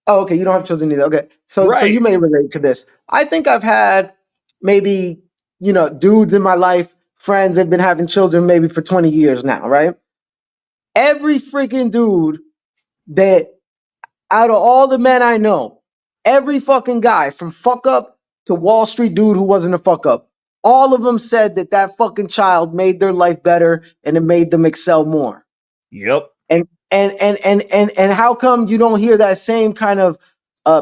Oh, okay. You don't have children either. Okay. So you may relate to this. I think I've had maybe, dudes in my life, friends have been having children maybe for 20 years now, right? Every freaking dude that out of all the men I know, every fucking guy from fuck up to Wall Street dude who wasn't a fuck up, all of them said that fucking child made their life better and it made them excel more. Yep. And how come you don't hear that same kind of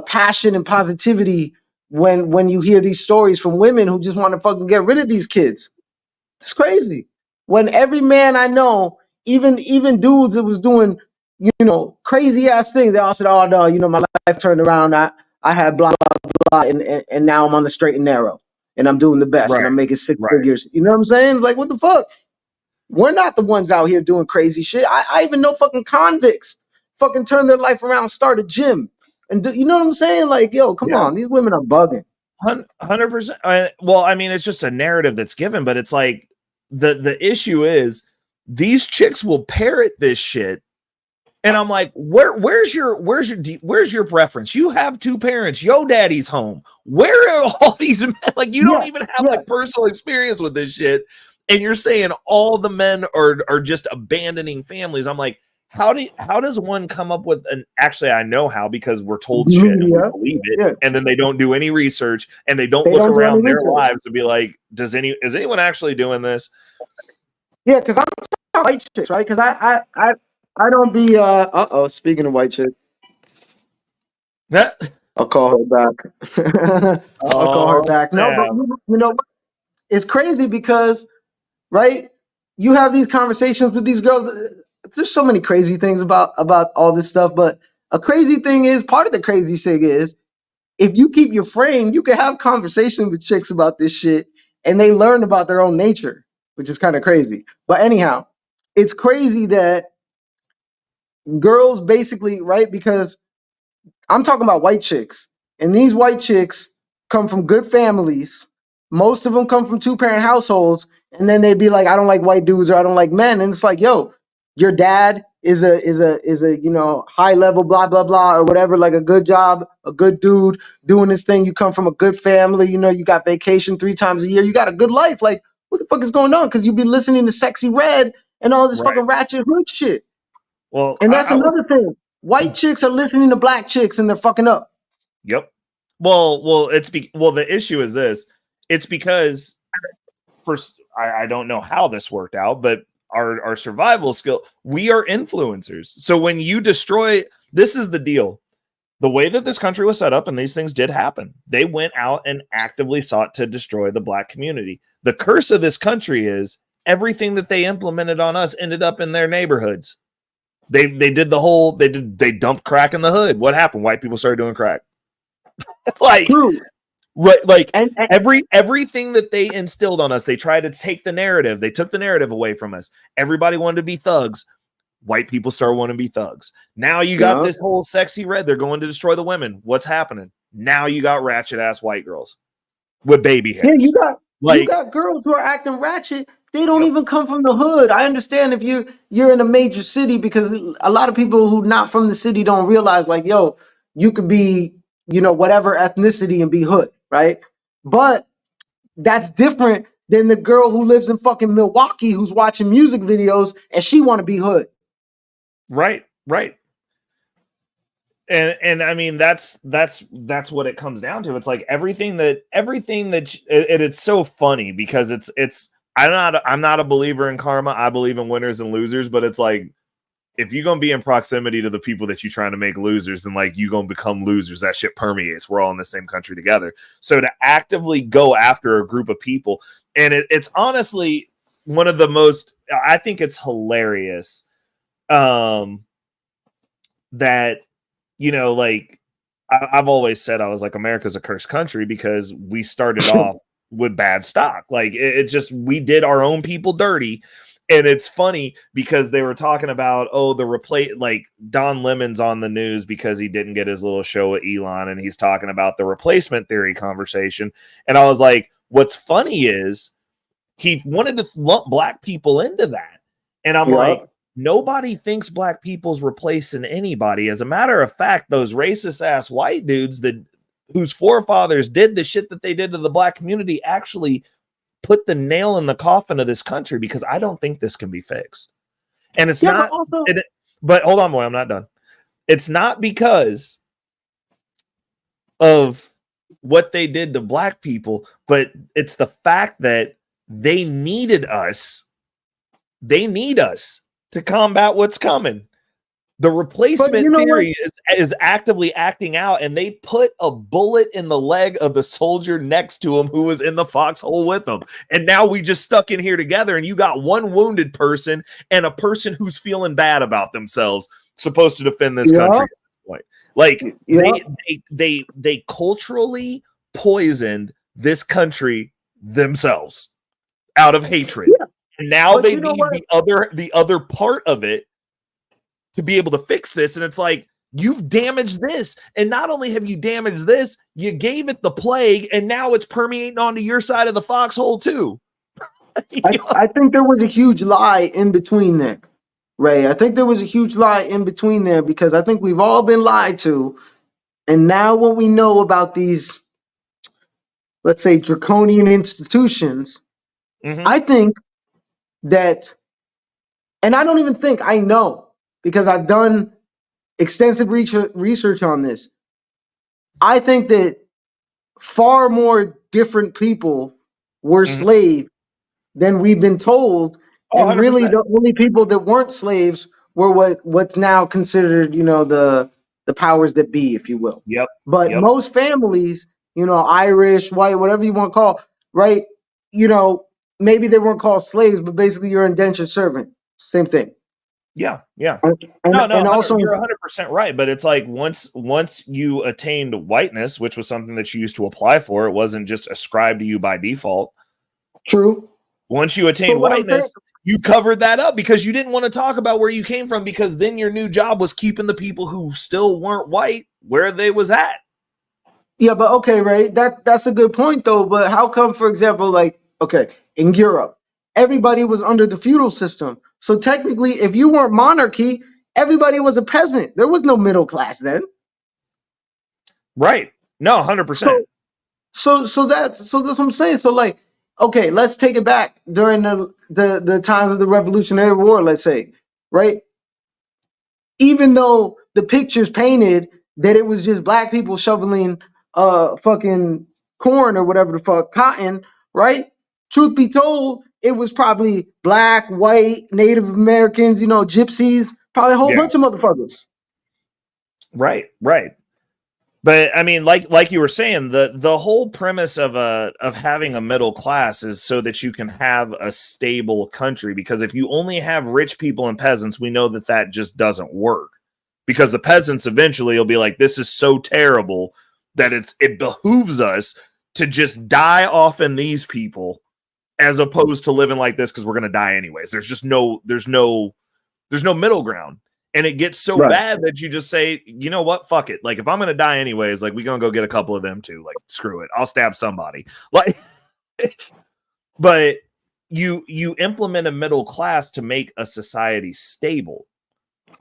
passion and positivity when you hear these stories from women who just want to fucking get rid of these kids? It's crazy. When every man I know, even dudes that was doing, crazy ass things, they all said, oh no, my life turned around. I had blah, blah, blah, and now I'm on the straight and narrow and I'm doing the best and I'm making six figures. You know what I'm saying? Like, what the fuck? We're not the ones out here doing crazy shit. I even know fucking convicts fucking turn their life around, start a gym. And you know what I'm saying? Like, yo, come on. These women are bugging. 100%. Well, I mean, it's just a narrative that's given, but it's like the issue is these chicks will parrot this shit. And I'm like, where's your preference? You have two parents. Yo daddy's home. Where are all these men? Like, you don't even have like personal experience with this shit. And you're saying all the men are just abandoning families. I'm like, how does one come up with an? Actually, I know how, because we're told shit and we believe it, and then they don't do any research and they don't look around their lives and be like, is anyone actually doing this? Yeah, because I'm talking about white chicks, right? Because I don't be speaking of white chicks, I'll call her back. I'll call her back. No, but you know what? It's crazy because, right? You have these conversations with these girls. There's so many crazy things about all this stuff, but a crazy thing is, part of the crazy thing is, if you keep your frame, you can have conversations with chicks about this shit and they learn about their own nature, which is kind of crazy. But anyhow, it's crazy that girls basically, right? Because I'm talking about white chicks, and these white chicks come from good families. Most of them come from 2-parent households, and then they'd be like, I don't like white dudes, or I don't like men. And it's like, yo, your dad is a you know, high level blah blah blah or whatever, like a good job, a good dude doing this thing. You come from a good family, you know, you got vacation 3 times a year, you got a good life. Like, what the fuck is going on? Because you be listening to Sexy Red and all this fucking ratchet hood shit. Well, and that's another thing. White chicks are listening to black chicks and they're fucking up. Yep. Well, the issue is this. It's because first, I don't know how this worked out, but our survival skill, we are influencers. So when you destroy, this is the deal. The way that this country was set up, and these things did happen, they went out and actively sought to destroy the black community. The curse of this country is everything that they implemented on us ended up in their neighborhoods. They did the whole, they dumped crack in the hood. What happened? White people started doing crack. Like, right, like, and everything that they instilled on us, they tried to take the narrative. They took the narrative away from us. Everybody wanted to be thugs. White people start wanting to be thugs. Now you got this whole Sexy Red. They're going to destroy the women. What's happening? Now you got ratchet ass white girls with baby hairs. Yeah, you got girls who are acting ratchet. They don't even come from the hood. I understand if you're in a major city, because a lot of people who not from the city don't realize, like, yo, you could be, you know, whatever ethnicity and be hood, right? But that's different than the girl who lives in fucking Milwaukee who's watching music videos and she want to be hood. Right. And I mean, that's what it comes down to. It's like everything that it's so funny because it's I'm not a believer in karma. I believe in winners and losers, but it's like, if you're going to be in proximity to the people that you're trying to make losers, and like you're going to become losers, that shit permeates. We're all in the same country together. So to actively go after a group of people, and it's honestly one of the most, I think it's hilarious that, you know, like I've always said, I was like, America's a cursed country because we started off with bad stock. Like it just, we did our own people dirty. And it's funny because they were talking about, like Don Lemon's on the news because he didn't get his little show with Elon, and he's talking about the replacement theory conversation. And I was like, what's funny is he wanted to lump black people into that. And I'm like, nobody thinks black people's replacing anybody. As a matter of fact, those racist ass white dudes whose forefathers did the shit that they did to the black community actually put the nail in the coffin of this country, because I don't think this can be fixed. And it's not, but hold on, boy, I'm not done. It's not because of what they did to black people, but it's the fact that they needed us. They need us to combat what's coming. The replacement theory is actively acting out, and they put a bullet in the leg of the soldier next to him who was in the foxhole with them. And now we just stuck in here together, and you got one wounded person and a person who's feeling bad about themselves, supposed to defend this country at this point. Like they culturally poisoned this country themselves out of hatred. Yeah. And now they need the other part of it to be able to fix this. And it's like, you've damaged this. And not only have you damaged this, you gave it the plague, and now it's permeating onto your side of the foxhole too. I think there was a huge lie in between there, Ray. I think there was a huge lie in between there, because I think we've all been lied to. And now what we know about these, let's say, draconian institutions, I think that, and I don't even think, I know, because I've done extensive research on this. I think that far more different people were slaves than we've been told, and really 100%. the only people that weren't slaves were what's now considered, the powers that be, if you will. Yep. But most families, Irish, white, whatever you want to call, right? Maybe they weren't called slaves, but basically you're an indentured servant. Same thing. Yeah. And also, you're 100% right. But it's like once you attained whiteness, which was something that you used to apply for, it wasn't just ascribed to you by default. True. Once you attained whiteness, you covered that up because you didn't want to talk about where you came from, because then your new job was keeping the people who still weren't white where they was at. Yeah, but okay, right? That's a good point though. But how come, for example, like, okay, in Europe, everybody was under the feudal system. So technically, if you weren't monarchy, everybody was a peasant. There was no middle class then. Right. No, 100%. So that's what I'm saying. So like, okay, let's take it back during the times of the Revolutionary War, let's say, right? Even though the pictures painted that it was just black people shoveling fucking corn or whatever the fuck, cotton, right? Truth be told, it was probably black, white, Native Americans, gypsies, probably a whole bunch of motherfuckers. Right. But I mean, like you were saying, the whole premise of having a middle class is so that you can have a stable country. Because if you only have rich people and peasants, we know that just doesn't work. Because the peasants eventually will be like, this is so terrible that it behooves us to just die off in these people, as opposed to living like this because we're gonna die anyways. There's no middle ground. And it gets so bad that you just say, you know what, fuck it. Like, if I'm going to die anyways, like, we're going to go get a couple of them too. Like, screw it. I'll stab somebody. Like, but you implement a middle class to make a society stable.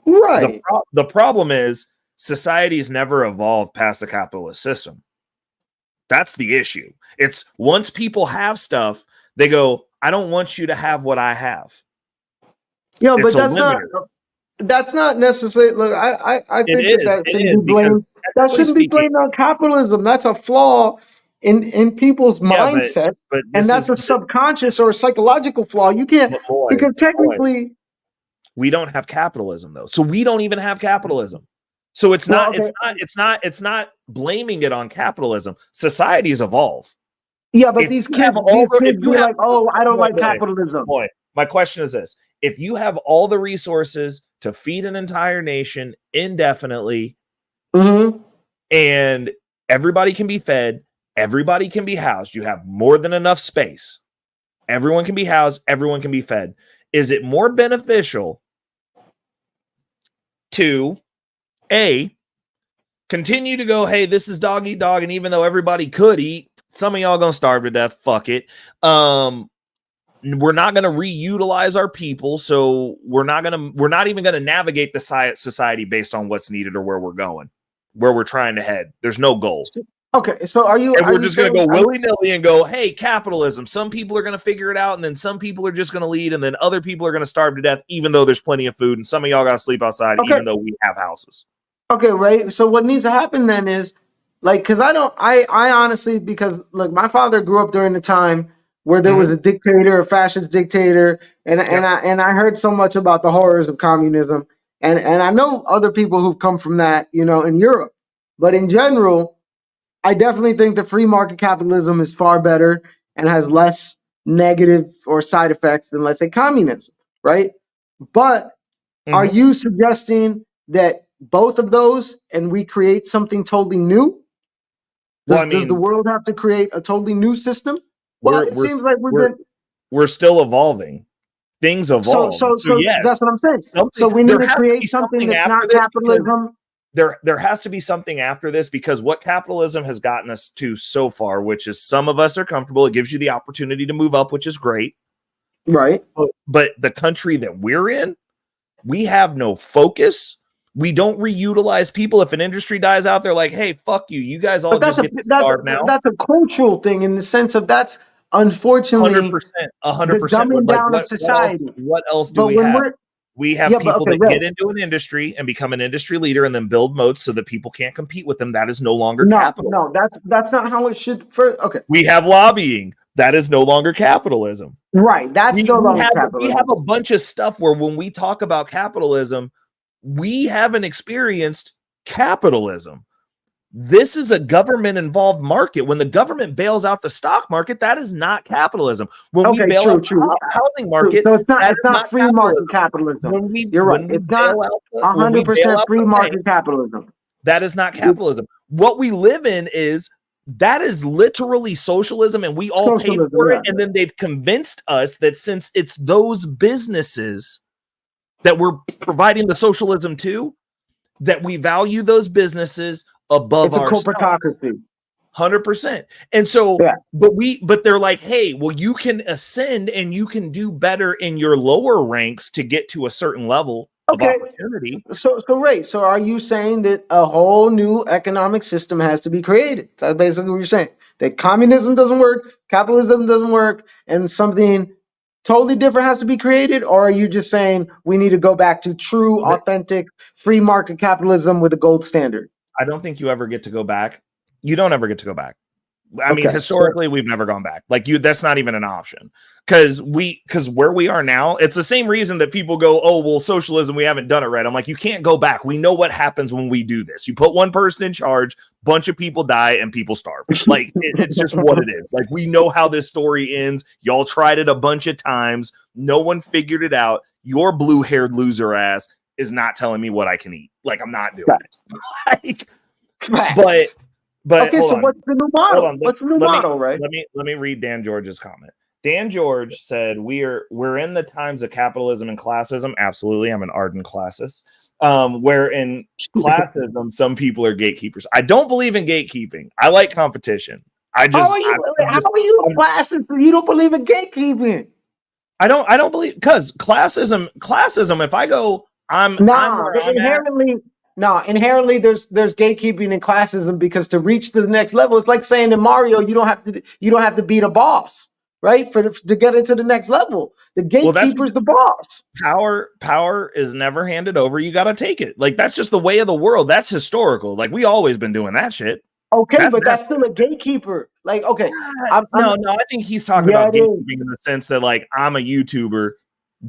Right. The problem is societies never evolved past the capitalist system. That's the issue. It's once people have stuff, they go, I don't want you to have what I have. Yeah, but that's not necessarily. Look, I think that shouldn't be blamed. That shouldn't be blamed on capitalism. That's a flaw in people's mindset, and that's a subconscious or a psychological flaw. You can't, because technically we don't have capitalism though, so we don't even have capitalism. So it's not blaming it on capitalism. Societies evolve. Yeah, but these kids be like, oh, I don't like capitalism. Boy, my question is this: if you have all the resources to feed an entire nation indefinitely, and everybody can be fed, everybody can be housed, you have more than enough space, everyone can be housed, everyone can be fed, is it more beneficial to continue to go, hey, this is dog eat dog, and even though everybody could eat, some of y'all gonna starve to death, fuck it, we're not going to reutilize our people, so we're not even going to navigate the society based on what's needed or where we're going, where we're trying to head. There's no goal. Okay, so we're just going to go willy-nilly and go, hey, capitalism. Some people are going to figure it out, and then some people are just going to lead, and then other people are going to starve to death, even though there's plenty of food, and some of y'all got to sleep outside, even though we have houses. Okay, right. So what needs to happen then is, like, because I honestly, because look, my father grew up during the time where there was a dictator, a fascist dictator, and I heard so much about the horrors of communism, and I know other people who've come from that, in Europe. But in general, I definitely think that free market capitalism is far better and has less negative or side effects than, let's say, communism, right? But are you suggesting that both of those and we create something totally new? Does the world have to create a totally new system? Well, it seems like we're still evolving. Things evolve. So yes, that's what I'm saying. So we need to create something that's not capitalism. There has to be something after this, because what capitalism has gotten us to so far, which is some of us are comfortable, it gives you the opportunity to move up, which is great. Right. But the country that we're in, we have no focus. We don't reutilize people. If an industry dies out, they're like, hey, fuck you. You guys all just get to starve now. That's a cultural thing in the sense of that's unfortunately 100%. the dumbing down of society. What else do we have? We have people that get into an industry and become an industry leader and then build moats so that people can't compete with them. That is no longer capital. No, that's not how it should. Okay. We have lobbying. That is no longer capitalism. Right. That's no longer capitalism. We have a bunch of stuff where when we talk about capitalism, we haven't experienced capitalism. This is a government-involved market. When the government bails out the stock market, that is not capitalism. When we bail out the housing market, so it's not free market capitalism. You're right. It's not 100% free market capitalism. That is not capitalism. What we live in is that is literally socialism, and we all pay for it. And then they've convinced us that since it's those businesses that we're providing the socialism to, that we value those businesses above it's a corporatocracy. 100%. And so, but they're like, hey, well, you can ascend and you can do better in your lower ranks to get to a certain level of opportunity. So Ray, so are you saying that a whole new economic system has to be created? That's basically what you're saying. That communism doesn't work, capitalism doesn't work, and something totally different has to be created? Or are you just saying we need to go back to true, authentic, free market capitalism with a gold standard? I don't think you ever get to go back. You don't ever get to go back. I mean, historically, we've never gone back. Like that's not even an option. Because where we are now, it's the same reason that people go, oh, well, socialism, we haven't done it right. I'm like, you can't go back. We know what happens when we do this. You put one person in charge, bunch of people die, and people starve. Like, it's just what it is. Like, we know how this story ends. Y'all tried it a bunch of times. No one figured it out. Your blue-haired loser ass is not telling me what I can eat. Like, I'm not doing it. But okay, so what's the new model? What's the new model, right? Let me read Dan George's comment. Dan George said, we're in the times of capitalism and classism. Absolutely. I'm an ardent classist. Where in classism, some people are gatekeepers. I don't believe in gatekeeping. I like competition. How are you classist if you don't believe in gatekeeping? I don't believe, because classism, if I go, inherently there's gatekeeping and classism, because to reach to the next level, it's like saying in Mario, you don't have to beat a boss, right? To get into the next level. The gatekeeper's the boss. Power is never handed over. You got to take it. Like, that's just the way of the world. That's historical. Like, we always been doing that shit. Okay, that's still a gatekeeper. Like, okay. No, I think he's talking about gatekeeping in the sense that, like, I'm a YouTuber.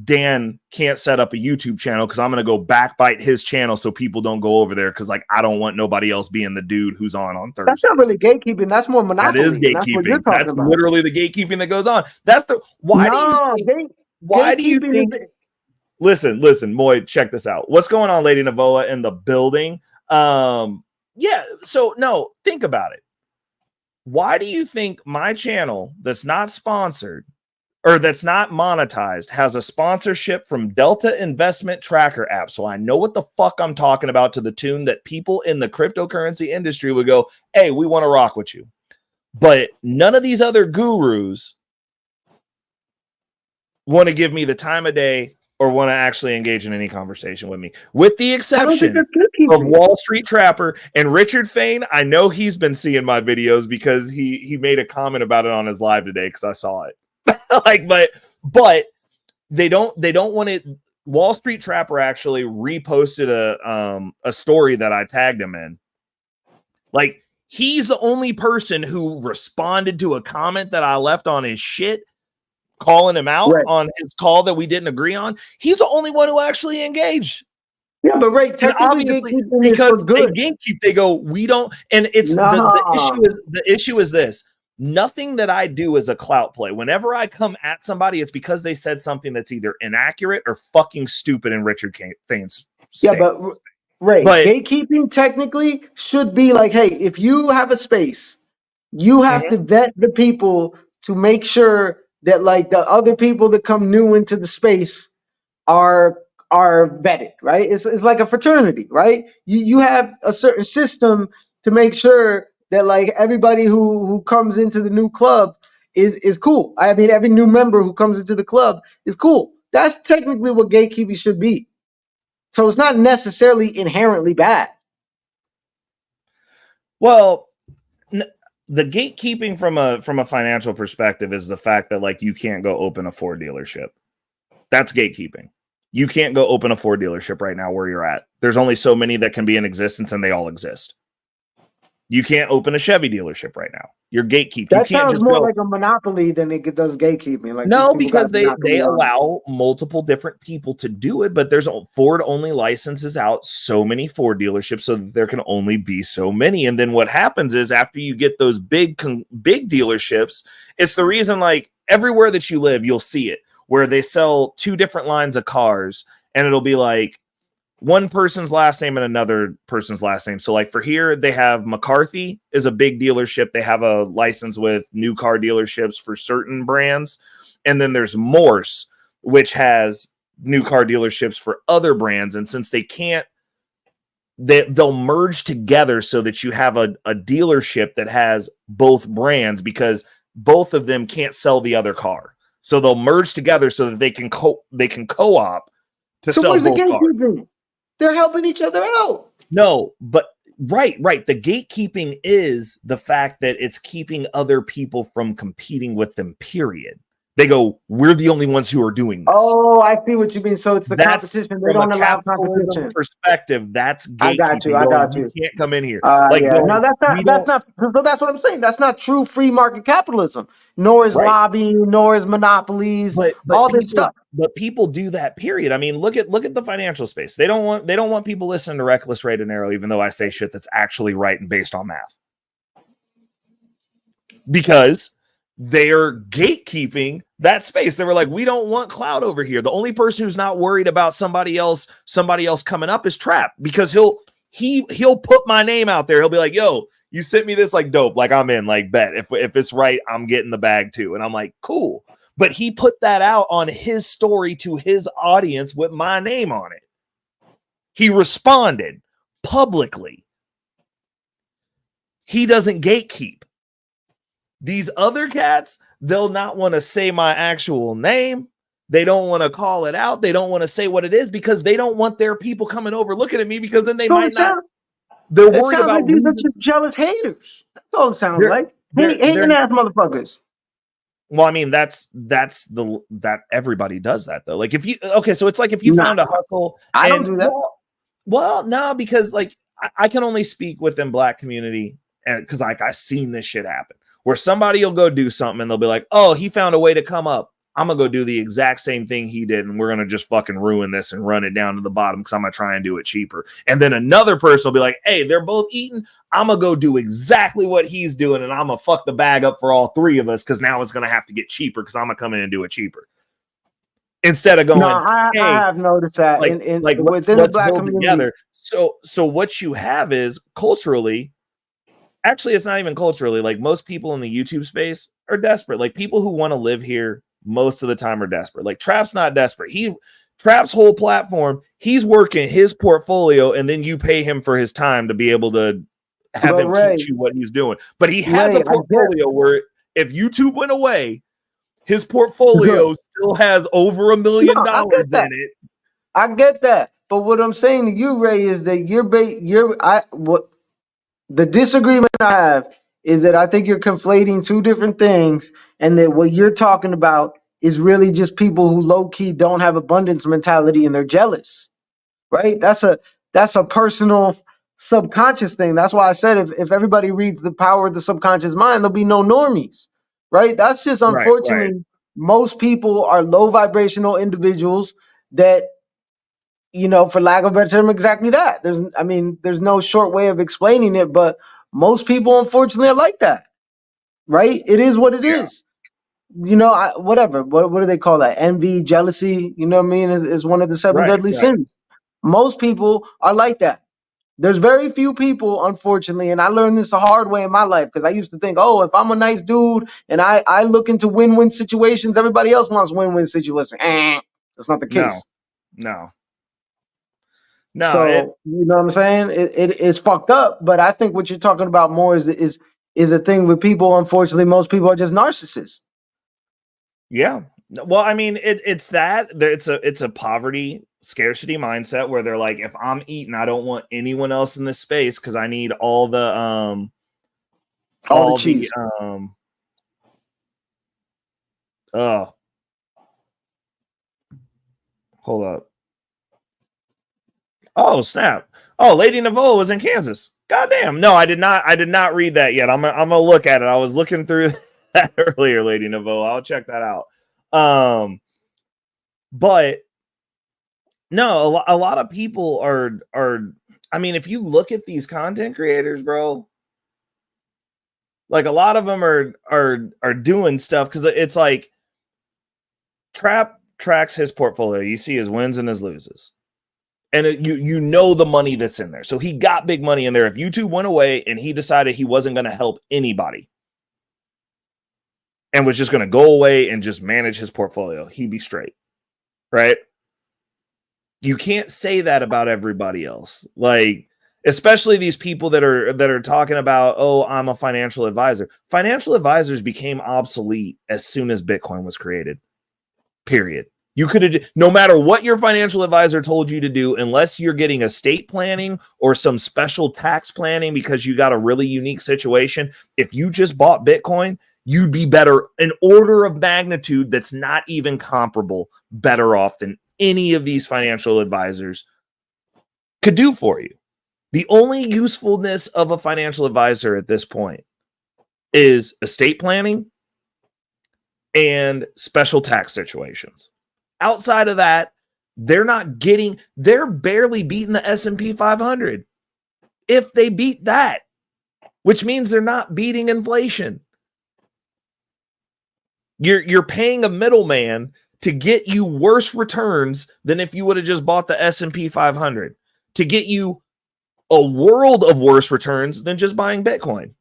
Dan can't set up a YouTube channel because I'm going to go backbite his channel so people don't go over there because, like, I don't want nobody else being the dude who's on Thursday. That's not really gatekeeping. That's more monopoly. That is gatekeeping. That's literally the gatekeeping that goes on. That's the why do you think? Listen, Moy, check this out. What's going on, Lady Navoa, in the building? Yeah. So no, think about it. Why do you think my channel that's not sponsored or that's not monetized has a sponsorship from Delta Investment Tracker app? So I know what the fuck I'm talking about, to the tune that people in the cryptocurrency industry would go, hey, we want to rock with you. But none of these other gurus want to give me the time of day or want to actually engage in any conversation with me, with the exception of Wall Street Trapper and Richard Fain. I know he's been seeing my videos because he made a comment about it on his live today because I saw it. Like, but they don't want it. Wall Street Trapper actually reposted a story that I tagged him in. Like, he's the only person who responded to a comment that I left on his shit, calling him out on his call that we didn't agree on. He's the only one who actually engaged. Yeah, but technically gatekeeping because they gatekeep, they go, we don't, and it's the issue is this. Nothing that I do is a clout play. Whenever I come at somebody, it's because they said something that's either inaccurate or fucking stupid in Richard Fain's statement. But gatekeeping technically should be like, hey, if you have a space, you have to vet the people to make sure that, like, the other people that come new into the space are vetted, right? It's like a fraternity, right? You have a certain system to make sure that, like, everybody who comes into the new club is cool. I mean, every new member who comes into the club is cool. That's technically what gatekeeping should be. So it's not necessarily inherently bad. Well, the gatekeeping from a financial perspective is the fact that, like, you can't go open a Ford dealership. That's gatekeeping. You can't go open a Ford dealership right now where you're at. There's only so many that can be in existence, and they all exist. You can't open a Chevy dealership right now. You're gatekeep. You That can't sounds just more go. like a monopoly than it does gatekeeping. Like these No, people got because a they monopoly on it. allow multiple different people to do it, but there's Ford only licenses out so many Ford dealerships so that there can only be so many. And then what happens is after you get those big dealerships, it's the reason like everywhere that you live, you'll see it where they sell two different lines of cars, and it'll be like one person's last name and another person's last name. So like for here, they have McCarthy is a big dealership. They have a license with new car dealerships for certain brands. And then there's Morse, which has new car dealerships for other brands. And since they can't, they'll merge together so that you have a dealership that has both brands because both of them can't sell the other car. So they'll merge together so that they can co-op to So sell where's the both cars. gatekeeping? They're helping each other out. No, but right. The gatekeeping is the fact that it's keeping other people from competing with them, period. They go, we're the only ones who are doing this. Oh, I see what you mean. So it's the That's competition. They from don't a allow capitalism competition. perspective. That's I gatekeeping. got you. I got you. You can't come in here. Yeah. No, that's not. So that's what I'm saying. That's not true free market capitalism. Nor is Right. lobbying. Nor is monopolies. But all people, this stuff. But people do that. Period. I mean, look at the financial space. They don't want people listening to Reckless, Right and Narrow, even though I say shit that's actually right and based on math, because they are gatekeeping that space. They were like, we don't want cloud over here. The only person who's not worried about somebody else coming up is Trap, because he'll put my name out there. He'll be like, yo, you sent me this, like, dope. Like, I'm in, like, bet. If it's right, I'm getting the bag too. And I'm like, cool. But he put that out on his story to his audience with my name on it. He responded publicly. He doesn't gatekeep. These other cats, they'll not want to say my actual name. They don't want to call it out. They don't want to say what it is because they don't want their people coming over looking at me, because then they might not. They're worried about like these are just jealous haters. That's all it sounds like. Hating ass motherfuckers. Well, I mean, that everybody does that though. Like if you so it's like if you found a hustle. I don't do that. Well, no, because like I can only speak within Black community, and because like I've seen this shit happen where somebody will go do something and they'll be like, oh, he found a way to come up. I'm gonna go do the exact same thing he did, and we're gonna just fucking ruin this and run it down to the bottom because I'm gonna try and do it cheaper. And then another person will be like, hey, they're both eating. I'm gonna go do exactly what he's doing, and I'm gonna fuck the bag up for all three of us because now it's gonna have to get cheaper because I'm gonna come in and do it cheaper. Instead of going, I have noticed that within the Black community. Together. So what you have is culturally. Actually, it's not even culturally. Like most people in the YouTube space are desperate. Like people who want to live here most of the time are desperate. Like Trap's not desperate. Trap's whole platform, he's working his portfolio, and then you pay him for his time to be able to have him teach you what he's doing. But he has a portfolio where if YouTube went away, his portfolio still has over $1 million in it. I get that. But what I'm saying to you, Ray, is that the disagreement I have is that I think you're conflating two different things, and that what you're talking about is really just people who low-key don't have abundance mentality and they're jealous, right? That's a personal subconscious thing. That's why I said if everybody reads The Power of the Subconscious Mind, there'll be no normies, right? That's just unfortunately most people are low vibrational individuals that, for lack of a better term, exactly that. There's no short way of explaining it, but most people, unfortunately, are like that, right? It is what it is. Whatever. What do they call that? Envy, jealousy, you know what I mean? Is one of the seven deadly sins. Most people are like that. There's very few people, unfortunately, and I learned this the hard way in my life because I used to think, oh, if I'm a nice dude and I look into win-win situations, everybody else wants win-win situations. That's not the case. No. So you know what I'm saying? It is fucked up, but I think what you're talking about more is a thing with people. Unfortunately, most people are just narcissists. Yeah. Well, I mean, it's a poverty scarcity mindset where they're like, if I'm eating, I don't want anyone else in this space because I need all the cheese. Hold up. Oh, snap. Oh, Lady Naveau was in Kansas. Goddamn. No, I did not read that yet. I'm gonna look at it. I was looking through that earlier, Lady Naveau. I'll check that out. But no, a lot of people are I mean, if you look at these content creators, bro, like a lot of them are doing stuff because it's like Trap tracks his portfolio. You see his wins and his loses. And you know the money that's in there. So he got big money in there. If YouTube went away and he decided he wasn't going to help anybody and was just going to go away and just manage his portfolio, he'd be straight. Right? You can't say that about everybody else. Like, especially these people that are talking about, oh, I'm a financial advisor. Financial advisors became obsolete as soon as Bitcoin was created. Period. You could have, no matter what your financial advisor told you to do, unless you're getting estate planning or some special tax planning because you got a really unique situation, if you just bought Bitcoin, you'd be better, an order of magnitude that's not even comparable, better off than any of these financial advisors could do for you. The only usefulness of a financial advisor at this point is estate planning and special tax situations. Outside of that, they're barely beating the S&P 500. If they beat that, which means they're not beating inflation. You're paying a middleman to get you worse returns than if you would have just bought the S&P 500, to get you a world of worse returns than just buying Bitcoin.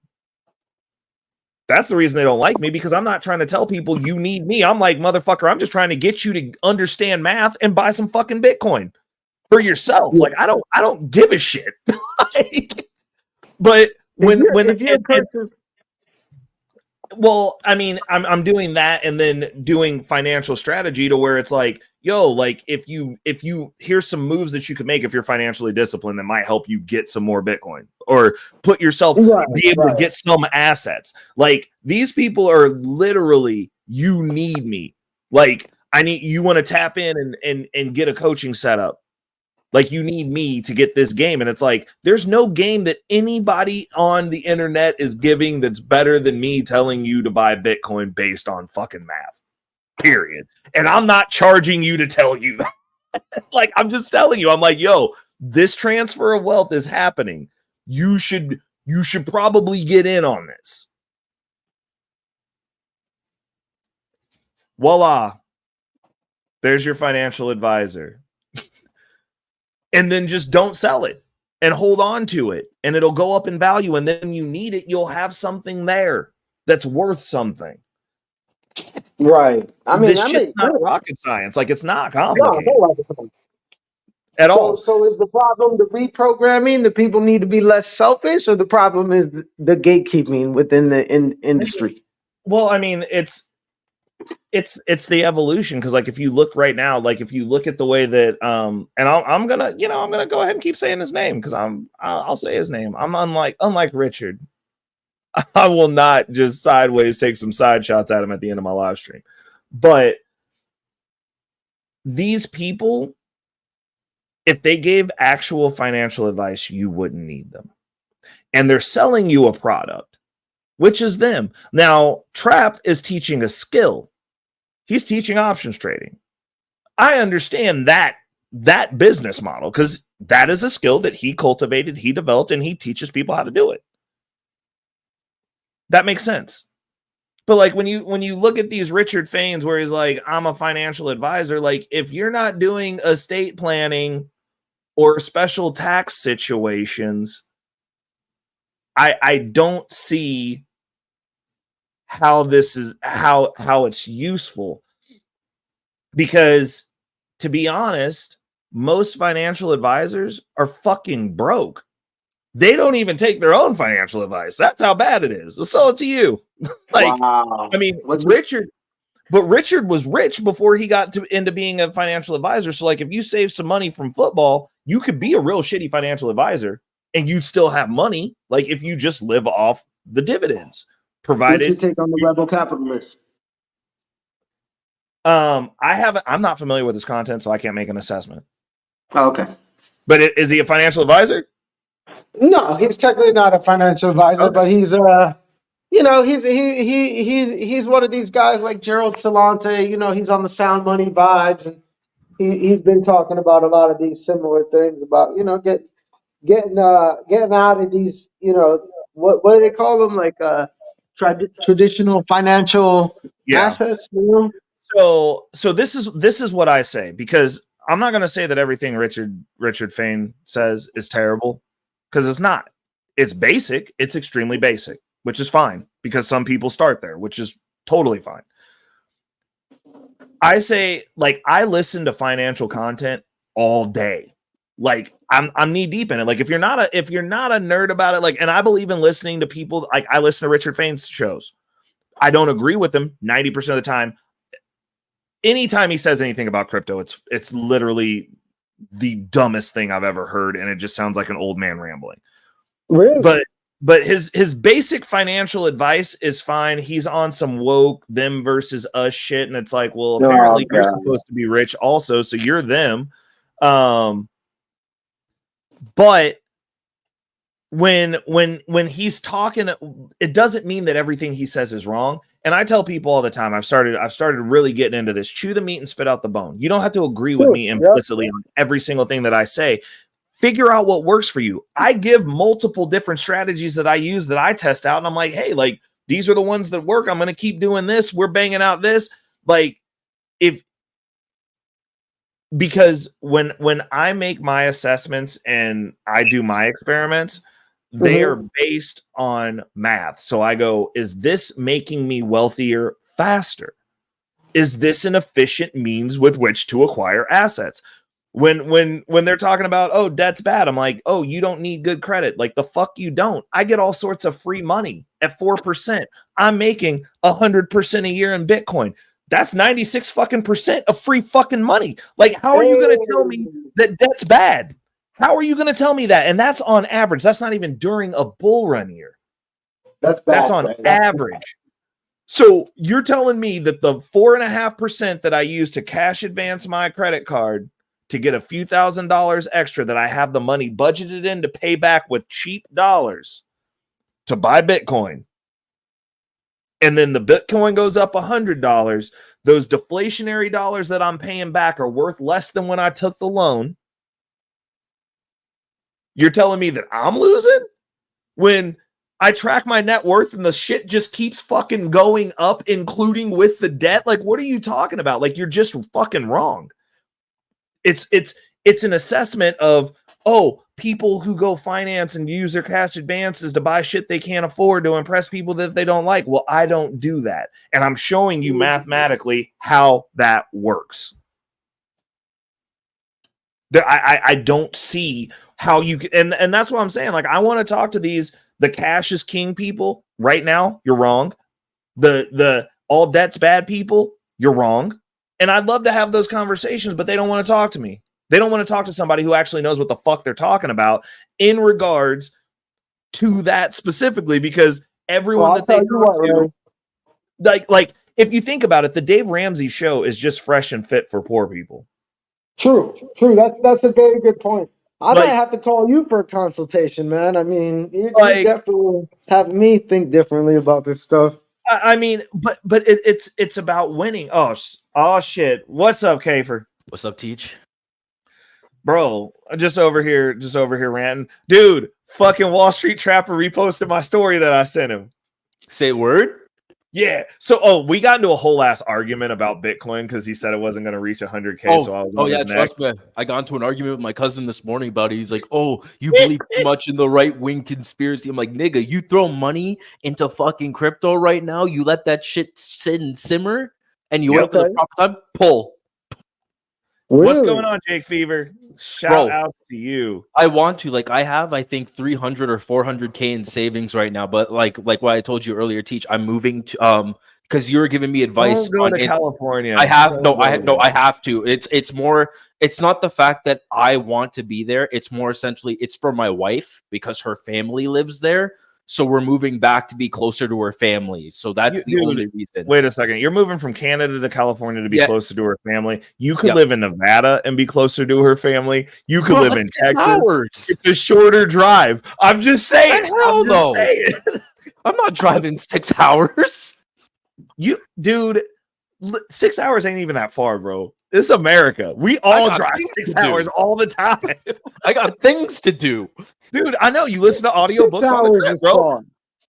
That's the reason they don't like me, because I'm not trying to tell people you need me. I'm like, motherfucker, I'm just trying to get you to understand math and buy some fucking Bitcoin for yourself. Like, I don't give a shit. But well, I mean, I'm doing that and then doing financial strategy to where it's like, yo, like if you here's some moves that you could make if you're financially disciplined that might help you get some more Bitcoin or put yourself be able to get some assets. Like, these people are literally, you need me. Like, you want to tap in and get a coaching setup. Like, you need me to get this game. And it's like, there's no game that anybody on the internet is giving that's better than me telling you to buy Bitcoin based on fucking math. Period. And I'm not charging you to tell you that. Like, I'm just telling you, I'm like, yo, this transfer of wealth is happening. You should probably get in on this. Voila. There's your financial advisor. And then just don't sell it and hold on to it, and it'll go up in value. And then you need it, you'll have something there that's worth something. Right. This shit's not rocket science. Like, it's not complicated. No rocket science at all. So is the problem the reprogramming? The people need to be less selfish, or the problem is the gatekeeping within the industry? Well, I mean, it's the evolution, because like if you look right now, like if you look at the way that and I'm gonna go ahead and keep saying his name, because I'll say his name. I'm unlike Richard. I will not just sideways take some side shots at him at the end of my live stream. But these people, if they gave actual financial advice, you wouldn't need them. And they're selling you a product, which is them. Now, Trap is teaching a skill. He's teaching options trading. I understand that business model, because that is a skill that he cultivated, he developed, and he teaches people how to do it. That makes sense. But like when you look at these Richard Faines where he's like, I'm a financial advisor, like if you're not doing estate planning or special tax situations, I don't see how this is how it's useful. Because to be honest, most financial advisors are fucking broke. They don't even take their own financial advice. That's how bad it is. I'll sell it to you. Like, wow. I mean, Richard was rich before he got into being a financial advisor. So like if you save some money from football, you could be a real shitty financial advisor and you'd still have money. Like if you just live off the dividends, provided. What's your take on the rebel capitalist? I'm not familiar with his content, so I can't make an assessment. Oh, okay. But is he a financial advisor? No, he's technically not a financial advisor, but he's he's one of these guys like Gerald Celente. He's on the Sound Money vibes, and he's been talking about a lot of these similar things about getting out of these what do they call them, like traditional financial assets. So this is what I say, because I'm not going to say that everything Richard Fain says is terrible, because it's not. It's basic. It's extremely basic, which is fine, because some people start there, which is totally fine. I say, like, I listen to financial content all day. Like, I'm knee deep in it. Like, if you're not a nerd about it, like, and I believe in listening to people, like, I listen to Richard Fain's shows. I don't agree with him 90% of the time. Anytime he says anything about crypto, it's literally the dumbest thing I've ever heard, and it just sounds like an old man rambling. Really? But his basic financial advice is fine. He's on some woke them versus us shit, and it's like, well, apparently you're supposed to be rich also, so you're them. But when he's talking, it doesn't mean that everything he says is wrong. And I tell people all the time, I've started really getting into this: chew the meat and spit out the bone. You don't have to agree with me implicitly on every single thing that I say. Figure out what works for you. I give multiple different strategies that I use, that I test out, and I'm like, hey, like, these are the ones that work. I'm going to keep doing this. We're banging out this. Like, because when I make my assessments and I do my experiments, they are based on math. So I go, is this making me wealthier faster? Is this an efficient means with which to acquire assets? When they're talking about, oh, debt's bad, I'm like, oh, you don't need good credit. Like, the fuck you don't. I get all sorts of free money at 4%. I'm making 100% a year in Bitcoin. That's 96 fucking % of free fucking money. Like, how are you going to tell me that debt's bad? How are you going to tell me that? And that's on average. That's not even during a bull run year. That's on average. So you're telling me that the 4.5% that I use to cash advance my credit card to get a few $1,000s extra that I have the money budgeted in to pay back with cheap dollars to buy Bitcoin, and then the Bitcoin goes up $100, those deflationary dollars that I'm paying back are worth less than when I took the loan. You're telling me that I'm losing when I track my net worth and the shit just keeps fucking going up, including with the debt? Like, what are you talking about? Like, you're just fucking wrong. It's an assessment of, oh, people who go finance and use their cash advances to buy shit they can't afford to impress people that they don't like. Well, I don't do that. And I'm showing you mathematically how that works. I don't see how you can, and that's what I'm saying. Like, I want to talk to the cash is king people right now. You're wrong. The all debt's bad people, you're wrong. And I'd love to have those conversations, but they don't want to talk to me. They don't want to talk to somebody who actually knows what the fuck they're talking about in regards to that specifically, because everyone that they talk to, like if you think about it, the Dave Ramsey show is just fresh and fit for poor people. True. That's a very good point. I might have to call you for a consultation, man. I mean, you definitely have me think differently about this stuff. I mean, but it's about winning. Oh shit! What's up, Kafer? What's up, Teach? Bro, just over here ranting, dude. Fucking Wall Street Trapper reposted my story that I sent him. Say word? Yeah. So, we got into a whole ass argument about Bitcoin because he said it wasn't going to reach 100K. So I was trust me. I got into an argument with my cousin this morning about it. He's like, "Oh, you believe too much in the right wing conspiracy." I'm like, "Nigga, you throw money into fucking crypto right now. You let that shit sit and simmer, and you wait for the proper time. Pull." What's going on, Jake Fever? Shout out to you. I want to, like, I have, I think 300 or 400K in savings right now, but like what I told you earlier, Teach, I'm moving to because you were giving me advice on California. I have to. It's more, it's not the fact that I want to be there. It's more essentially it's for my wife because her family lives there. so we're moving back to be closer to her family. So that's the only reason. Wait a second. You're moving from Canada to California to be closer to her family. You could Yep. live in Nevada and be closer to her family. You could live in 6 Texas. hours. It's a shorter drive. I'm just saying. Hell no. I'm not driving 6 hours. Dude, 6 hours ain't even that far, bro. This is America. We all drive 6 hours all the time. I got things to do. Dude, I know you listen to audiobooks 6 on hours the trip, is bro. far.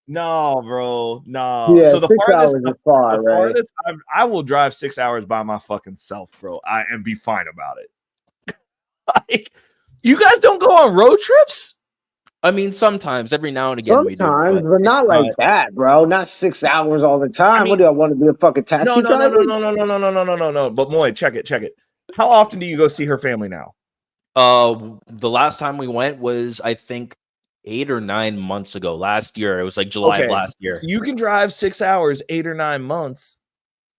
No, bro. No. Yeah, so the 6 farthest, hours is far, the right? farthest I will drive 6 hours by my fucking self, bro. And be fine about it. Like, you guys don't go on road trips? I mean, sometimes, every now and again, Sometimes, we do, but not like that, bro. Not 6 hours all the time. I mean, what do I want to be a fucking taxi driver? No. But Moy, check it. How often do you go see her family now? The last time we went was, I think, 8 or 9 months ago. Last year, it was like July of last year. You can drive 6 hours 8 or 9 months.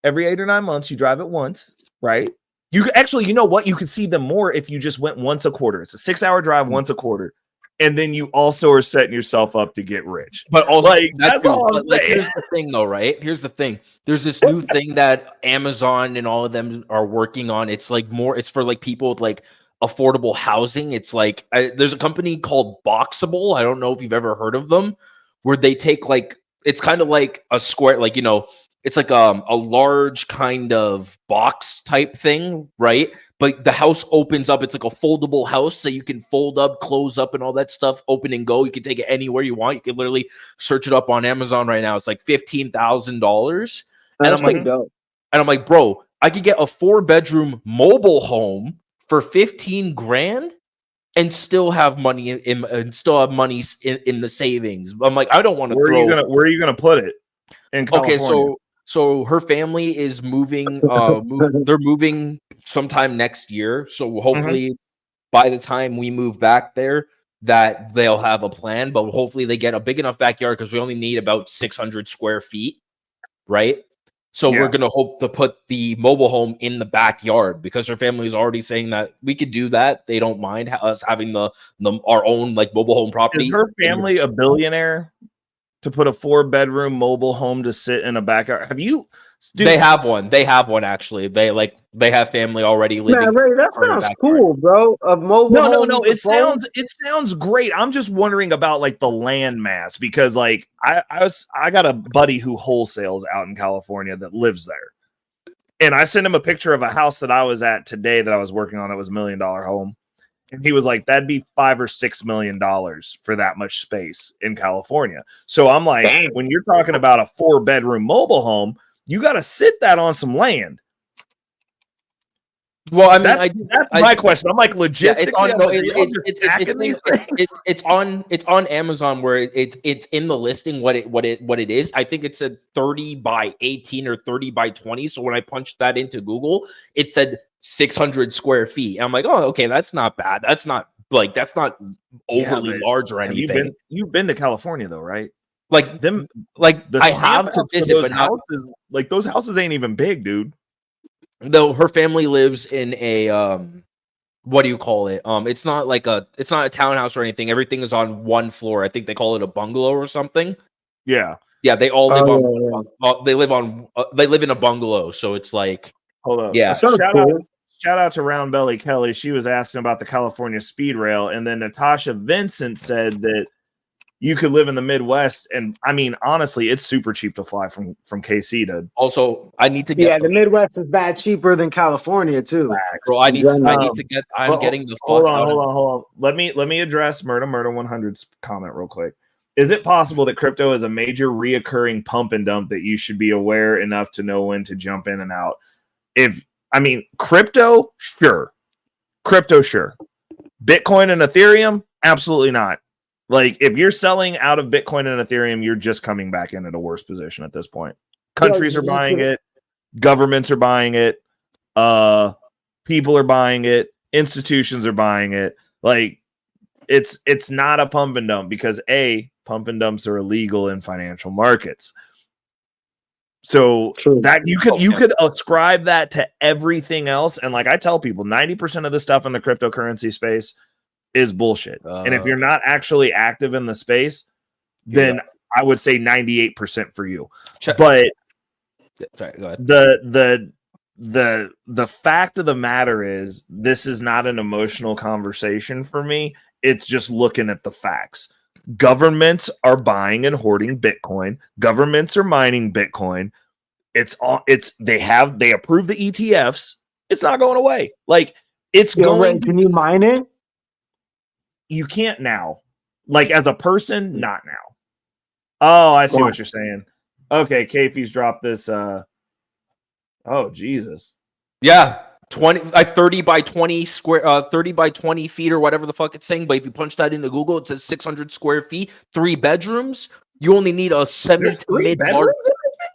Every 8 or 9 months, you drive it once, right? You can actually, you know what? You could see them more if you just went once a quarter. It's a 6 hour drive once a quarter. And then you also are setting yourself up to get rich. But also, like, that's all I'm saying. Here's the thing, though, right? Here's the thing. There's this new thing that Amazon and all of them are working on. It's like it's for like people with like affordable housing. It's like there's a company called Boxable. I don't know if you've ever heard of them, where they take like, it's kind of like a square, like, you know, it's like a large kind of box type thing, right? But the house opens up. It's like a foldable house, so you can fold up, close up, and all that stuff. Open and go. You can take it anywhere you want. You can literally search it up on Amazon right now. It's like $15,000. And I'm like, bro, I could get a 4-bedroom mobile home for 15 grand and still have money in the savings. I'm like, I don't want to throw. Where are you gonna put it? In California? Okay, so her family is moving. They're moving sometime next year. So hopefully, by the time we move back there, that they'll have a plan. But hopefully, they get a big enough backyard because we only need about 600 square feet, right? So we're gonna hope to put the mobile home in the backyard because her family is already saying that we could do that. They don't mind us having our own like mobile home property. Is her family a billionaire to put a 4-bedroom mobile home to sit in a backyard? Have you? Dude, they have one. They have one actually. They have family already living. Man, Ray, that sounds cool, bro. A mobile home. No. It sounds great. I'm just wondering about like the land mass because like I got a buddy who wholesales out in California that lives there, and I sent him a picture of a house that I was at today that I was working on that was $1 million home. And he was like, that'd be $5 or $6 million for that much space in California. So I'm like, when you're talking about a 4-bedroom mobile home, you got to sit that on some land. Well, I mean, that's my question. I'm like, logistically, it's on Amazon where it's in the listing what it is. I think it said 30 by 18 or 30 by 20. So when I punched that into Google, it said 600 square feet. And I'm like, oh, okay, that's not bad. That's not overly large or anything. You've been to California though, right? Like them, like I have to visit, but houses, like those houses ain't even big, dude. Though her family lives in a what do you call it? It's not a townhouse or anything. Everything is on one floor. I think they call it a bungalow or something. Yeah. Yeah, they all live they live in a bungalow, so it's like, hold up. Yeah. Shout out to Round Belly Kelly. She was asking about the California speed rail, and then Natasha Vincent said that you could live in the Midwest, and I mean, honestly, it's super cheap to fly from KC to. Also, I need to get. The Midwest is bad cheaper than California too. Bro, I need to get. I'm getting the fuck out. Hold on. Let me address Murder 100's comment real quick. Is it possible that crypto is a major reoccurring pump and dump that you should be aware enough to know when to jump in and out? Crypto, sure. Bitcoin and Ethereum, absolutely not. Like, if you're selling out of Bitcoin and Ethereum, you're just coming back in at a worse position at this point. Countries are buying it. Governments are buying it. People are buying it. Institutions are buying it. Like, it's not a pump and dump because pump and dumps are illegal in financial markets. So that you could ascribe that to everything else. And like I tell people, 90% of the stuff in the cryptocurrency space is bullshit. And if you're not actually active in the space, then I would say 98% for you. Check. But sorry, go ahead. The fact of the matter is, this is not an emotional conversation for me. It's just looking at the facts. Governments are buying and hoarding Bitcoin. Governments are mining Bitcoin. They approve the ETFs. It's not going away. Like, it's going. Can you mine it? You can't now. Like, as a person, not now. Oh, I see what you're saying. Okay, Kafe's dropped this. Oh, Jesus. Yeah, 30 by 20 square, 30 by 20 feet or whatever the fuck it's saying. But if you punch that into Google, it says 600 square feet, 3 bedrooms. You only need a semi to mid large.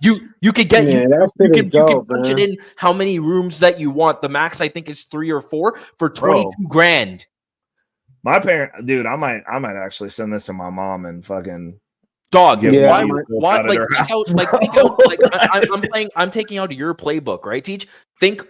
You could get you can punch it in how many rooms that you want. The max I think is 3 or 4 for 22 grand. My parent, dude, I might actually send this to my mom and fucking dog. Why I'm taking out your playbook, right? Teach, think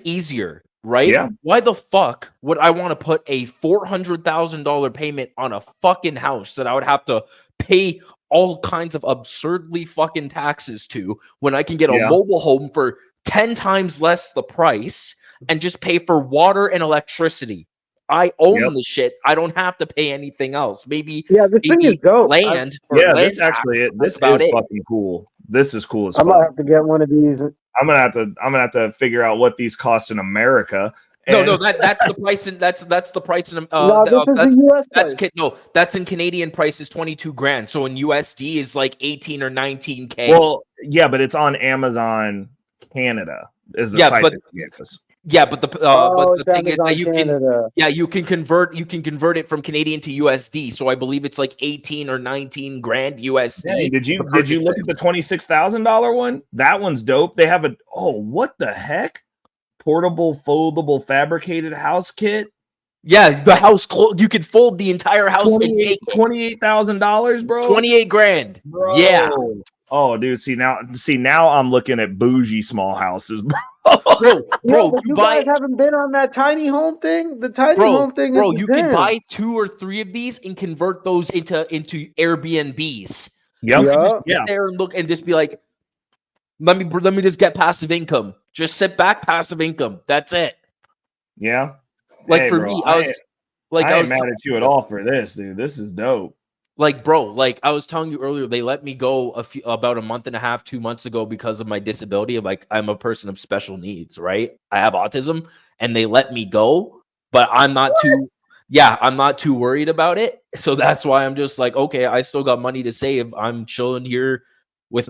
easier, right? Yeah. Why the fuck would I want to put a $400,000 payment on a fucking house that I would have to pay all kinds of absurdly fucking taxes to when I can get a mobile home for 10 times less the price and just pay for water and electricity? I own the shit. I don't have to pay anything else. Maybe this thing is dope. Land. This actually this is fucking cool. This is cool as fuck. I'm gonna have to get one of these. I'm gonna have to figure out what these cost in America. No, that's the price in that's the price in that's in Canadian price is 22 grand. So in USD is like 18 or 19K. Well, yeah, but it's on Amazon Canada is the site that gave us. Yeah, but the thing is that you can convert it from Canadian to USD. So I believe it's like 18 or 19 grand USD. Hey, did you look at the $26,000 one? That one's dope. They have what the heck? Portable foldable fabricated house kit. Yeah, the house you could fold the entire house and take it. $28,000, bro. 28 grand. Bro. Yeah. Oh, dude, see now I'm looking at bougie small houses, bro. Bro, you guys haven't been on that tiny home thing? The tiny home thing, bro. You can buy 2 or 3 of these and convert those into Airbnbs. Yep. You can just sit there and look and just be like, let me just get passive income. Just sit back, passive income. That's it. Yeah. Like, hey, for me, I ain't mad at you at all for this, dude. This is dope. Like, bro, like I was telling you earlier, they let me go about a month and a half, 2 months ago because of my disability. Like, I'm a person of special needs, right? I have autism, and they let me go, but I'm not too worried about it. So that's why I'm just like, okay, I still got money to save. I'm chilling here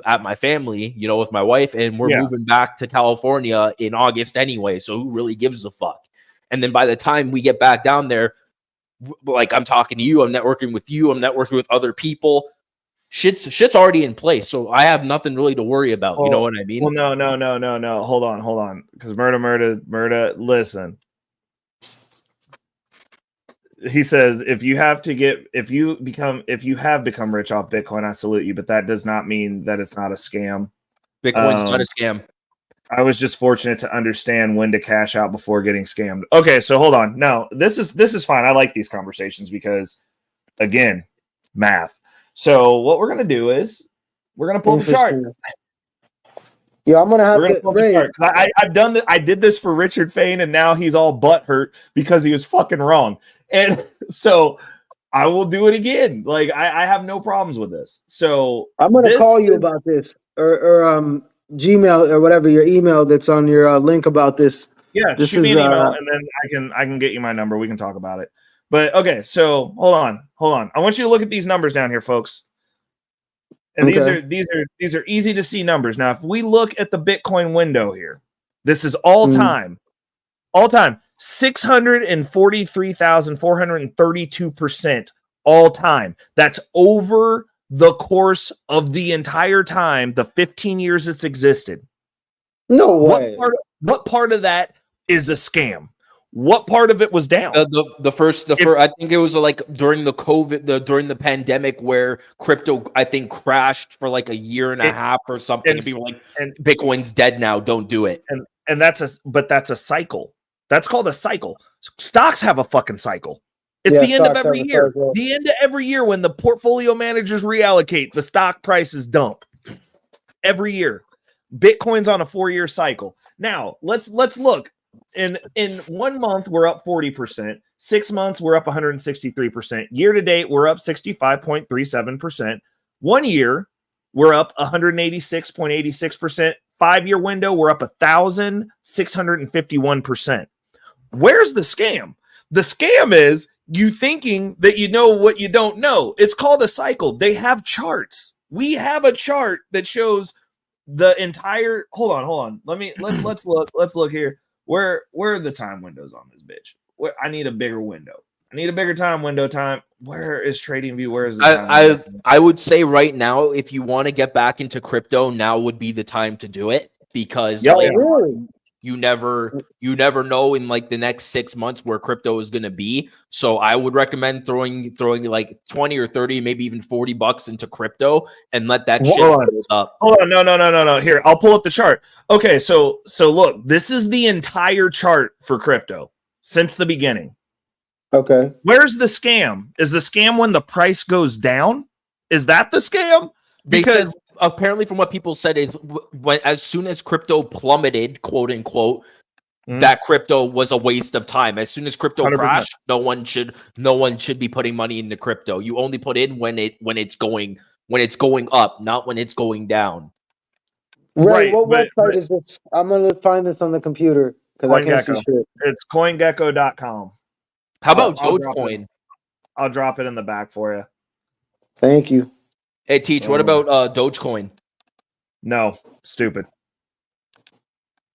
at my family, with my wife, and we're moving back to California in August anyway. So who really gives a fuck? And then by the time we get back down there, like, I'm talking to you, I'm networking with you, I'm networking with other people. Shit's already in place, so I have nothing really to worry about. You know what I mean? Well, no. Hold on. Because Murda, listen. He says if you have become rich off Bitcoin, I salute you, but that does not mean that it's not a scam. Bitcoin's not a scam. I was just fortunate to understand when to cash out before getting scammed. Okay, so hold on. No, this is fine. I like these conversations because, again, math. So what we're gonna do is we're gonna pull the chart. Yeah, I'm gonna have to. I've done that. I did this for Richard Fain, and now he's all butthurt because he was fucking wrong. And so I will do it again. Like, I have no problems with this. So I'm gonna call you about this, or Gmail or whatever, your email that's on your link about this. Yeah, shoot me an email, and then I can get you my number. We can talk about it. But okay, so hold on. I want you to look at these numbers down here, folks. And these are easy to see numbers. Now, if we look at the Bitcoin window here, this is all time, 643,432% all time. That's over the course of the entire time, the 15 years it's existed. No way. What part of that is a scam? What part of it was down? The first, I think it was like during the COVID, during the pandemic, where crypto, I think, crashed for like a year and a half or something. And people were like, Bitcoin's dead now, don't do it. And that's a cycle. That's called a cycle. Stocks have a fucking cycle. It's Yeah, the end of stocks every ever year. start low. The end of every year when the portfolio managers reallocate, the stock prices dump. Every year. Bitcoin's on a 4-year cycle. Now, let's look. In 1 month, we're up 40%. 6 months, we're up 163%. Year to date, we're up 65.37%. 1 year, we're up 186.86%. 5-year window, we're up 1,651%. Where's the scam? The scam is you thinking that you know what you don't know. It's called a cycle. They have charts. We have a chart that shows the entire. Hold on. Let's look here. Where are the time windows on this bitch? I need a bigger window. I need a bigger time window. Where is TradingView? Where is the time I would say right now, if you want to get back into crypto, now would be the time to do it, because you never know in like the next 6 months where crypto is going to be. So I would recommend throwing like 20 or 30, maybe even $40 into crypto and let that shit build up. Hold on. No. Here, I'll pull up the chart. Okay, so look, this is the entire chart for crypto since the beginning. Okay. Where's the scam? Is the scam when the price goes down? Is that the scam? Because apparently from what people said is when as soon as crypto plummeted, quote unquote, that crypto was a waste of time. As soon as crypto 100%. crashed, no one should be putting money into crypto. You only put in when it's going up, not when it's going down. Ray, what website is this? I'm gonna find this on the computer because I can't see shit. It's CoinGecko.com. How about Dogecoin? I'll drop it in the back for you. Thank you. Hey, Teach, what about Dogecoin? No, stupid.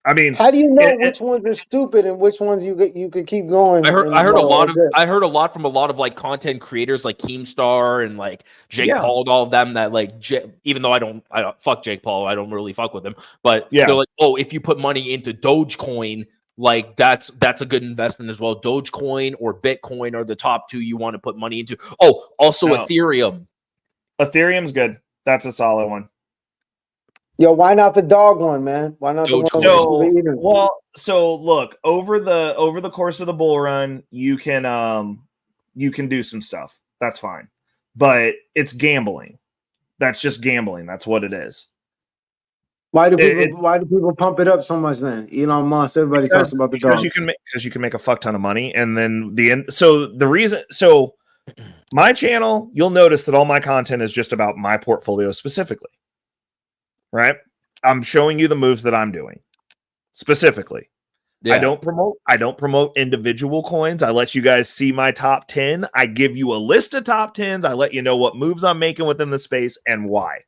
I mean, how do you know which ones are stupid and which ones you could keep going? I heard a lot from a lot of like content creators like Keemstar and like Jake Paul and all of them that like even though I don't fuck Jake Paul, I don't really fuck with him, but they're like, oh, if you put money into Dogecoin, like that's a good investment as well. Dogecoin or Bitcoin are the top two you want to put money into. Oh, also Ethereum. Ethereum's good. That's a solid one. Yo, why not the dog one, man? Why not the one? So look, over the course of the bull run, you can do some stuff. That's fine. But it's gambling. That's just gambling. That's what it is. Why do people pump it up so much then? Elon Musk, everybody talks about the dog. Because you can make a fuck ton of money, and then my channel, you'll notice that all my content is just about my portfolio specifically. Right? I'm showing you the moves that I'm doing specifically. Yeah. I don't promote individual coins. I let you guys see my top 10. I give you a list of top 10s. I let you know what moves I'm making within the space and why.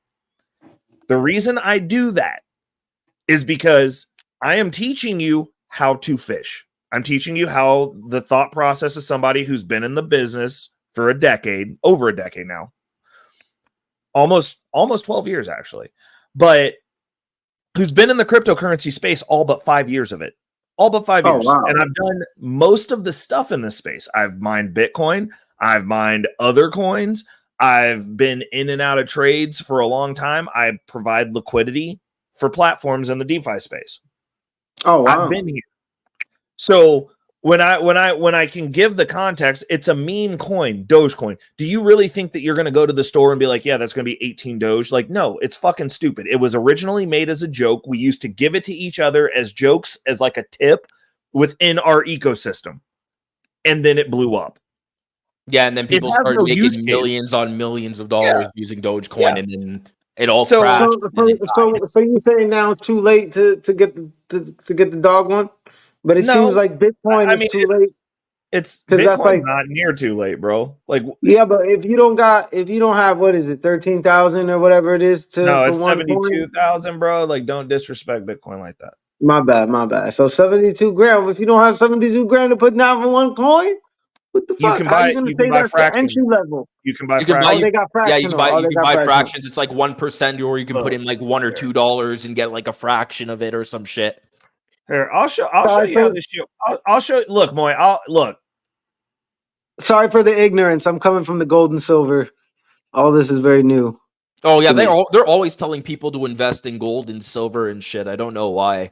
The reason I do that is because I am teaching you how to fish. I'm teaching you how the thought process of somebody who's been in the business for over a decade now. Almost 12 years actually. But who's been in the cryptocurrency space all but 5 years of it. All but 5 years. Wow. And I've done most of the stuff in this space. I've mined Bitcoin. I've mined other coins. I've been in and out of trades for a long time. I provide liquidity for platforms in the DeFi space. Oh, wow. I've been here. So when I can give the context, it's a meme coin, Dogecoin. Do you really think that you're going to go to the store and be like, yeah, that's going to be 18 Doge? Like, no, it's fucking stupid. It was originally made as a joke. We used to give it to each other as jokes, as like a tip within our ecosystem. And then it blew up. Yeah, and then people started making millions on millions of dollars using Dogecoin, and then it all crashed. So you're saying now it's too late to get the dog one? But it seems like Bitcoin is too late. It's Bitcoin's like, not near too late, bro. Like, yeah, but if you don't have what is it, 13,000 or whatever it is it's 72,000, bro. Like, don't disrespect Bitcoin like that. My bad. So 72 grand. If you don't have 72 grand to put down for one coin, what the fuck? How are you gonna say that's the entry level? You can buy fractions. They got fractional. Yeah, you can buy fractions. It's like 1%, or you can put in like $1 or $2 and get like a fraction of it or some shit. Here, I'll show you how this shit. I'll show. Look, Moy. Look. Sorry for the ignorance. I'm coming from the gold and silver. All this is very new. Oh yeah, they're always telling people to invest in gold and silver and shit. I don't know why.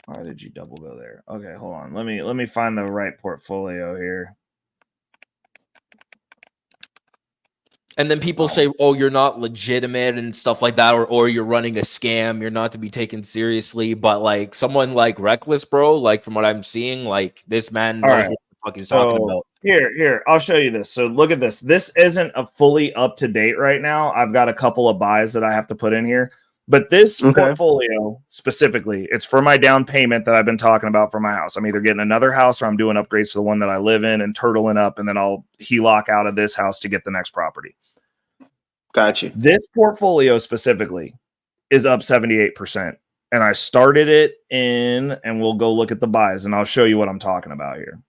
Why did you double go there? Okay, hold on. Let me find the right portfolio here. And then people say, "Oh, you're not legitimate" and stuff like that, or you're running a scam. You're not to be taken seriously. But like someone like Reckless, bro, like from what I'm seeing, like this man knows what the fuck he's talking about. Here, I'll show you this. So look at this. This isn't a fully up to date right now. I've got a couple of buys that I have to put in here. But this portfolio specifically, it's for my down payment that I've been talking about for my house. I'm either getting another house or I'm doing upgrades to the one that I live in and turtling up, and then I'll HELOC out of this house to get the next property. Gotcha. This portfolio specifically is up 78%. And I started it in, and we'll go look at the buys, and I'll show you what I'm talking about here.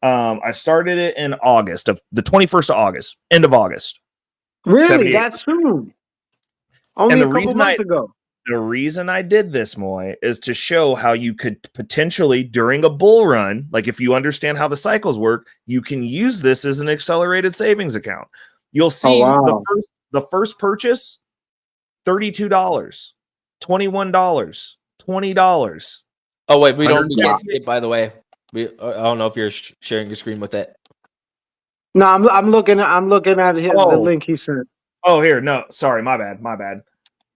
I started it in August, of the 21st of August, end of August. Really? That's soon. Only a couple months ago. The reason I did this, Moy, is to show how you could potentially, during a bull run, like if you understand how the cycles work, you can use this as an accelerated savings account. You'll see the first purchase, $32, $21, $20. Oh wait, we can't see it, by the way. I don't know if you're sharing your screen with it. No, I'm looking at the link he sent. Oh, here. No, sorry, my bad.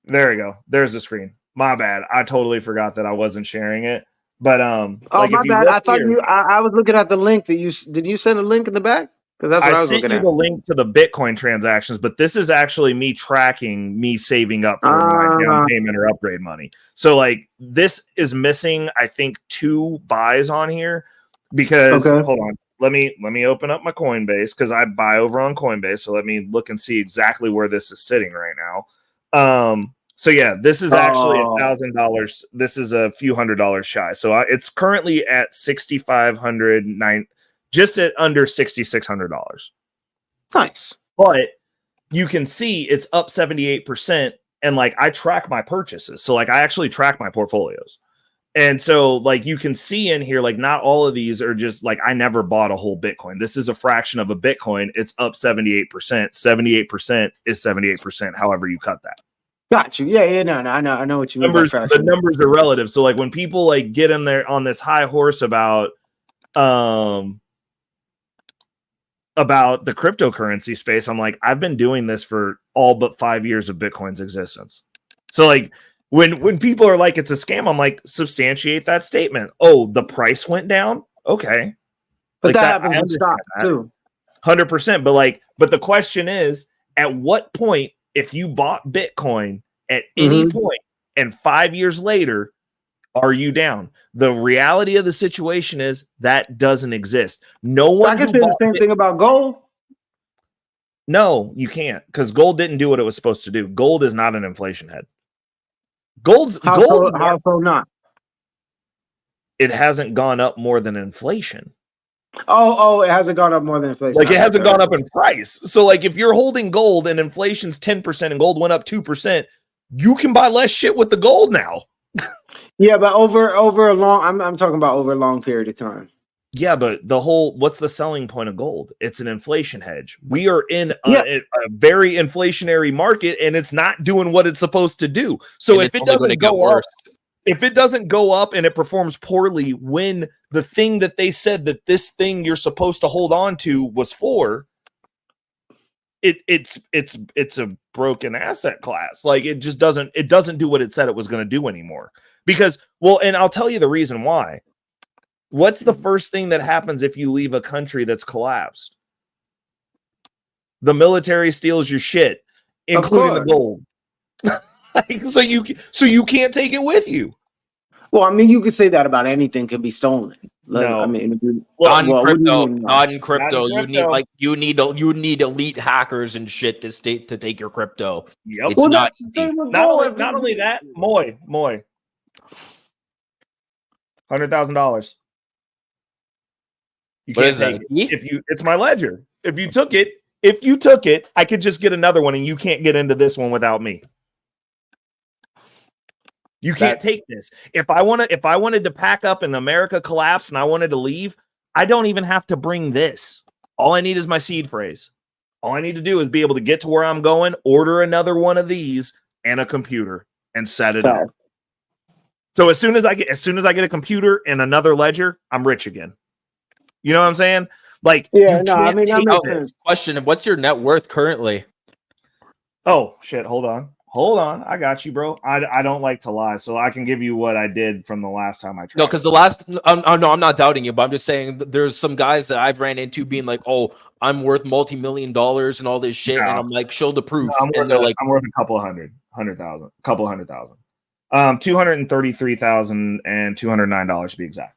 There we go. There's the screen. My bad. I totally forgot that I wasn't sharing it. But like my bad. I thought I was looking at the link that you did. You send a link in the back? Because that's what I was looking at. I sent you the link to the Bitcoin transactions, but this is actually me tracking me saving up for my down payment or upgrade money. So like this is missing, I think, 2 buys on here because hold on. Let me open up my Coinbase because I buy over on Coinbase. So let me look and see exactly where this is sitting right now. So yeah, this is actually $1,000. This is a few $100s shy. So it's currently at $6,509, just at under $6,600. Nice, but you can see it's up 78%. And like I track my purchases, so like I actually track my portfolios. And so, like, you can see in here, like, not all of these are just like, I never bought a whole Bitcoin. This is a fraction of a Bitcoin. It's up 78%. 78% is 78%, however you cut that. Got you. Yeah, no, I know what you mean. The numbers are relative. So, like, when people, like, get in there on this high horse about the cryptocurrency space, I'm like, I've been doing this for all but 5 years of Bitcoin's existence. So, like, When people are like, it's a scam, I'm like, substantiate that statement. Oh, the price went down? Okay. But like that happens with stock too. 100%. But the question is, at what point, if you bought Bitcoin at any point and 5 years later, are you down? The reality of the situation is that doesn't exist. No one. I can say the same thing about gold. No, you can't, because gold didn't do what it was supposed to do. Gold is not an inflation hedge. Gold's how so not? It hasn't gone up more than inflation. Oh, it hasn't gone up more than inflation. Like it hasn't gone up in price. So like if you're holding gold and inflation's 10% and gold went up 2%, you can buy less shit with the gold now. Yeah, but over a long, I'm talking about over a long period of time. Yeah, but what's the selling point of gold? It's an inflation hedge. We are in a very inflationary market, and it's not doing what it's supposed to do. So if it doesn't go up and it performs poorly when the thing that they said that this thing you're supposed to hold on to was for, it's a broken asset class. Like it doesn't do what it said it was going to do anymore. Because, and I'll tell you the reason why. What's the first thing that happens if you leave a country that's collapsed? The military steals your shit, including the gold. so you can't take it with you. Well, I mean, you could say that about anything can be stolen. No, I mean, on crypto, you need elite hackers and shit to take your crypto. Yep. It's not easy. Not only that, Moy, $100,000. You can't take it. It's my ledger. If you took it, I could just get another one, and you can't get into this one without me. You can't take this. If I wanted to pack up and America collapsed and I wanted to leave, I don't even have to bring this. All I need is my seed phrase. All I need to do is be able to get to where I'm going, order another one of these and a computer, and set it up. So as soon as I get a computer and another ledger, I'm rich again. You know what I'm saying? Like, Question: what's your net worth currently? Oh shit! Hold on. I got you, bro. I don't like to lie, so I can give you what I did from the last time I tried. No, because the last, no, I'm not doubting you, but I'm just saying there's some guys that I've ran into being like, "Oh, I'm worth multi-million dollars and all this shit," and I'm like, "Show the proof," and they're like, "I'm worth a couple hundred thousand, $233,000 and $209 to be exact."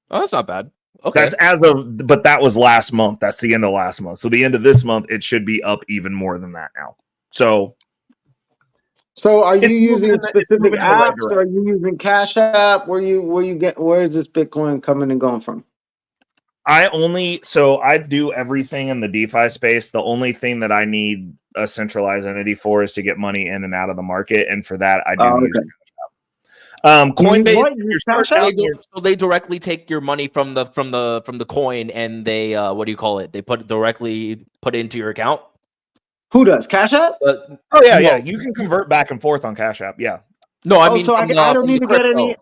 Oh, that's not bad. Okay, that's but that was last month. That's the end of last month. So the end of this month, it should be up even more than that now. So are you using specific apps? Or are you using Cash App? Where is this Bitcoin coming and going from? I do everything in the DeFi space. The only thing that I need a centralized entity for is to get money in and out of the market, and for that I do use Cash App. Coinbase, so they directly take your money from the coin, and they what do you call it? They directly put it into your account. Who does? Cash App? Yeah. You can convert back and forth on Cash App. Yeah. No, I mean, so I don't need to get any.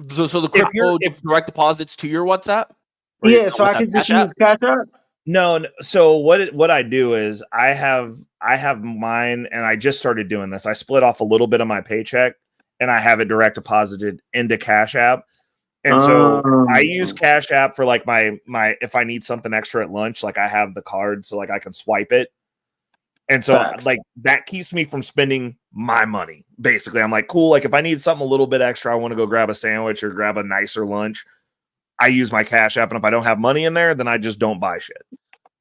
So the crypto direct deposits to your WhatsApp. Yeah, so I can just use Cash App. No. So what I do is I have mine, and I just started doing this. I split off a little bit of my paycheck, and I have it direct deposited into Cash App. And so I use Cash App for like my if I need something extra at lunch, like I have the card, so like I can swipe it. And so like that keeps me from spending my money. Basically, I'm like, cool. Like if I need something a little bit extra, I want to go grab a sandwich or grab a nicer lunch, I use my Cash App. And if I don't have money in there, then I just don't buy shit.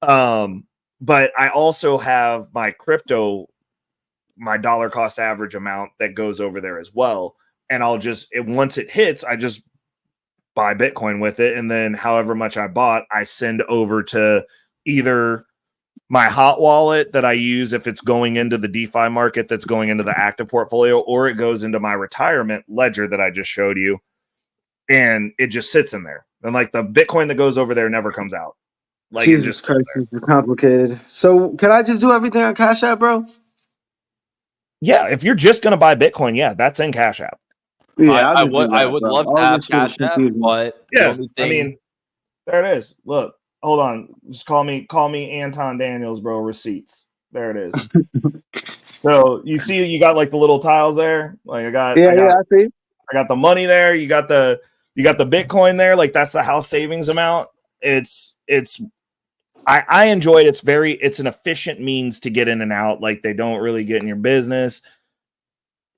But I also have my crypto, my dollar cost average amount that goes over there as well. And once it hits, I just buy Bitcoin with it. And then however much I bought, I send over to either my hot wallet that I use if it's going into the DeFi market that's going into the active portfolio, or it goes into my retirement ledger that I just showed you, and it just sits in there. And like the Bitcoin that goes over there never comes out. Like Jesus Christ, it's complicated. So can I just do everything on Cash App, bro? Yeah, if you're just gonna buy Bitcoin, yeah, that's in Cash App. Yeah, I would love to have Cash App, but yeah, I mean, there it is. Look. Hold on. Just call me Anton Daniels, bro. Receipts. There it is. So you see, you got like the little tiles there. Like I see. I got the money there. You got the Bitcoin there. Like that's the house savings amount. I enjoy it. It's an efficient means to get in and out. Like they don't really get in your business.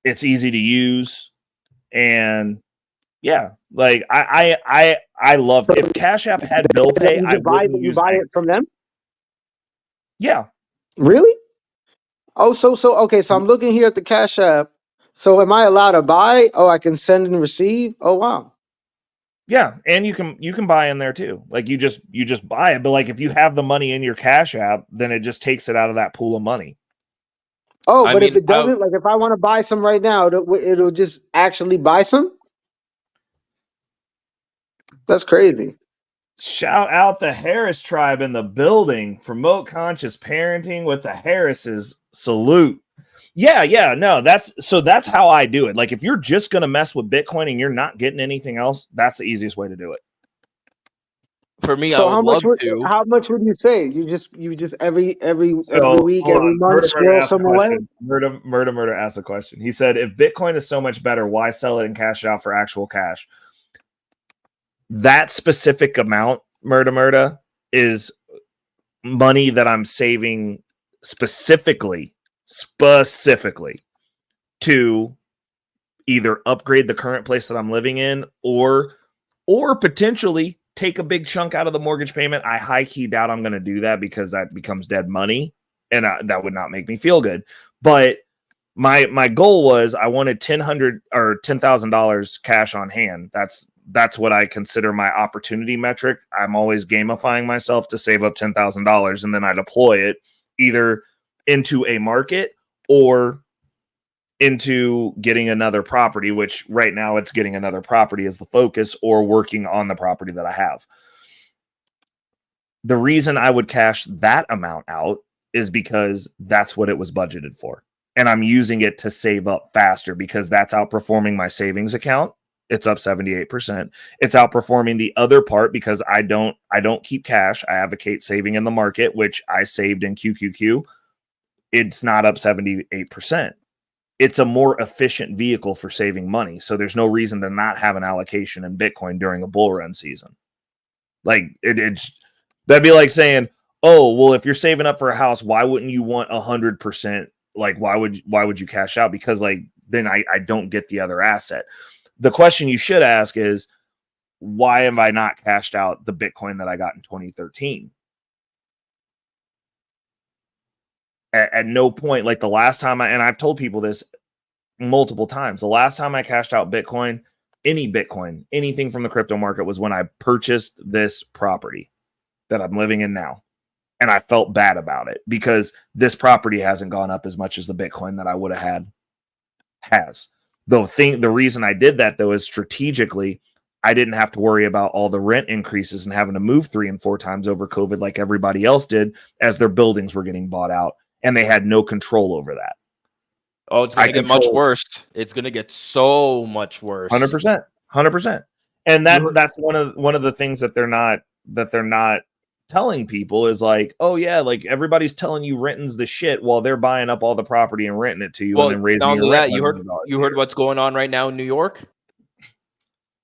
It's easy to use, and yeah, like I love it. If Cash App had bill pay, you buy it from them. Yeah. Really? Oh, so okay. So I'm looking here at the Cash App. So am I allowed to buy? Oh, I can send and receive. Oh, wow. Yeah, and you can buy in there too. Like you just buy it, but like if you have the money in your Cash App, then it just takes it out of that pool of money. Oh, but if it doesn't, like if I want to buy some right now, it'll just actually buy some. That's crazy. Shout out the Harris tribe in the building. Promote conscious parenting with the Harrises. Salute. Yeah. No, that's how I do it. Like if you're just going to mess with Bitcoin and you're not getting anything else, that's the easiest way to do it. For me, so how much would you say? You just every week, every month, squirrel some away? Murder asked a question. He said, if Bitcoin is so much better, why sell it and cash it out for actual cash? That specific amount, Murda, is money that I'm saving specifically to either upgrade the current place that I'm living in or potentially take a big chunk out of the mortgage payment. I high key doubt I'm going to do that because that becomes dead money and that would not make me feel good. But my goal was I wanted $10,000 cash on hand. That's what I consider my opportunity metric. I'm always gamifying myself to save up $10,000 and then I deploy it either into a market or into getting another property, which right now it's getting another property as the focus or working on the property that I have. The reason I would cash that amount out is because that's what it was budgeted for. And I'm using it to save up faster because that's outperforming my savings account. It's up 78%. It's outperforming the other part because I don't keep cash. I advocate saving in the market, which I saved in QQQ. it's not up 78%. It's a more efficient vehicle for saving money. So there's no reason to not have an allocation in Bitcoin during a bull run season. Like it's that'd be like saying, oh, well, if you're saving up for a house, why wouldn't you want 100%? Like, why would you cash out? Because like, then I don't get the other asset. The question you should ask is, why am I not cashed out the Bitcoin that I got in 2013? At no point, like the last time and I've told people this multiple times, the last time I cashed out Bitcoin, anything from the crypto market was when I purchased this property that I'm living in now. And I felt bad about it because this property hasn't gone up as much as the Bitcoin that I would have had has. The reason I did that though is strategically, I didn't have to worry about all the rent increases and having to move 3 and 4 times over COVID like everybody else did as their buildings were getting bought out, and they had no control over that. Oh, it's going to get much worse. It's going to get so much worse. 100%. And that's one of the things that they're not telling people is like, oh yeah, like everybody's telling you renting's the shit while they're buying up all the property and renting it to you and then raising your rent. You heard what's going on right now in New York?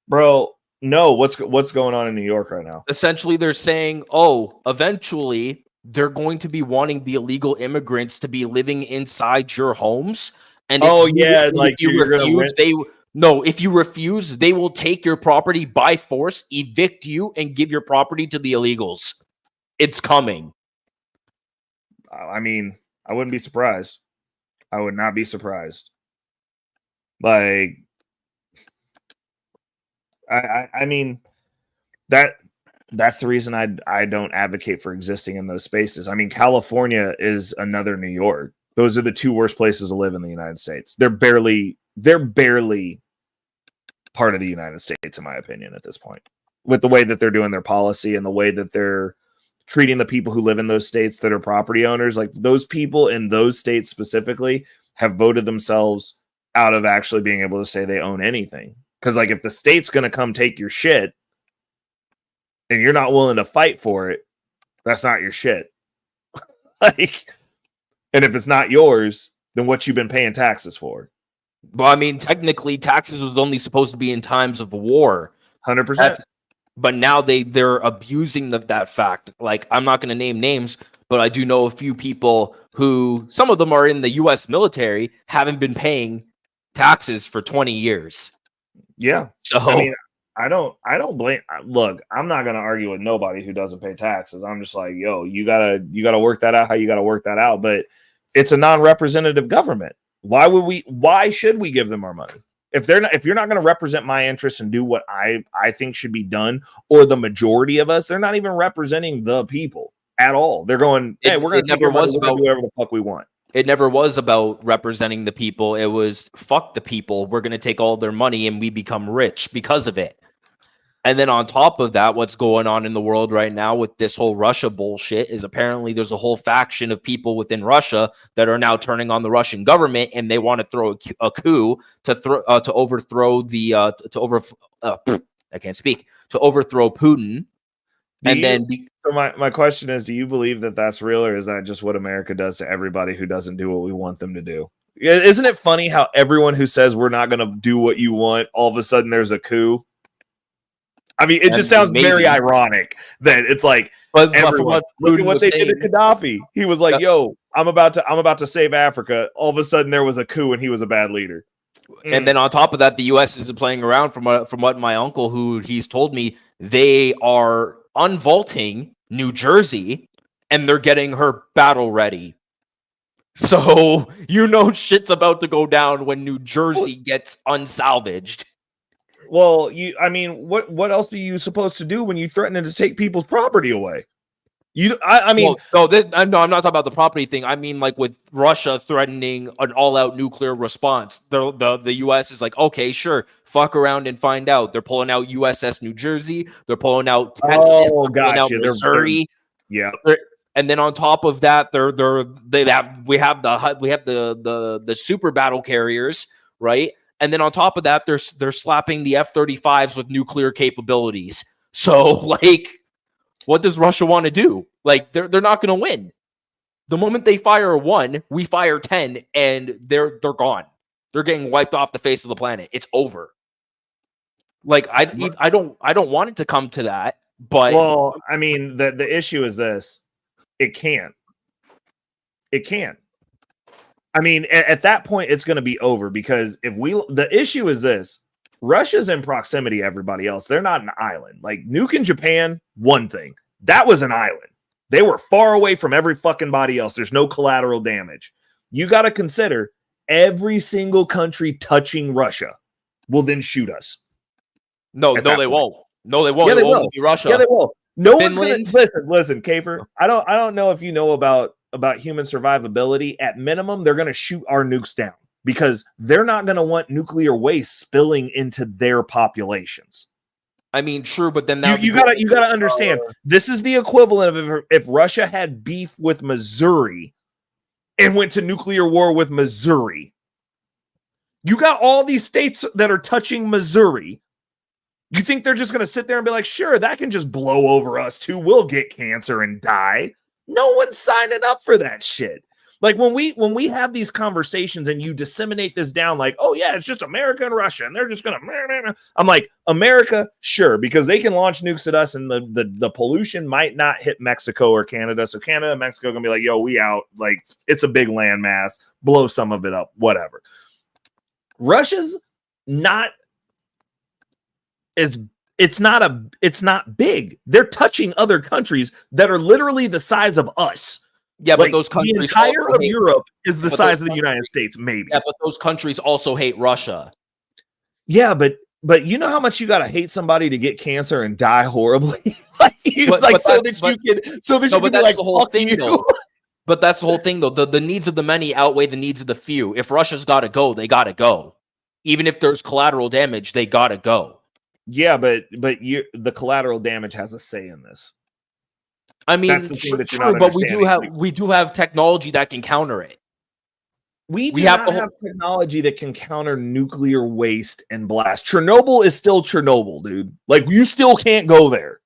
Bro, no, what's going on in New York right now? Essentially, they're saying, oh, eventually they're going to be wanting the illegal immigrants to be living inside your homes. And if you refuse, they will take your property by force, evict you, and give your property to the illegals. It's coming. I mean, I wouldn't be surprised. I would not be surprised. Like, I mean, that's the reason I don't advocate for existing in those spaces. I mean, California is another New York. Those are the 2 worst places to live in the United States. They're barely part of the United States, in my opinion, at this point, with the way that they're doing their policy and the way that they're treating the people who live in those states that are property owners. Like, those people in those states specifically have voted themselves out of actually being able to say they own anything. Because, like, if the state's going to come take your shit and you're not willing to fight for it, that's not your shit. Like, and if it's not yours, then what you've been paying taxes for? Well, I mean, technically, taxes was only supposed to be in times of war. 100%. But now they're abusing that fact. Like, I'm not going to name names, but I do know a few people who, some of them are in the U.S. military, haven't been paying taxes for 20 years. Yeah. So I mean, I don't blame. Look, I'm not going to argue with nobody who doesn't pay taxes. I'm just like, yo, you gotta work that out how you gotta work that out. But it's a non-representative government. Why should we give them our money? If you're not going to represent my interests and do what I think should be done, or the majority of us, they're not even representing the people at all. They're going, hey, we're going to do whatever the fuck we want. It never was about representing the people. It was, fuck the people. We're going to take all their money and we become rich because of it. And then on top of that, what's going on in the world right now with this whole Russia bullshit is apparently there's a whole faction of people within Russia that are now turning on the Russian government, and they want to throw a coup to overthrow Putin. So my question is, do you believe that that's real, or is that just what America does to everybody who doesn't do what we want them to do? Isn't it funny how everyone who says we're not going to do what you want, all of a sudden there's a coup? I mean, it just sounds very ironic that it's like, everyone, look at what they did to Gaddafi. He was like, yo, I'm about to save Africa. All of a sudden there was a coup and he was a bad leader. And then on top of that, the U.S. is playing around from what my uncle, who he's told me, they are unvaulting New Jersey and they're getting her battle ready. So, shit's about to go down when New Jersey gets unsalvaged. Well, what else are you supposed to do when you threaten to take people's property away? I'm not talking about the property thing. I mean, like with Russia threatening an all-out nuclear response, the U.S. is like, okay, sure, fuck around and find out. They're pulling out USS New Jersey. They're pulling out Texas. They're pulling out Missouri. Yeah. And then on top of that, we have the super battle carriers, right? And then on top of that, they're slapping the F-35s with nuclear capabilities. So, like, what does Russia want to do? Like, they're not going to win. The moment they fire one, we fire 10, and they're gone. They're getting wiped off the face of the planet. It's over. Like I don't want it to come to that, but well, I mean, the issue is this: it can't. It can't. I mean, at that point, it's going to be over because the issue is this: Russia's in proximity to everybody else. They're not an island. Like nuking Japan, one thing. That was an island. They were far away from every fucking body else. There's no collateral damage. You got to consider every single country touching Russia will then shoot us. No, they won't. No, they won't. Yeah, they will. will. Be Russia. Yeah, they will. No one's Finland. going to listen, Kafer. I don't know if you know about human survivability. At minimum, they're going to shoot our nukes down because they're not going to want nuclear waste spilling into their populations. I mean, true, but then you gotta understand. This is the equivalent of if Russia had beef with Missouri and went to nuclear war with Missouri. You got all these states that are touching Missouri. You think they're just going to sit there and be like, sure, that can just blow over us too. We'll get cancer and die. No one's signing up for that shit. Like when we have these conversations and you disseminate this down like, oh yeah, it's just America and Russia and they're just going to, I'm like, America, sure, because they can launch nukes at us and the pollution might not hit Mexico or Canada. So Canada and Mexico are going to be like, yo, we out. Like it's a big landmass, blow some of it up, whatever. Russia's not it's not big. They're touching other countries that are literally the size of us. Yeah, like, but those countries, the entire of Europe is the size of the United States, maybe. Yeah, but those countries also hate Russia. Yeah, but you know how much you gotta hate somebody to get cancer and die horribly? so that you can be like, the whole thing, though. But that's the whole thing, though. The needs of the many outweigh the needs of the few. If Russia's got to go, they got to go. Even if there's collateral damage, they got to go. Yeah, but the collateral damage has a say in this. I mean, true, but we do have technology that can counter it. We have technology that can counter nuclear waste and blast. Chernobyl is still Chernobyl, dude. Like you still can't go there.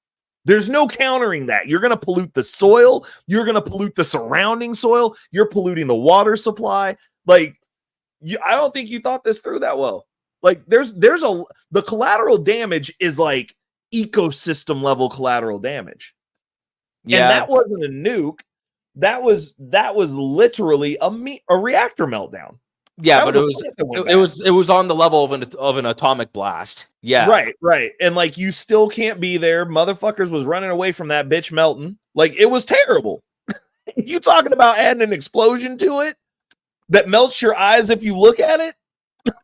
There's no countering that. You're going to pollute the soil. You're going to pollute the surrounding soil. You're polluting the water supply. Like, I don't think you thought this through that well. Like, the collateral damage is like ecosystem level collateral damage. Yeah. And that wasn't a nuke. That was literally a reactor meltdown. Yeah, but it was on the level of an atomic blast. Yeah. Right. And like you still can't be there. Motherfuckers was running away from that bitch melting. Like it was terrible. You talking about adding an explosion to it that melts your eyes if you look at it?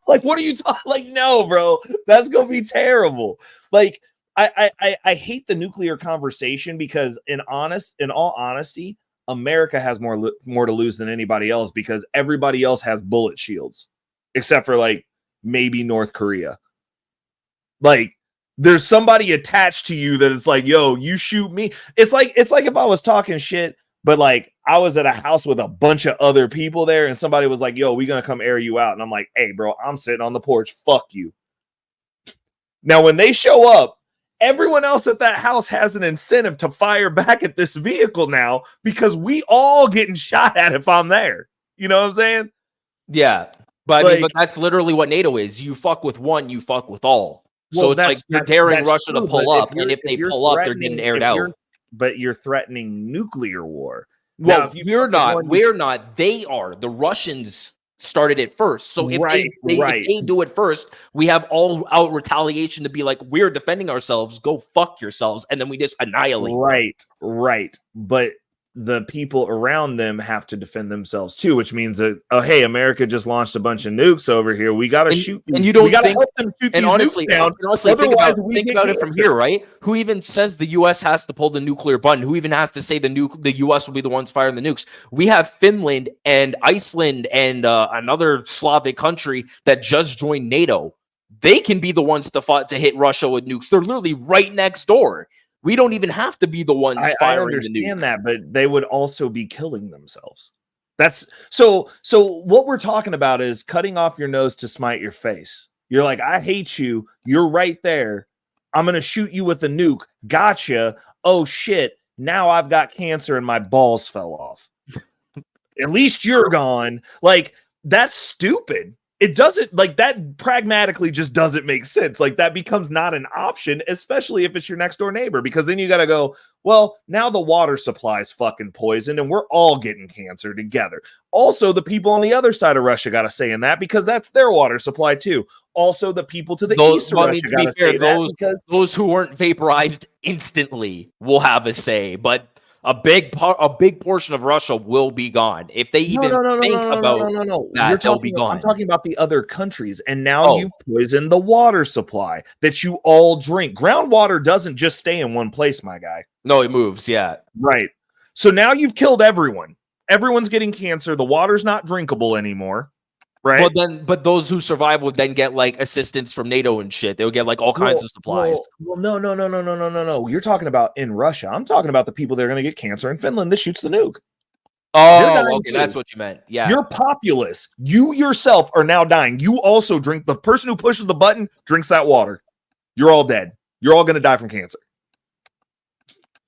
Like what are you talking? Like no, bro. That's gonna be terrible. Like I hate the nuclear conversation because in all honesty, America has more to lose than anybody else because everybody else has bullet shields, except for like maybe North Korea. Like there's somebody attached to you that it's like, yo, you shoot me. It's like if I was talking shit, but like I was at a house with a bunch of other people there and somebody was like, yo, we gonna come air you out. And I'm like, hey, bro, I'm sitting on the porch. Fuck you. Now, when they show up, everyone else at that house has an incentive to fire back at this vehicle now because we all getting shot at if I'm there. You know what I'm saying? Yeah. But I mean, but that's literally what NATO is. You fuck with one, you fuck with all. So it's like you're daring Russia to pull up, and if they pull up, they're getting aired out. But you're threatening nuclear war. Well, we're not. They are. The Russians started it first. So if they do it first, we have all out retaliation to be like, we're defending ourselves, go fuck yourselves, and then we just annihilate. Right. But the people around them have to defend themselves too, which means that, oh hey, America just launched a bunch of nukes over here. We gotta shoot them. And you don't we gotta think, help them shoot and these honestly, nukes down. think about it from here, right? Who even says the US has to pull the nuclear button? Who even has to say the US will be the ones firing the nukes? We have Finland and Iceland and another Slavic country that just joined NATO. They can be the ones to hit Russia with nukes. They're literally right next door. We don't even have to be the ones firing the nuke. I understand that, but they would also be killing themselves. That's so what we're talking about is cutting off your nose to smite your face. You're like, I hate you. You're right there. I'm going to shoot you with a nuke. Gotcha. Oh shit. Now I've got cancer and my balls fell off. At least you're gone. Like, that's stupid. It doesn't, like, that pragmatically just doesn't make sense. Like, that becomes not an option, especially if it's your next door neighbor, because then you got to go, well, now the water supply is fucking poisoned and we're all getting cancer together. Also, the people on the other side of Russia got to say in that because that's their water supply too. Also, the people to the east of Russia got to say that because those who weren't vaporized instantly will have a say, but a big portion of Russia will be gone if they even think about that. They'll be gone. I'm talking about the other countries, and now you poison the water supply that you all drink. Groundwater doesn't just stay in one place, my guy. No, it moves. Yeah, right. So now you've killed everyone. Everyone's getting cancer. The water's not drinkable anymore. Right. But those who survive would then get like assistance from NATO and shit. They would get like all kinds of supplies. No. You're talking about in Russia. I'm talking about the people that are going to get cancer in Finland that shoots the nuke. Oh, okay, that's what you meant. Yeah. Your populace, you yourself are now dying. You also drink. The person who pushes the button drinks that water. You're all dead. You're all going to die from cancer.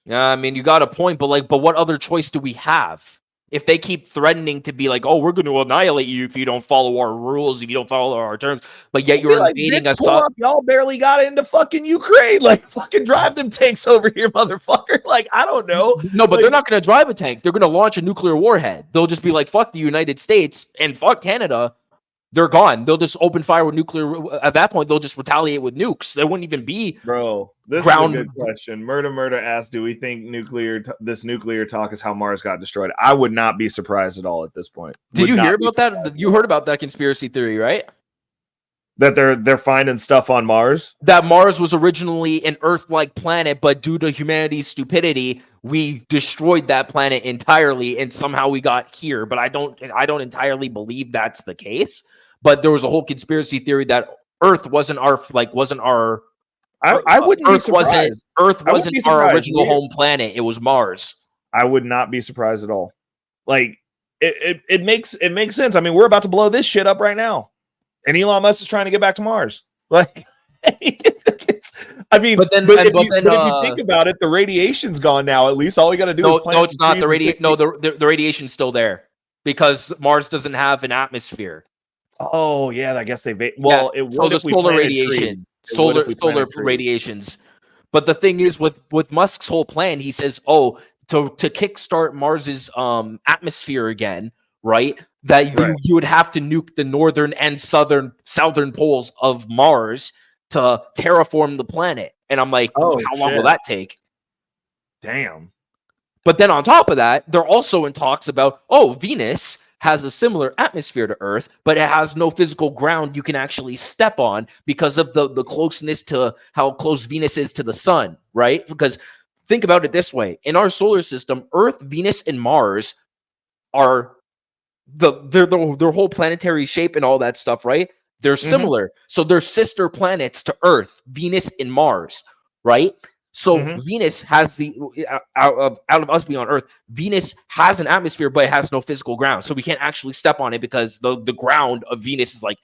Yeah, I mean, you got a point, but what other choice do we have? If they keep threatening to be like, oh, we're going to annihilate you if you don't follow our rules, if you don't follow our terms, but yet you're invading us up. Y'all barely got into fucking Ukraine. Like, fucking drive them tanks over here, motherfucker. Like, I don't know. No, but they're not going to drive a tank. They're going to launch a nuclear warhead. They'll just be like, fuck the United States and fuck Canada. They're gone. They'll just open fire with nuclear. At that point, they'll just retaliate with nukes. There wouldn't even be this ground. Is a good question. Murder asked, do we think this nuclear talk is how Mars got destroyed? I would not be surprised at all at this point. Did you hear about that? You heard about that conspiracy theory, right? That they're finding stuff on Mars? That Mars was originally an Earth-like planet, but due to humanity's stupidity, we destroyed that planet entirely, and somehow we got here. But I don't entirely believe that's the case. But there was a whole conspiracy theory that Earth wasn't our. I wouldn't Earth be surprised. Earth wasn't our original home planet. It was Mars. I would not be surprised at all. Like it makes sense. I mean, we're about to blow this shit up right now, and Elon Musk is trying to get back to Mars. Like, I mean, but if you think about it, the radiation's gone now. At least all we got to do is no, it's not the radiation. No, the radiation's still there because Mars doesn't have an atmosphere. Oh yeah, I guess it would. So the solar radiation, solar radiations. But the thing is, with Musk's whole plan, he says, to kickstart Mars's atmosphere again, right? You would have to nuke the northern and southern poles of Mars to terraform the planet. And I'm like, how long will that take? Damn. But then on top of that, they're also in talks about, Venus has a similar atmosphere to Earth, but it has no physical ground you can actually step on because of the closeness to how close Venus is to the sun, right? Because think about it this way. In our solar system, Earth, Venus, and Mars are their whole planetary shape and all that stuff, right? They're similar. So they're sister planets to Earth, Venus, and Mars, right? So Venus has out of us being on Earth, Venus has an atmosphere, but it has no physical ground. So we can't actually step on it because the ground of Venus is like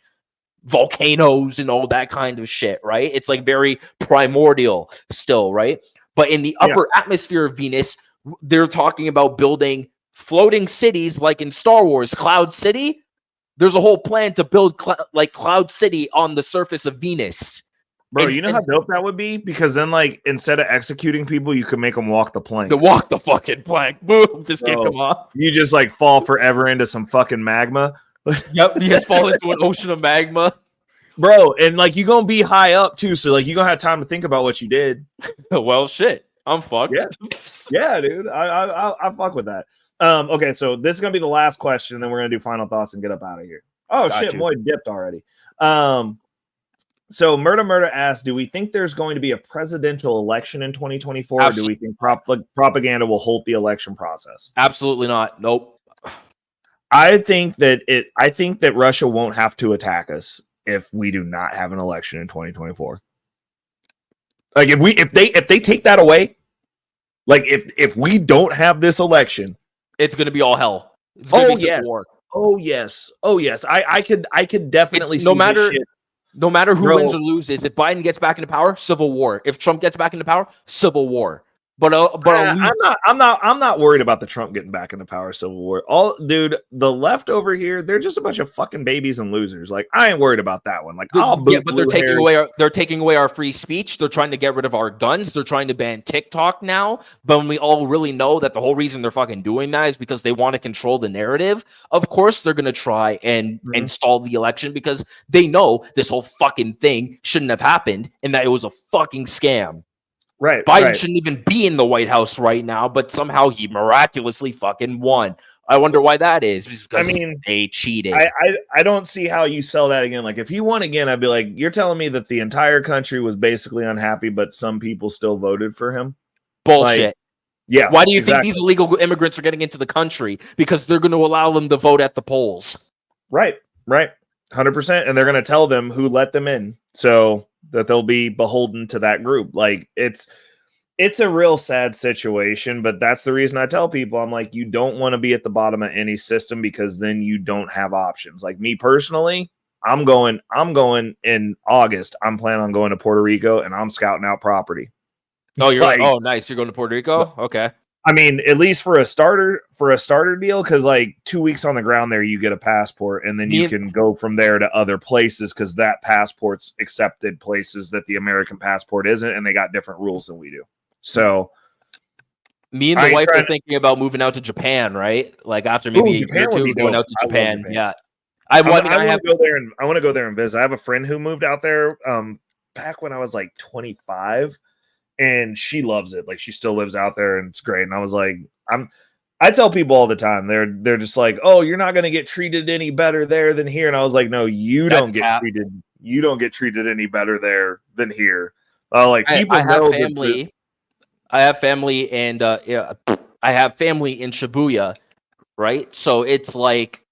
volcanoes and all that kind of shit, right? It's like very primordial still, right? But in the upper atmosphere of Venus, they're talking about building floating cities like in Star Wars, Cloud City. There's a whole plan to build like Cloud City on the surface of Venus. Bro, you know how dope that would be? Because then, like, instead of executing people, you could make them walk the plank. Walk the fucking plank. Boom. This can't come off. You just, like, fall forever into some fucking magma. Yep, you just fall into an ocean of magma. Bro, and, like, you're going to be high up, too, so, like, you're going to have time to think about what you did. Well, shit. I'm fucked. Yeah, dude. I fuck with that. Okay, so this is going to be the last question, and then we're going to do final thoughts and get up out of here. Oh, shit, Moy dipped already. So Murder asked, do we think there's going to be a presidential election in 2024, or do we think propaganda will halt the election process? Absolutely not. Nope. I think that Russia won't have to attack us if we do not have an election in 2024. Like if they take that away, like if we don't have this election, it's going to be all hell. It's going to be civil war. Oh yes. I could definitely see this shit. No matter who wins or loses, if Biden gets back into power, civil war. If Trump gets back into power, civil war. But at least I'm not worried about the Trump getting back into power, civil war. Dude, the left over here, they're just a bunch of fucking babies and losers. Like, I ain't worried about that one. Like, I'll boot but they're taking away our free speech. They're trying to get rid of our guns. They're trying to ban TikTok now. But when we all really know that the whole reason they're fucking doing that is because they want to control the narrative, of course they're gonna try and stall the election because they know this whole fucking thing shouldn't have happened and that it was a fucking scam. Right. Biden shouldn't even be in the White House right now, but somehow he miraculously fucking won. I wonder why that is. Because they cheated. I don't see how you sell that again. Like, if he won again, I'd be like, you're telling me that the entire country was basically unhappy, but some people still voted for him? Bullshit. Like, yeah. Why do you think these illegal immigrants are getting into the country? Because they're going to allow them to vote at the polls. Right. 100%. And they're going to tell them who let them in. So that they'll be beholden to that group. Like, it's a real sad situation, but that's the reason I tell people, I'm like, you don't want to be at the bottom of any system because then you don't have options. Like, me personally, I'm going in August. I'm planning on going to Puerto Rico and I'm scouting out property. Oh, you're like, oh, nice. You're going to Puerto Rico? Okay. I mean, at least for a starter deal, because like 2 weeks on the ground there, you get a passport, and then you can go from there to other places because that passport's accepted places that the American passport isn't, and they got different rules than we do. So, me and the wife are thinking about moving out to Japan, right? Like after maybe a year or two, going out to Japan. Yeah, I want to go there and I want to go there and visit. I have a friend who moved out there back when I was like 25. And she loves it. Like, she still lives out there and it's great. And I was like, I tell people all the time, they're just like, oh, you're not going to get treated any better there than here. And I was like, no, you don't get treated any better there than here. Like, people know family. I have family and I have family in Shibuya, right? So it's like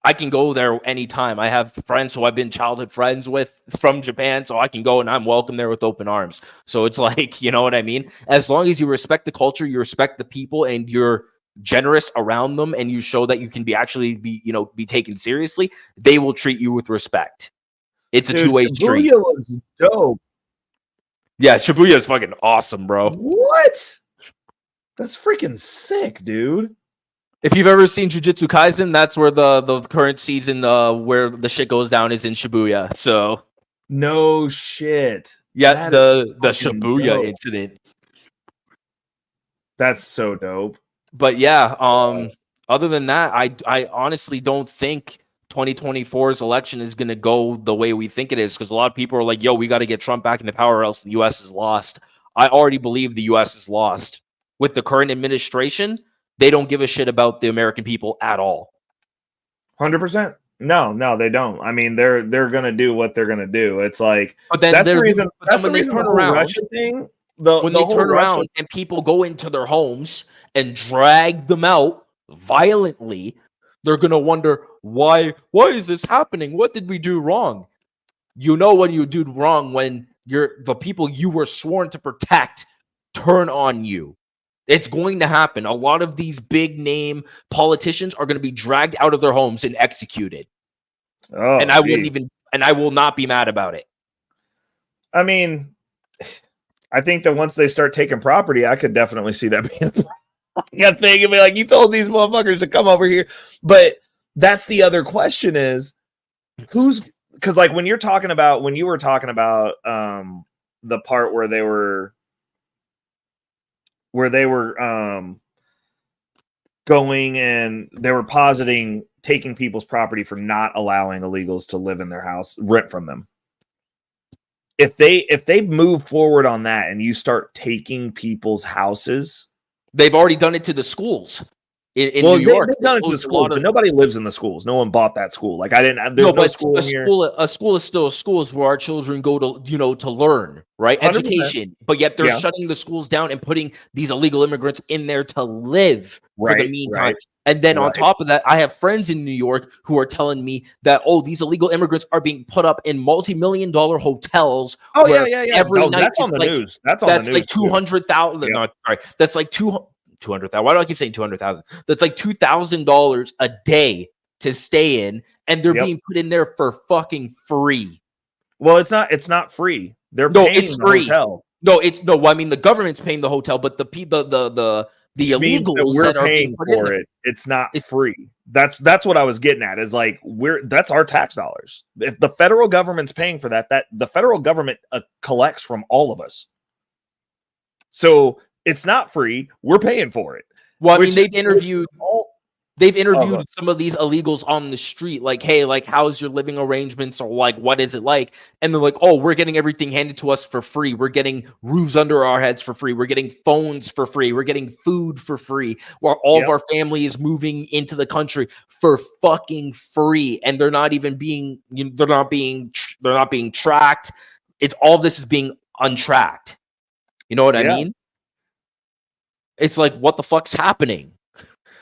I can go there anytime. I have friends who I've been childhood friends with from Japan, so I can go and I'm welcome there with open arms. So it's like, you know what I mean? As long as you respect the culture, you respect the people, and you're generous around them, and you show that you can be taken seriously, they will treat you with respect. It's a two-way street. Shibuya looks dope. Yeah, Shibuya is fucking awesome, bro. What? That's freaking sick, dude. If you've ever seen Jujutsu Kaisen, that's where the current season where the shit goes down is in Shibuya. So no shit. Yeah, the Shibuya incident. That's so dope. But yeah, other than that, I honestly don't think 2024's election is going to go the way we think it is, because a lot of people are like, yo, we got to get Trump back into power or else the U.S. is lost. I already believe the U.S. is lost. With the current administration, they don't give a shit about the American people at all. 100%. No, they don't. I mean, they're gonna do what they're gonna do. It's like, but then that's the reason. That's when the they reason turn the around. Russia thing. When they turn around and people go into their homes and drag them out violently, they're gonna wonder why is this happening? What did we do wrong? You know when you do wrong when the people you were sworn to protect turn on you. It's going to happen. A lot of these big name politicians are going to be dragged out of their homes and executed. Oh, and I will not be mad about it. I mean, I think that once they start taking property, I could definitely see that being a thing and be like, you told these motherfuckers to come over here. But that's the other question is because like when you were talking about the part where they were going and they were positing taking people's property for not allowing illegals to live in their house, rent from them. If they move forward on that and you start taking people's houses, they've already done it to the schools. In New York, they've done it to the schools, but nobody lives in the schools. No one bought that school. Like, I didn't. There's no school here. A school is still a school. Is where our children go to learn, right? 100%. Education. But yet they're shutting the schools down and putting these illegal immigrants in there to live for the meantime. Right. And then on top of that, I have friends in New York who are telling me that these illegal immigrants are being put up in multi-million-dollar hotels. Oh yeah. Every night that's on the news. That's on the news. Like 200,000. No, sorry, that's like 200,000. Why do I keep saying 200,000? That's like $2,000 a day to stay in, and they're being put in there for fucking free. Well, it's not free. They're paying it's free. The hotel. No, it's no. Well, I mean, the government's paying the hotel, but the Means that illegals we're that are being paying put in for there. it. It's not free. That's what I was getting at. Is like that's our tax dollars. If the federal government's paying for that the federal government collects from all of us. So it's not free. We're paying for it. Well, I mean, they've interviewed God. some of these illegals on the street, like, hey, like, how's your living arrangements, or like, what is it like? And they're like, oh, we're getting everything handed to us for free. We're getting roofs under our heads for free. We're getting phones for free. We're getting food for free. Where all of our family is moving into the country for fucking free, and they're not even being, they're not being tracked. It's all of this is being untracked. You know what I mean? It's like, what the fuck's happening?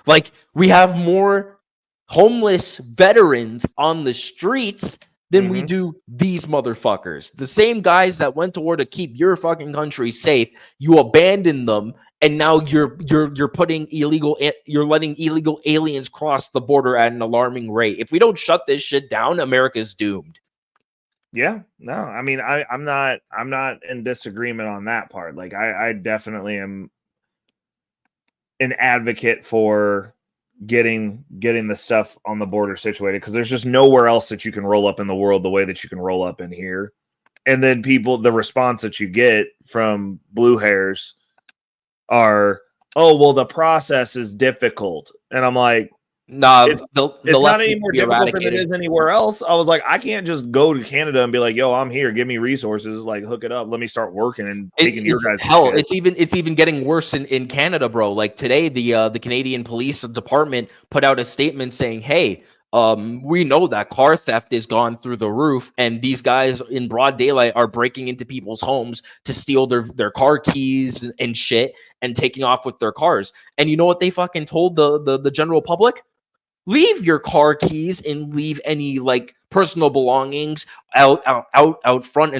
Like, we have more homeless veterans on the streets than we do these motherfuckers. The same guys that went to war to keep your fucking country safe, you abandon them, and now you're letting illegal aliens cross the border at an alarming rate. If we don't shut this shit down, America's doomed. Yeah, no, I mean, I'm not in disagreement on that part. Like, I definitely am an advocate for getting the stuff on the border situated, because there's just nowhere else that you can roll up in the world the way that you can roll up in here. And then the response that you get from blue hairs are, oh, well, the process is difficult. And I'm like, nah, it's not any more difficult than it is anywhere else. I was like, I can't just go to Canada and be like, yo, I'm here, give me resources, like, hook it up, let me start working and taking your guys. Hell, it's even getting worse in Canada, bro. Like, today, the Canadian Police Department put out a statement saying, hey, we know that car theft is gone through the roof, and these guys in broad daylight are breaking into people's homes to steal their car keys and shit, and taking off with their cars. And you know what they fucking told the general public? Leave your car keys and leave any like personal belongings out front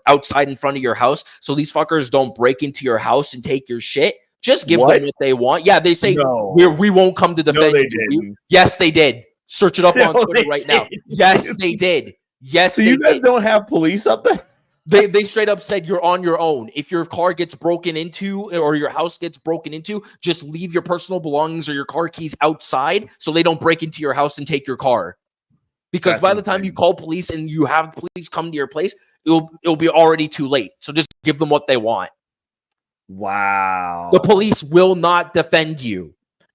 outside in front of your house, so these fuckers don't break into your house and take your shit. Just give them what they want. Yeah, they say we won't come to defend you. Yes, they did. Search it up on Twitter right now. Yes, they did. Yes, so you guys don't have police up there? They straight up said you're on your own. If your car gets broken into or your house gets broken into, just leave your personal belongings or your car keys outside so they don't break into your house and take your car. Because by the time you call police and you have police come to your place, it'll be already too late. So just give them what they want. Wow. The police will not defend you.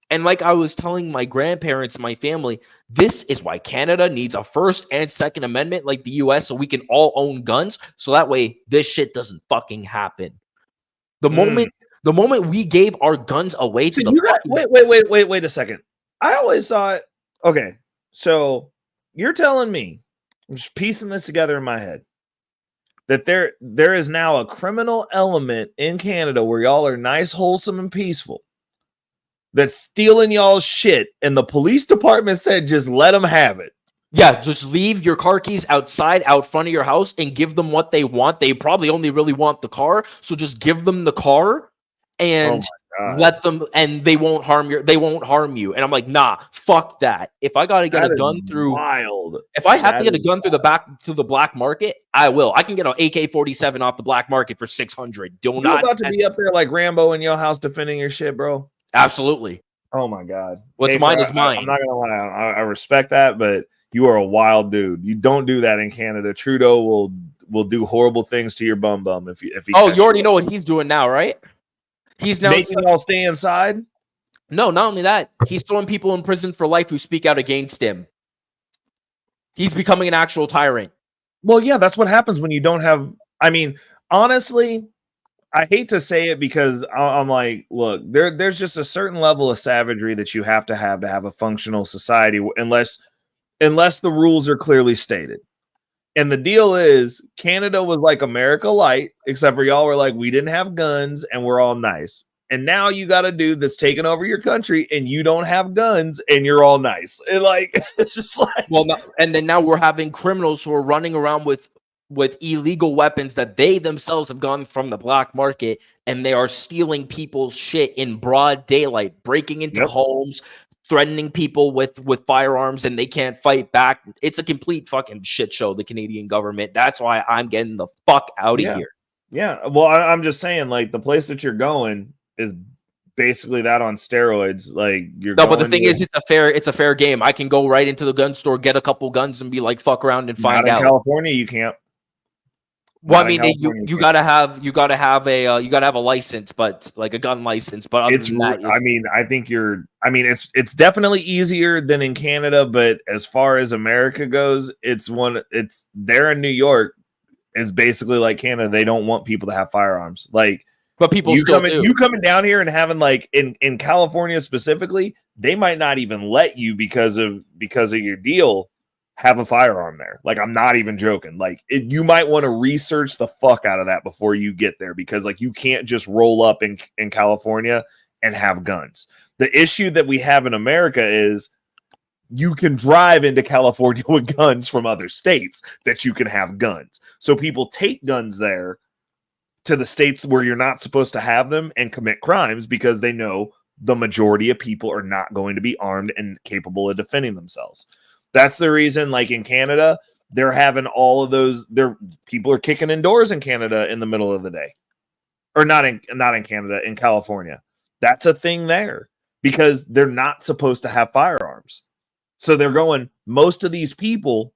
And like I was telling my grandparents and my family, this is why Canada needs a First and Second Amendment like the US, so we can all own guns, so that way this shit doesn't fucking happen. The moment we gave our guns away to wait a second. I always thought, okay, so you're telling me, I'm just piecing this together in my head, that there is now a criminal element in Canada where y'all are nice, wholesome, and peaceful, that's stealing y'all's shit, and the police department said just let them have it. Yeah, just leave your car keys outside, out front of your house, and give them what they want. They probably only really want the car, so just give them the car and let them, and they won't harm you. And I'm like, nah, fuck that. If I gotta get a gun through if I have to get a gun through the black market, I will. I can get an AK-47 off the black market for $600. You're about to be up there like Rambo in your house defending your shit, bro. Absolutely. Oh my God. What's mine is mine. I'm not gonna lie. I respect that, but you are a wild dude. You don't do that in Canada. Trudeau will do horrible things to your bum if he. Oh, you already know what he's doing now, right? He's now making y'all stay inside. No, not only that, he's throwing people in prison for life who speak out against him. He's becoming an actual tyrant. Well, yeah, that's what happens when you don't have. I mean, honestly, I hate to say it because I'm like, look, there's just a certain level of savagery that you have to have a functional society, unless the rules are clearly stated. And the deal is, Canada was like America light, except for y'all were like, we didn't have guns and we're all nice. And now you got a dude that's taking over your country and you don't have guns and you're all nice. And like, it's just like, well, and then now we're having criminals who are running around with illegal weapons that they themselves have gotten from the black market, and they are stealing people's shit in broad daylight, breaking into homes, threatening people with firearms, and they can't fight back. It's a complete fucking shit show, the Canadian government. That's why I'm getting the fuck out of here. Yeah, well, I'm just saying, like, the place that you're going is basically that on steroids. Like, you're No, but the going thing to, is, it's a fair game. I can go right into the gun store, get a couple guns, and be like, fuck around and not find in out. California, you can't. Well, I Not in mean, California, you gotta have a license, but like a gun license. But other it's than that, I mean, I think it's definitely easier than in Canada, but as far as America goes, it's there in New York is basically like Canada. They don't want people to have firearms. Like, but people still do. You coming down here and having, like, in California specifically, they might not even let you because of your deal have a firearm there. Like, I'm not even joking. Like, you might want to research the fuck out of that before you get there, because, like, you can't just roll up in California and have guns. The issue that we have in America is you can drive into California with guns from other states that you can have guns. So people take guns there to the states where you're not supposed to have them and commit crimes because they know the majority of people are not going to be armed and capable of defending themselves. That's the reason, like, in Canada, they're having all of those. People are kicking indoors in Canada in the middle of the day, or not in Canada, in California. That's a thing there because they're not supposed to have firearms. So they're going, most of these people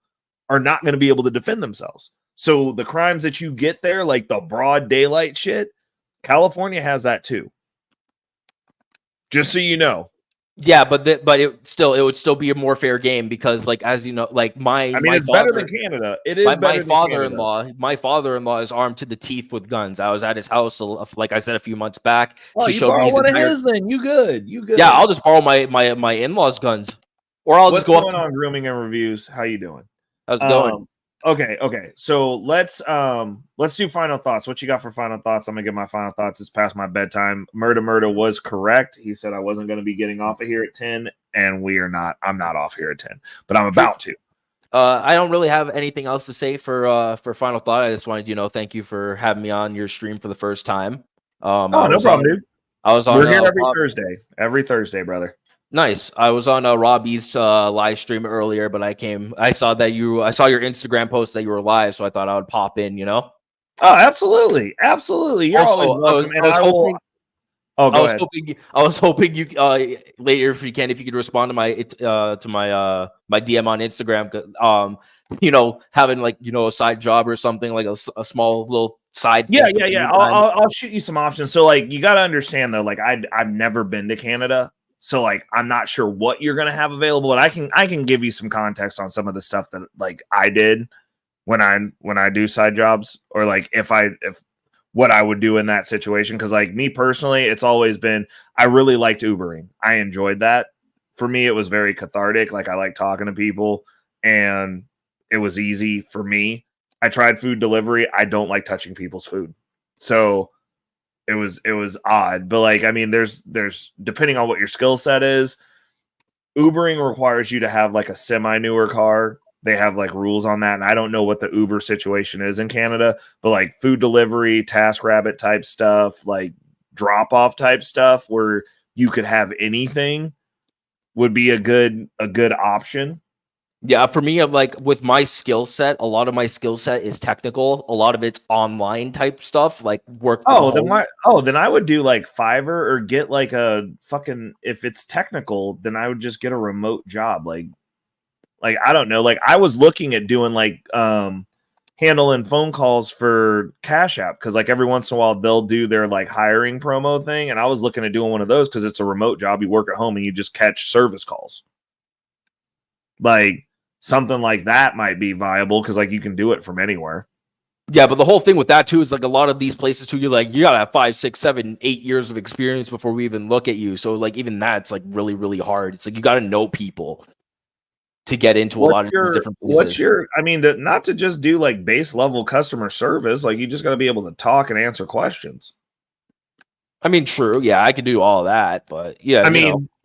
are not going to be able to defend themselves. So the crimes that you get there, like the broad daylight shit, California has that too. Just so you know. Yeah, but it would still be a more fair game because, like, as you know, like it's better than Canada. It is better than Canada. My father-in-law is armed to the teeth with guns. I was at his house, like I said, a few months back. Oh, you borrow one of his then. You good. Yeah, I'll just borrow my in-laws' guns. Or I'll just go up on Grooming and Reviews. How you doing? How's it going? Okay. So let's do final thoughts. What you got for final thoughts? I'm gonna get my final thoughts. It's past my bedtime. Murda was correct. He said I wasn't gonna be getting off of here at 10, and we are not. I'm not off here at 10, but I'm about to. I don't really have anything else to say for final thought. I just wanted thank you for having me on your stream for the first time. No problem, dude. I was on. We're here every Thursday, brother. Nice. I was on Robbie's live stream earlier, but I saw your Instagram post that you were live, so I thought I would pop in, you know? Oh, absolutely. You're always welcome. I was hoping you later, if you could respond to my DM on Instagram, having, like, a side job or something, like a small little side. Yeah. I'll shoot you some options. So, like, you got to understand though, like, I've never been to Canada. So, like, I'm not sure what you're gonna have available, and I can give you some context on some of the stuff that, like, I did when I do side jobs, or like if what I would do in that situation. Because, like, me personally, it's always been, I really liked Ubering. I enjoyed that. For me, it was very cathartic. Like, I like talking to people, and it was easy for me. I tried food delivery. I don't like touching people's food, so it was odd. But, like, I mean, there's depending on what your skill set is, Ubering requires you to have, like, a semi-newer car. They have, like, rules on that, and I don't know what the Uber situation is in Canada, but, like, food delivery, TaskRabbit type stuff, like drop-off type stuff where you could have anything would be a good option. Yeah, for me, I'm like, with my skill set, a lot of my skill set is technical. A lot of it's online type stuff, like work. Then I would do, like, Fiverr, or get, like, a fucking, if it's technical, then I would just get a remote job. Like I don't know. Like, I was looking at doing, like, handling phone calls for Cash App, because, like, every once in a while they'll do their, like, hiring promo thing, and I was looking at doing one of those because it's a remote job. You work at home and you just catch service calls. Like, something like that might be viable because, like, you can do it from anywhere. Yeah, but the whole thing with that too is, like, a lot of these places too, you gotta have 5, 6, 7, 8 years of experience before we even look at you. So, like, even that's, like, really, really hard. It's like you gotta know people to get into a lot of these different places. Not to just do, like, base level customer service. Like, you just gotta be able to talk and answer questions. I mean, true. Yeah, I could do all that, but yeah.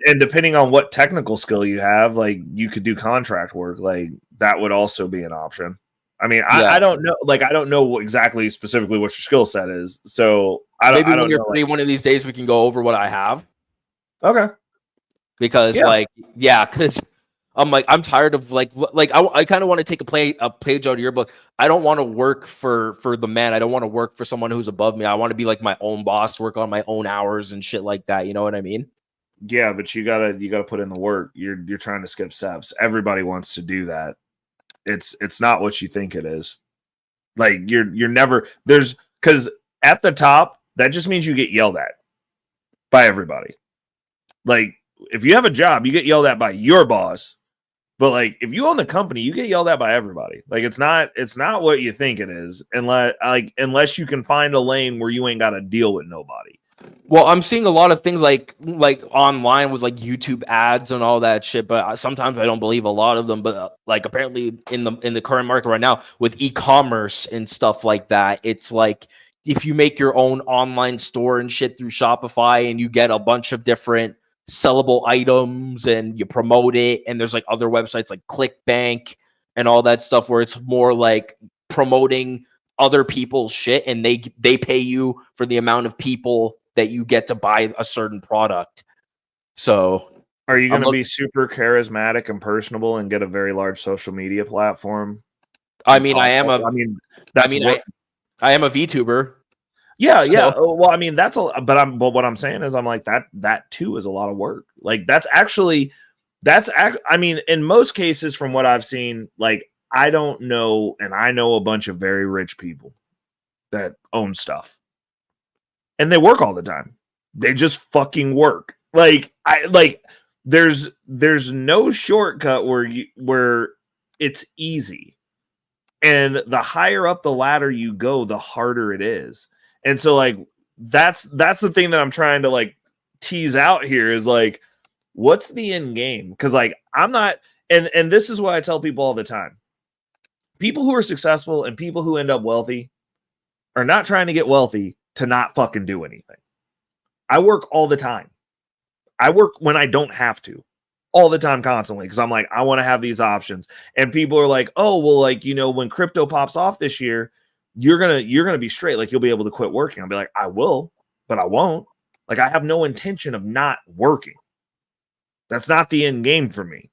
And depending on what technical skill you have, like, you could do contract work. Like, that would also be an option. I mean, I don't know. Like, I don't know exactly specifically what your skill set is. So maybe when you're free, one of these days we can go over what I have. Okay. Because because I'm like, I'm tired of like I kind of want to take a page out of your book. I don't want to work for the man. I don't want to work for someone who's above me. I want to be like my own boss, work on my own hours and shit like that. You know what I mean? Yeah, but you gotta put in the work. You're trying to skip steps. Everybody wants to do that. It's not what you think it is. Like you're never there's because at the top that just means you get yelled at by everybody. Like if you have a job, you get yelled at by your boss. But like if you own the company, you get yelled at by everybody. Like it's not what you think it is, unless you can find a lane where you ain't got to deal with nobody. Well, I'm seeing a lot of things like online with like YouTube ads and all that shit, but sometimes I don't believe a lot of them. But like apparently in the current market right now with e-commerce and stuff like that, it's like if you make your own online store and shit through Shopify and you get a bunch of different sellable items and you promote it, and there's like other websites like ClickBank and all that stuff where it's more like promoting other people's shit, and they pay you for the amount of people that you get to buy a certain product. So are you going to be super charismatic and personable and get a very large social media platform? I am a VTuber. Yeah, so. Yeah. Well, I mean, but what I'm saying is I'm like that too is a lot of work. Like I mean, in most cases from what I've seen, like I don't know, and I know a bunch of very rich people that own stuff. And they work all the time. They just fucking work. There's no shortcut where it's easy. And the higher up the ladder you go, the harder it is. And so like that's the thing that I'm trying to like tease out here is like, what's the end game? Because like I'm not, and this is what I tell people all the time. People who are successful and people who end up wealthy are not trying to get wealthy to not fucking do anything. I work all the time. I work when I don't have to, all the time, constantly, because I'm like, I want to have these options. And people are like, oh, well, like, you know, when crypto pops off this year, you're gonna be straight. Like, you'll be able to quit working. I'll be like, I will, but I won't. Like, I have no intention of not working. That's not the end game for me.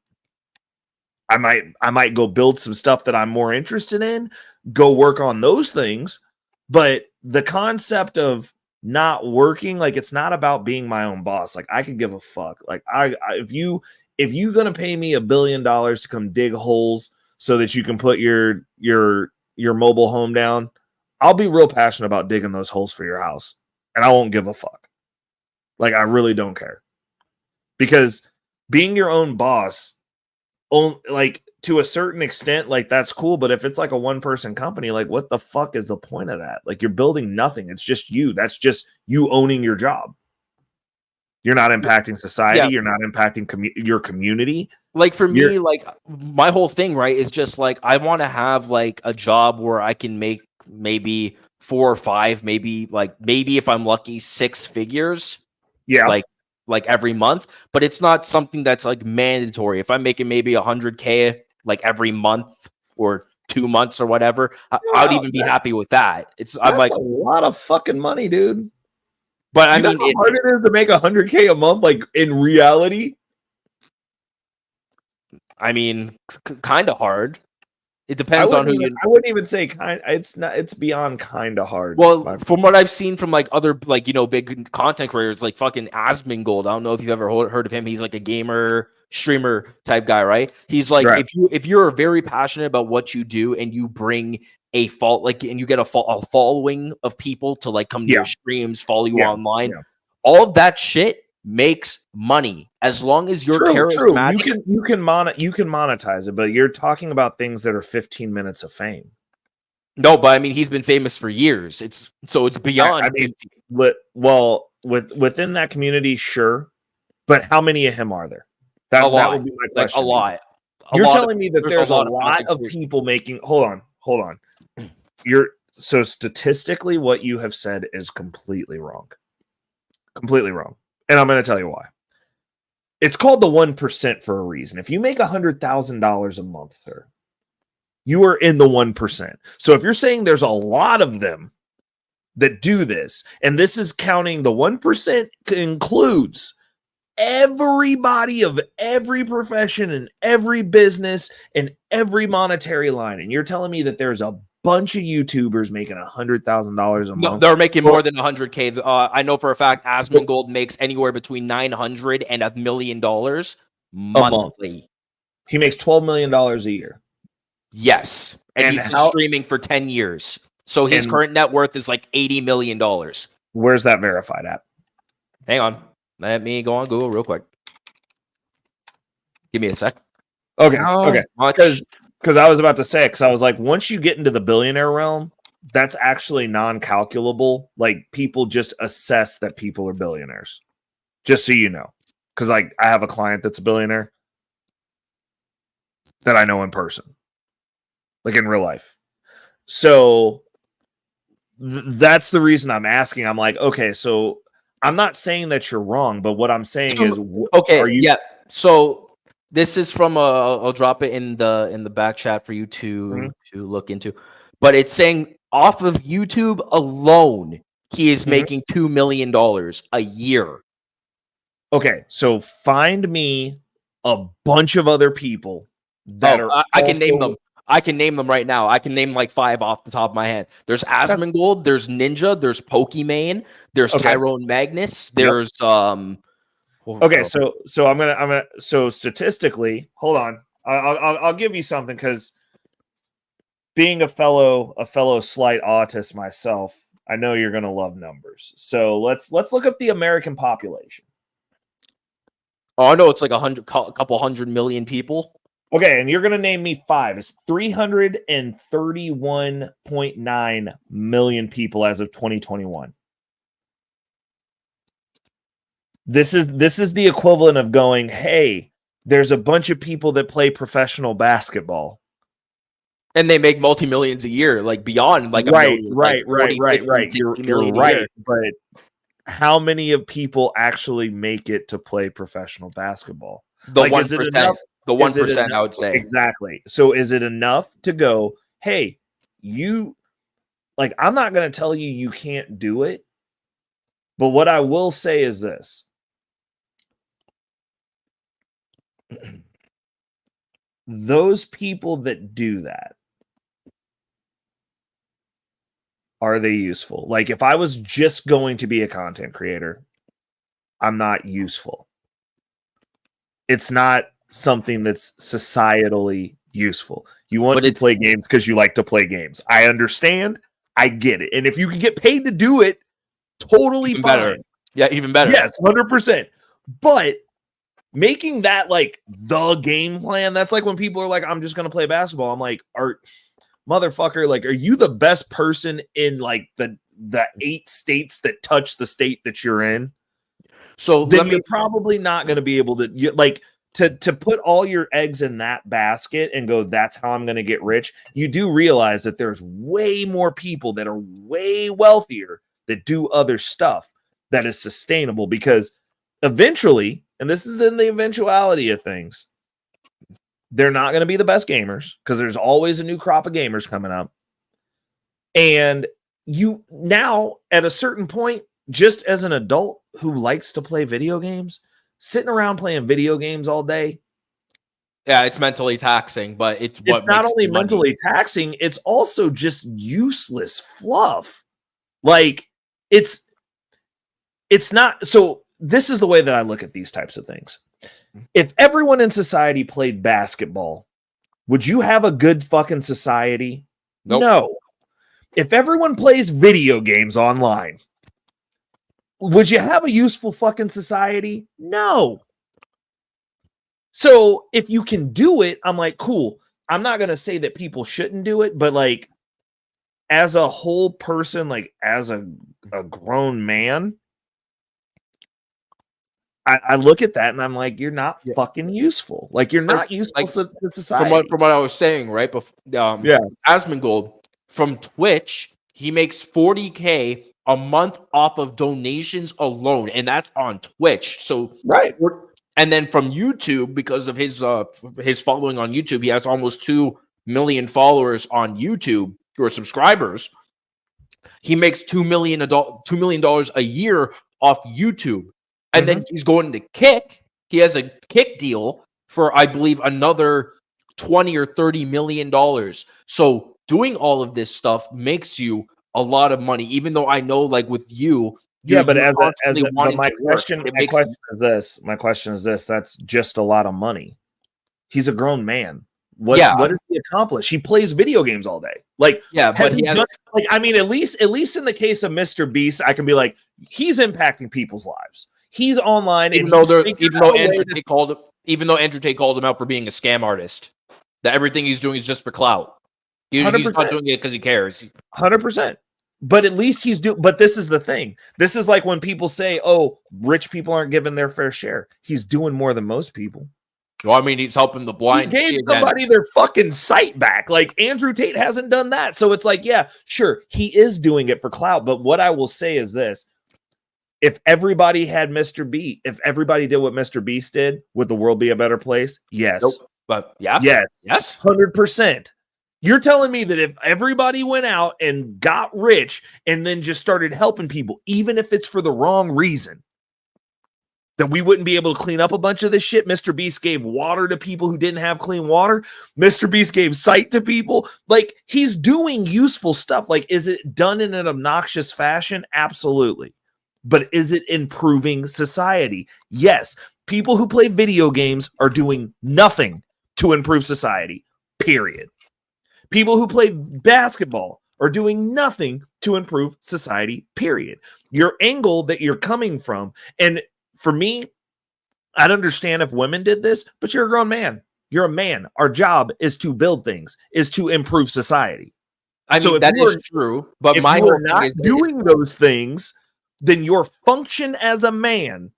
I might go build some stuff that I'm more interested in, go work on those things. But the concept of not working, like it's not about being my own boss. Like I could give a fuck. Like if you gonna pay me $1 billion to come dig holes so that you can put your mobile home down, I'll be real passionate about digging those holes for your house, and I won't give a fuck. Like I really don't care, because being your own boss, like to a certain extent, like that's cool. But if it's like a one-person company, like what the fuck is the point of that? Like you're building nothing. It's just you. That's just you owning your job. You're not impacting society. Yeah. You're not impacting your community. Like for me, like my whole thing, right, is just like I want to have like a job where I can make maybe 4 or 5, maybe if I'm lucky 6 figures. Yeah. Like every month, but it's not something that's like mandatory. If I'm making maybe 100K like every month or 2 months or whatever, I'd even be happy with that. I'm like a lot of fucking money, dude. But I mean, how hard it is to make 100K a month, like in reality. I mean, kind of hard. It depends on who you. I wouldn't even say kind. It's not. It's beyond kind of hard. Well, from what I've seen from like other like big content creators like fucking Asmongold. I don't know if you've ever heard of him. He's like a gamer streamer type guy, right? He's like if you're very passionate about what you do and you bring and you get a following of people to like come to your streams, follow you online, all of that shit makes money as long as you're charismatic. True. You can monetize it, but you're talking about things that are 15 minutes of fame. No, but I mean he's been famous for years. It's beyond. I mean, within that community, sure, but how many of him are there? That would be my question. Like a lot. You're telling me that there's a lot of people making. Hold on. So statistically, what you have said is completely wrong. Completely wrong. And I'm going to tell you why. It's called the 1% for a reason. If you make $100,000 a month, sir, you are in the 1%. So if you're saying there's a lot of them that do this, and this is counting the 1% includes everybody of every profession and every business and every monetary line. And you're telling me that there's a bunch of YouTubers making $100,000 a month? No, they're making more than 100K. I know for a fact Asmongold makes anywhere between $900 and $1 million monthly. He makes $12 million a year. Yes, and he's been streaming for 10 years. So his current net worth is like $80 million. Where's that verified at? Hang on. Let me go on Google real quick. Give me a sec. Okay. Because I was about to say, because I was like, once you get into the billionaire realm, that's actually non-calculable. Like, people just assess that people are billionaires. Just so you know. Because, like, I have a client that's a billionaire that I know in person. Like, in real life. So, that's the reason I'm asking. I'm like, okay, so I'm not saying that you're wrong, but what I'm saying is, yeah. So this is from I'll drop it in the back chat for you to look into. But it's saying off of YouTube alone, he is making $2 million a year. Okay, so find me a bunch of other people that are. I can name them. I can name them right now. I can name like 5 off the top of my head. There's Asmongold, there's Ninja, there's Pokimane, there's Tyrone Magnus, there's Okay, so I'm gonna so statistically, hold on. I'll give you something, because being a fellow slight autist myself, I know you're gonna love numbers. So let's look up the American population. Oh, I know it's like a couple 100 million people. Okay, and you're going to name me 5. It's 331.9 million people as of 2021. This is the equivalent of going, hey, there's a bunch of people that play professional basketball. And they make multi-millions a year, like beyond like a million. Right. You're right. But how many of people actually make it to play professional basketball? The 1%. The 1%, I would say. Exactly. So is it enough to go, hey, you, like, I'm not going to tell you can't do it, but what I will say is this. Those people that do that, are they useful? Like, if I was just going to be a content creator, I'm not useful. It's not something that's societally useful. You want to play games because you like to play games. I understand. I get it. And if you can get paid to do it, totally even fine. Better. Yeah, even better. Yes, 100%. But making that like the game plan, that's like when people are like, I'm just going to play basketball. I'm like, motherfucker, like, are you the best person in like the 8 states that touch the state that you're in? So then you're probably not going to be able to to put all your eggs in that basket and go, that's how I'm going to get rich. You do realize that there's way more people that are way wealthier that do other stuff that is sustainable, because eventually, and this is in the eventuality of things, they're not going to be the best gamers, because there's always a new crop of gamers coming up. And you now, at a certain point, just as an adult who likes to play video games, sitting around playing video games all day. Yeah, it's mentally taxing, but it's not only mentally taxing, it's also just useless fluff. Like, it's not. So this is the way that I look at these types of things. If everyone in society played basketball, would you have a good fucking society? Nope. No. If everyone plays video games online, would you have a useful fucking society? No. So if you can do it, I'm like, cool. I'm not going to say that people shouldn't do it, but like, as a whole person, like as a grown man, I look at that and I'm like, you're not fucking useful. Like, you're not useful to society. From what I was saying, right? Asmongold from Twitch, he makes $40K a month off of donations alone, and that's on Twitch. So and then from YouTube, because of his following on YouTube, he has almost 2 million followers on YouTube, or subscribers. He makes $2 million a year off YouTube. And then he's going to Kick. He has a Kick deal for, I believe, another 20 or 30 million dollars. So doing all of this stuff makes you a lot of money, even though I know, like with you, yeah, but but my question is this: that's just a lot of money. He's a grown man. What does he accomplish? He plays video games all day. Like, but he has I mean, at least in the case of Mr. Beast, I can be like, he's impacting people's lives. He's online, even though Andrew Tate called him out for being a scam artist. That everything he's doing is just for clout. He's not doing it because he cares. 100%. But at least he's doing. But this is the thing. This is like when people say, "Oh, rich people aren't given their fair share." He's doing more than most people. Well, I mean, he's helping the blind. He gave somebody their fucking sight back. Like Andrew Tate hasn't done that. So it's like, yeah, sure, he is doing it for clout. But what I will say is this: if everybody had Mr. Beast, if everybody did what Mr. Beast did, would the world be a better place? Yes. Nope. But yes, 100%. You're telling me that if everybody went out and got rich and then just started helping people, even if it's for the wrong reason, that we wouldn't be able to clean up a bunch of this shit? Mr. Beast gave water to people who didn't have clean water. Mr. Beast gave sight to people. Like, he's doing useful stuff. Like, is it done in an obnoxious fashion? Absolutely. But is it improving society? Yes. People who play video games are doing nothing to improve society, period. People who play basketball are doing nothing to improve society, period. Your angle that you're coming from, and for me, I'd understand if women did this, but you're a grown man. You're a man. Our job is to build things, is to improve society. I mean, that is true, but if my you whole are not doing those things, then your function as a man,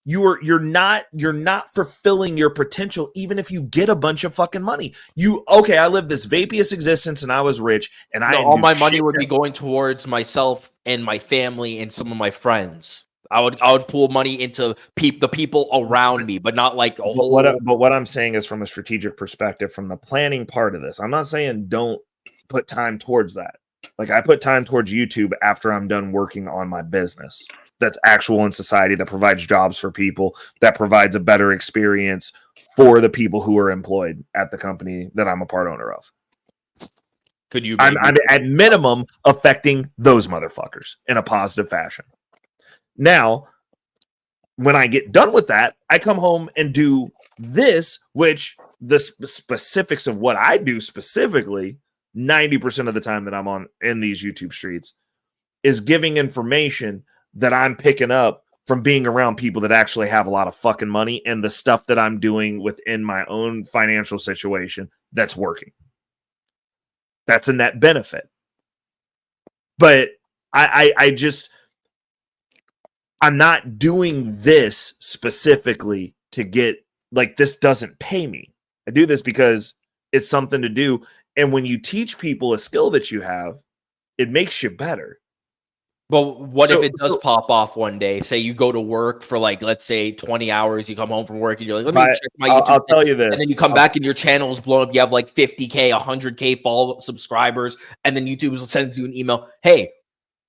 you're not fulfilling your potential. Even if you get a bunch of fucking money, I lived this vapious existence and I was rich, and all my money would be going towards myself and my family and some of my friends. I would pool money into the people around me, but not like a whole. But what I'm saying is from a strategic perspective, from the planning part of this. I'm not saying don't put time towards that. Like, I put time towards YouTube after I'm done working on my business that's actual in society, that provides jobs for people, that provides a better experience for the people who are employed at the company that I'm a part owner of. Could you? I'm at minimum affecting those motherfuckers in a positive fashion. Now, when I get done with that, I come home and do this, which the specifics of what I do specifically, 90% of the time that I'm in these YouTube streets, is giving information that I'm picking up from being around people that actually have a lot of fucking money, and the stuff that I'm doing within my own financial situation that's working. That's a net benefit. But I'm not doing this specifically to get, like, this doesn't pay me. I do this because it's something to do. And when you teach people a skill that you have, it makes you better. But what if it does pop off one day? Say you go to work for, like, let's say 20 hours, you come home from work and you're like, let me check my YouTube. I'll tell you this. And then you come back and your channel is blown up. You have like 50K, 100K follow subscribers. And then YouTube sends you an email. Hey,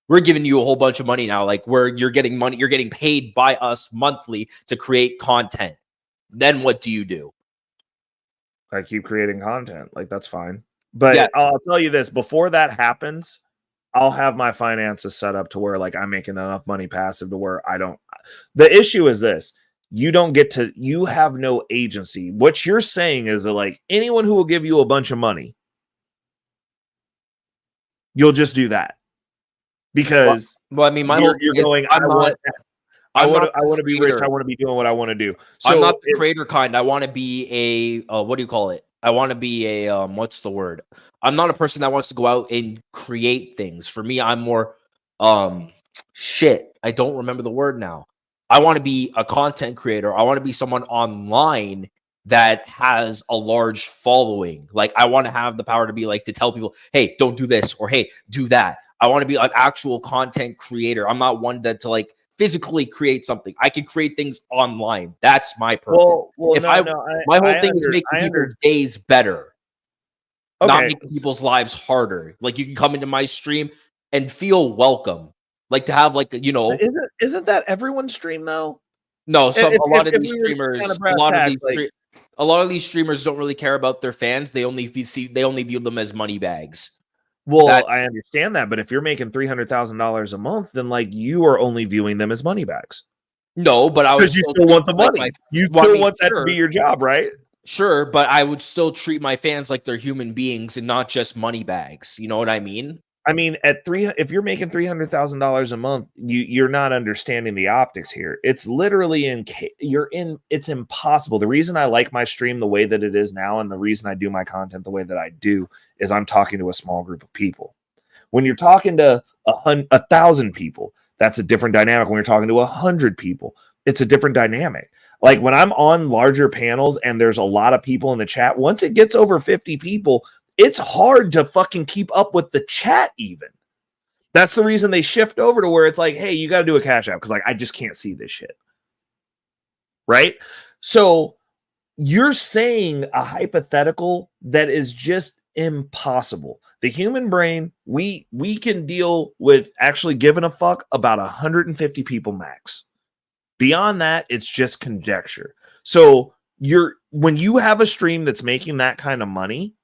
we're giving you a whole bunch of money now. Like, you're getting money. You're getting paid by us monthly to create content. Then what do you do? I keep creating content. Like, that's fine. But yeah. I'll tell you this, before that happens, I'll have my finances set up to where, like, I'm making enough money passive to where I don't. The issue is this: you have no agency. What you're saying is that, like, anyone who will give you a bunch of money, you'll just do that because. Well, I mean, you're going. I want to be rich. I want to be doing what I want to do. So I'm not the creator kind. I want to be a what do you call it? I want to be a what's the word? I'm not a person that wants to go out and create things. For me, I'm more shit. I don't remember the word now. I want to be a content creator. I want to be someone online that has a large following. Like, I want to have the power to be like, to tell people, hey, don't do this, or hey, do that. I want to be an actual content creator. I'm not one that to like physically create something. I can create things online. That's my purpose. My whole thing is making people's days better, not making people's lives harder. Like, you can come into my stream and feel welcome. Like to have like, you know, isn't that everyone's stream though? no, If, a lot of if these we were streamers, kind of brass tacks, like, a lot of these streamers don't really care about their fans. They only view them as money bags. Well, I understand that, but if you're making $300,000 a month, then like you are only viewing them as money bags. No, but I would because you still want the money. You still want that to be your job, right? Sure, but I would still treat my fans like they're human beings and not just money bags. You know what I mean? I mean, if you're making $300,000 a month, you're not understanding the optics here. It's literally it's impossible. The reason I like my stream the way that it is now, and the reason I do my content the way that I do, is I'm talking to a small group of people. When you're talking to 1,000 people, that's a different dynamic. When you're talking to 100 people, it's a different dynamic. Like when I'm on larger panels and there's a lot of people in the chat, once it gets over 50 people, it's hard to fucking keep up with the chat even. That's the reason they shift over to where it's like, hey, you got to do a cash app because like I just can't see this shit. Right? So you're saying a hypothetical that is just impossible. The human brain, we can deal with actually giving a fuck about 150 people max. Beyond that, it's just conjecture. So when you have a stream that's making that kind of money,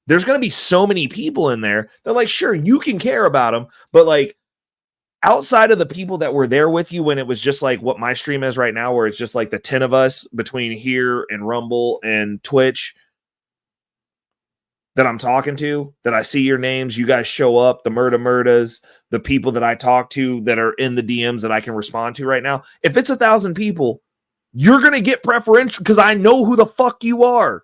there's going to be so many people in there. They're like, sure, you can care about them, but like outside of the people that were there with you when it was just like what my stream is right now, where it's just like the 10 of us between here and Rumble and Twitch that I'm talking to, that I see your names, you guys show up, the murdas, the people that I talk to that are in the DMs that I can respond to right now. If it's 1,000 people, you're going to get preferential because I know who the fuck you are.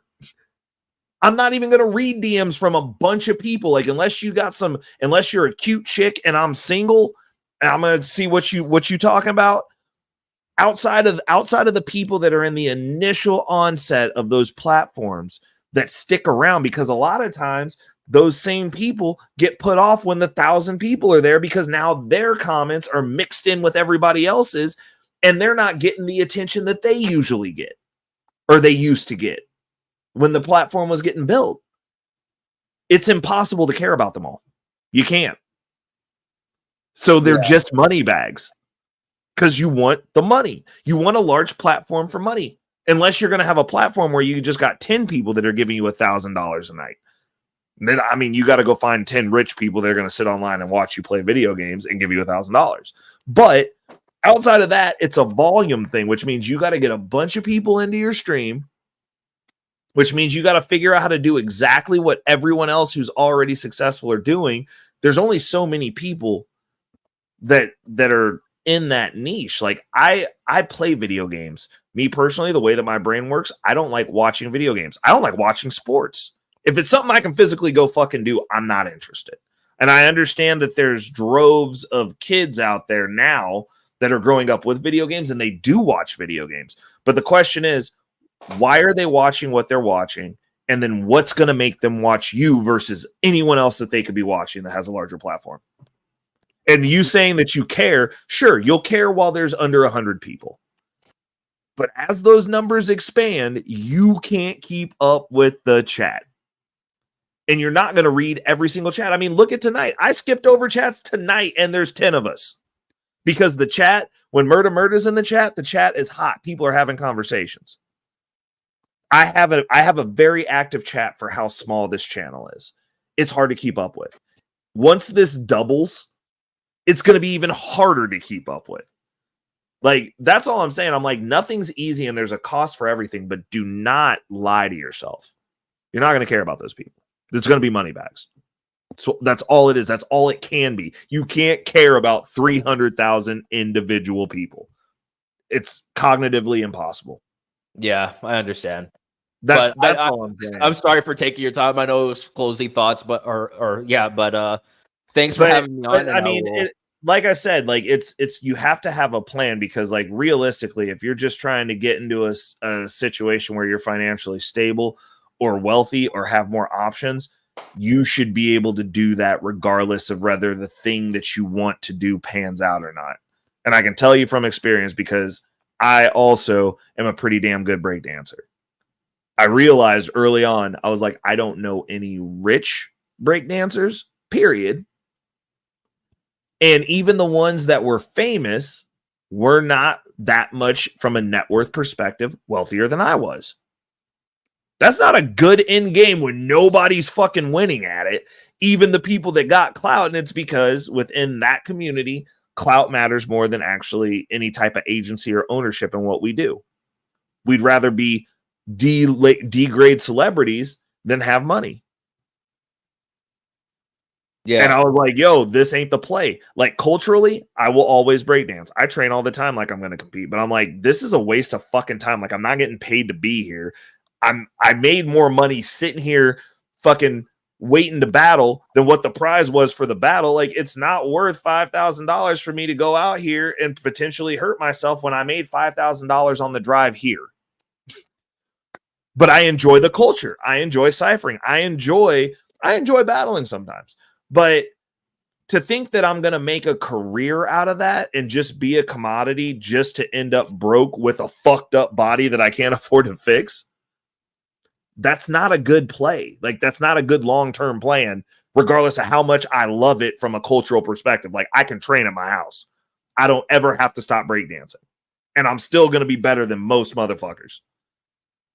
I'm not even going to read DMs from a bunch of people. Like unless you're a cute chick and I'm single, and I'm going to see what you talking about. Outside of the people that are in the initial onset of those platforms that stick around, because a lot of times those same people get put off when the 1,000 people are there because now their comments are mixed in with everybody else's and they're not getting the attention that they usually get or they used to get when the platform was getting built. It's impossible to care about them all. You can't. So they're just money bags because you want the money. You want a large platform for money. Unless you're going to have a platform where you just got 10 people that are giving you $1,000 a night. Then, I mean, you got to go find 10 rich people that are going to sit online and watch you play video games and give you $1,000. But outside of that, it's a volume thing, which means you got to get a bunch of people into your stream, which means you got to figure out how to do exactly what everyone else who's already successful are doing. There's only so many people that are in that niche. Like I play video games. Me personally, the way that my brain works, I don't like watching video games. I don't like watching sports. If it's something I can physically go fucking do, I'm not interested. And I understand that there's droves of kids out there now that are growing up with video games and they do watch video games. But the question is, why are they watching what they're watching? And then what's going to make them watch you versus anyone else that they could be watching that has a larger platform? And you saying that you care, sure, you'll care while there's under 100 people. But as those numbers expand, you can't keep up with the chat. And you're not going to read every single chat. I mean, look at tonight. I skipped over chats tonight, and there's 10 of us. Because the chat, when Murda's in the chat is hot. People are having conversations. I have a very active chat for how small this channel is. It's hard to keep up with. Once this doubles, it's going to be even harder to keep up with. Like, that's all I'm saying. I'm like, nothing's easy and there's a cost for everything, but do not lie to yourself. You're not going to care about those people. It's going to be money bags. So that's all it is. That's all it can be. You can't care about 300,000 individual people. It's cognitively impossible. Yeah, I understand. That's all I'm saying. I'm sorry for taking your time. I know it was closing thoughts, but thanks for having me on. I mean, like I said, like it's you have to have a plan because, like, realistically, if you're just trying to get into a situation where you're financially stable or wealthy or have more options, you should be able to do that regardless of whether the thing that you want to do pans out or not. And I can tell you from experience because I also am a pretty damn good break dancer. I realized early on, I was like, I don't know any rich break dancers, period. And even the ones that were famous were not that much, from a net worth perspective, wealthier than I was. That's not a good end game when nobody's fucking winning at it, even the people that got clout. And it's because within that community, clout matters more than actually any type of agency or ownership in what we do. We'd rather be degrade celebrities than have money. Yeah. And I was like, yo, this ain't the play. Like, culturally, I will always breakdance. I train all the time like I'm going to compete. But I'm like, this is a waste of fucking time. Like, I'm not getting paid to be here. I made more money sitting here fucking waiting to battle than what the prize was for the battle. Like, it's not worth $5,000 for me to go out here and potentially hurt myself when I made $5,000 on the drive here. But I enjoy the culture. I enjoy ciphering. I enjoy battling sometimes. But to think that I'm going to make a career out of that and just be a commodity just to end up broke with a fucked up body that I can't afford to fix, that's not a good play. Like, that's not a good long-term plan, regardless of how much I love it from a cultural perspective. Like, I can train at my house. I don't ever have to stop breakdancing. And I'm still going to be better than most motherfuckers.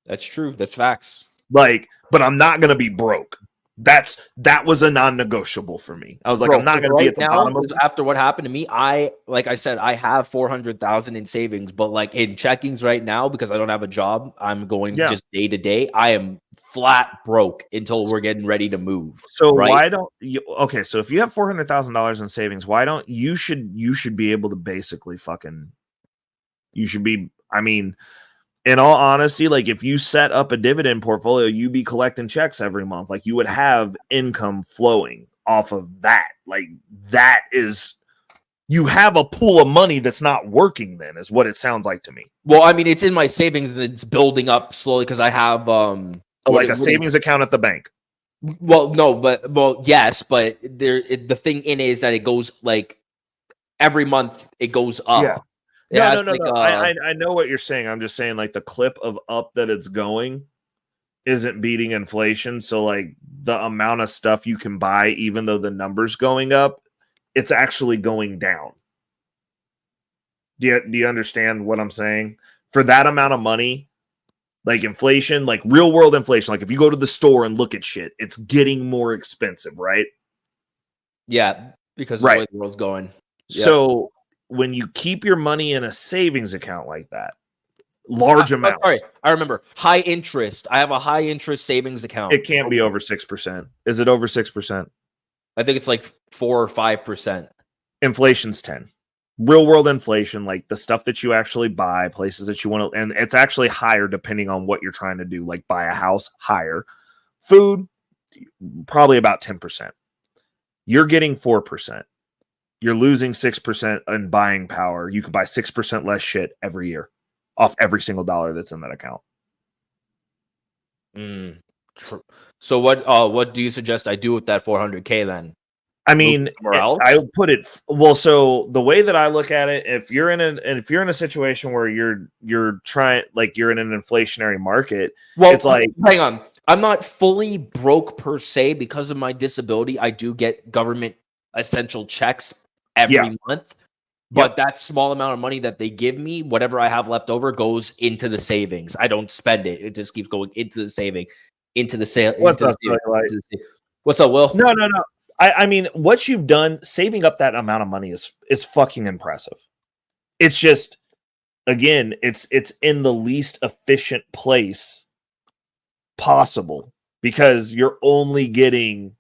That's true. That's facts. Like, but I'm not going to be broke. That was a non-negotiable for me. I was like, I'm not going to be at the bottom of after what happened to me. Like I said, I have 400,000 in savings, but like in checkings right now, because I don't have a job, I'm going just day to day. I am flat broke until we're getting ready to move. So why don't you? Okay, so if you have $400,000 in savings, why don't you should be able to basically fucking. You should be. I mean, in all honesty, like, if you set up a dividend portfolio, you'd be collecting checks every month. Like, you would have income flowing off of that. Like, that is, you have a pool of money that's not working then, is what it sounds like to me. Well, I mean, it's in my savings and it's building up slowly because I have like a savings account at the bank. Well, no, but yes, but the thing in it is that it goes like every month it goes up. Yeah. No. I know what you're saying. I'm just saying, like, the clip of up that it's going isn't beating inflation. So, like, the amount of stuff you can buy, even though the number's going up, it's actually going down. Do you understand what I'm saying? For that amount of money, like, inflation, like real world inflation, like if you go to the store and look at shit, it's getting more expensive, right? Yeah, because of the way the world's going. Yeah. So when you keep your money in a savings account like that, large amounts. Sorry, I remember. High interest. I have a high interest savings account. It can't be over 6%. Is it over 6%? I think it's like 4 or 5%. Inflation's 10. Real world inflation, like the stuff that you actually buy, places that you want to, and it's actually higher depending on what you're trying to do. Like, buy a house, higher. Food, probably about 10%. You're getting 4%. You're losing 6% in buying power. You can buy 6% less shit every year off every single dollar that's in that account. True. So what do you suggest I do with that 400K then? I mean, I would put it well. So the way that I look at it, if you're in a situation where you're trying, like, you're in an inflationary market, well, it's like, hang on, I'm not fully broke per se because of my disability. I do get government essential checks every month, but that small amount of money that they give me, whatever I have left over, goes into the savings. I don't spend it; it just keeps going into the saving, into the sale. What's up, What's up, Will? No. I mean, what you've done, saving up that amount of money is fucking impressive. It's just, again, it's in the least efficient place possible because you're only getting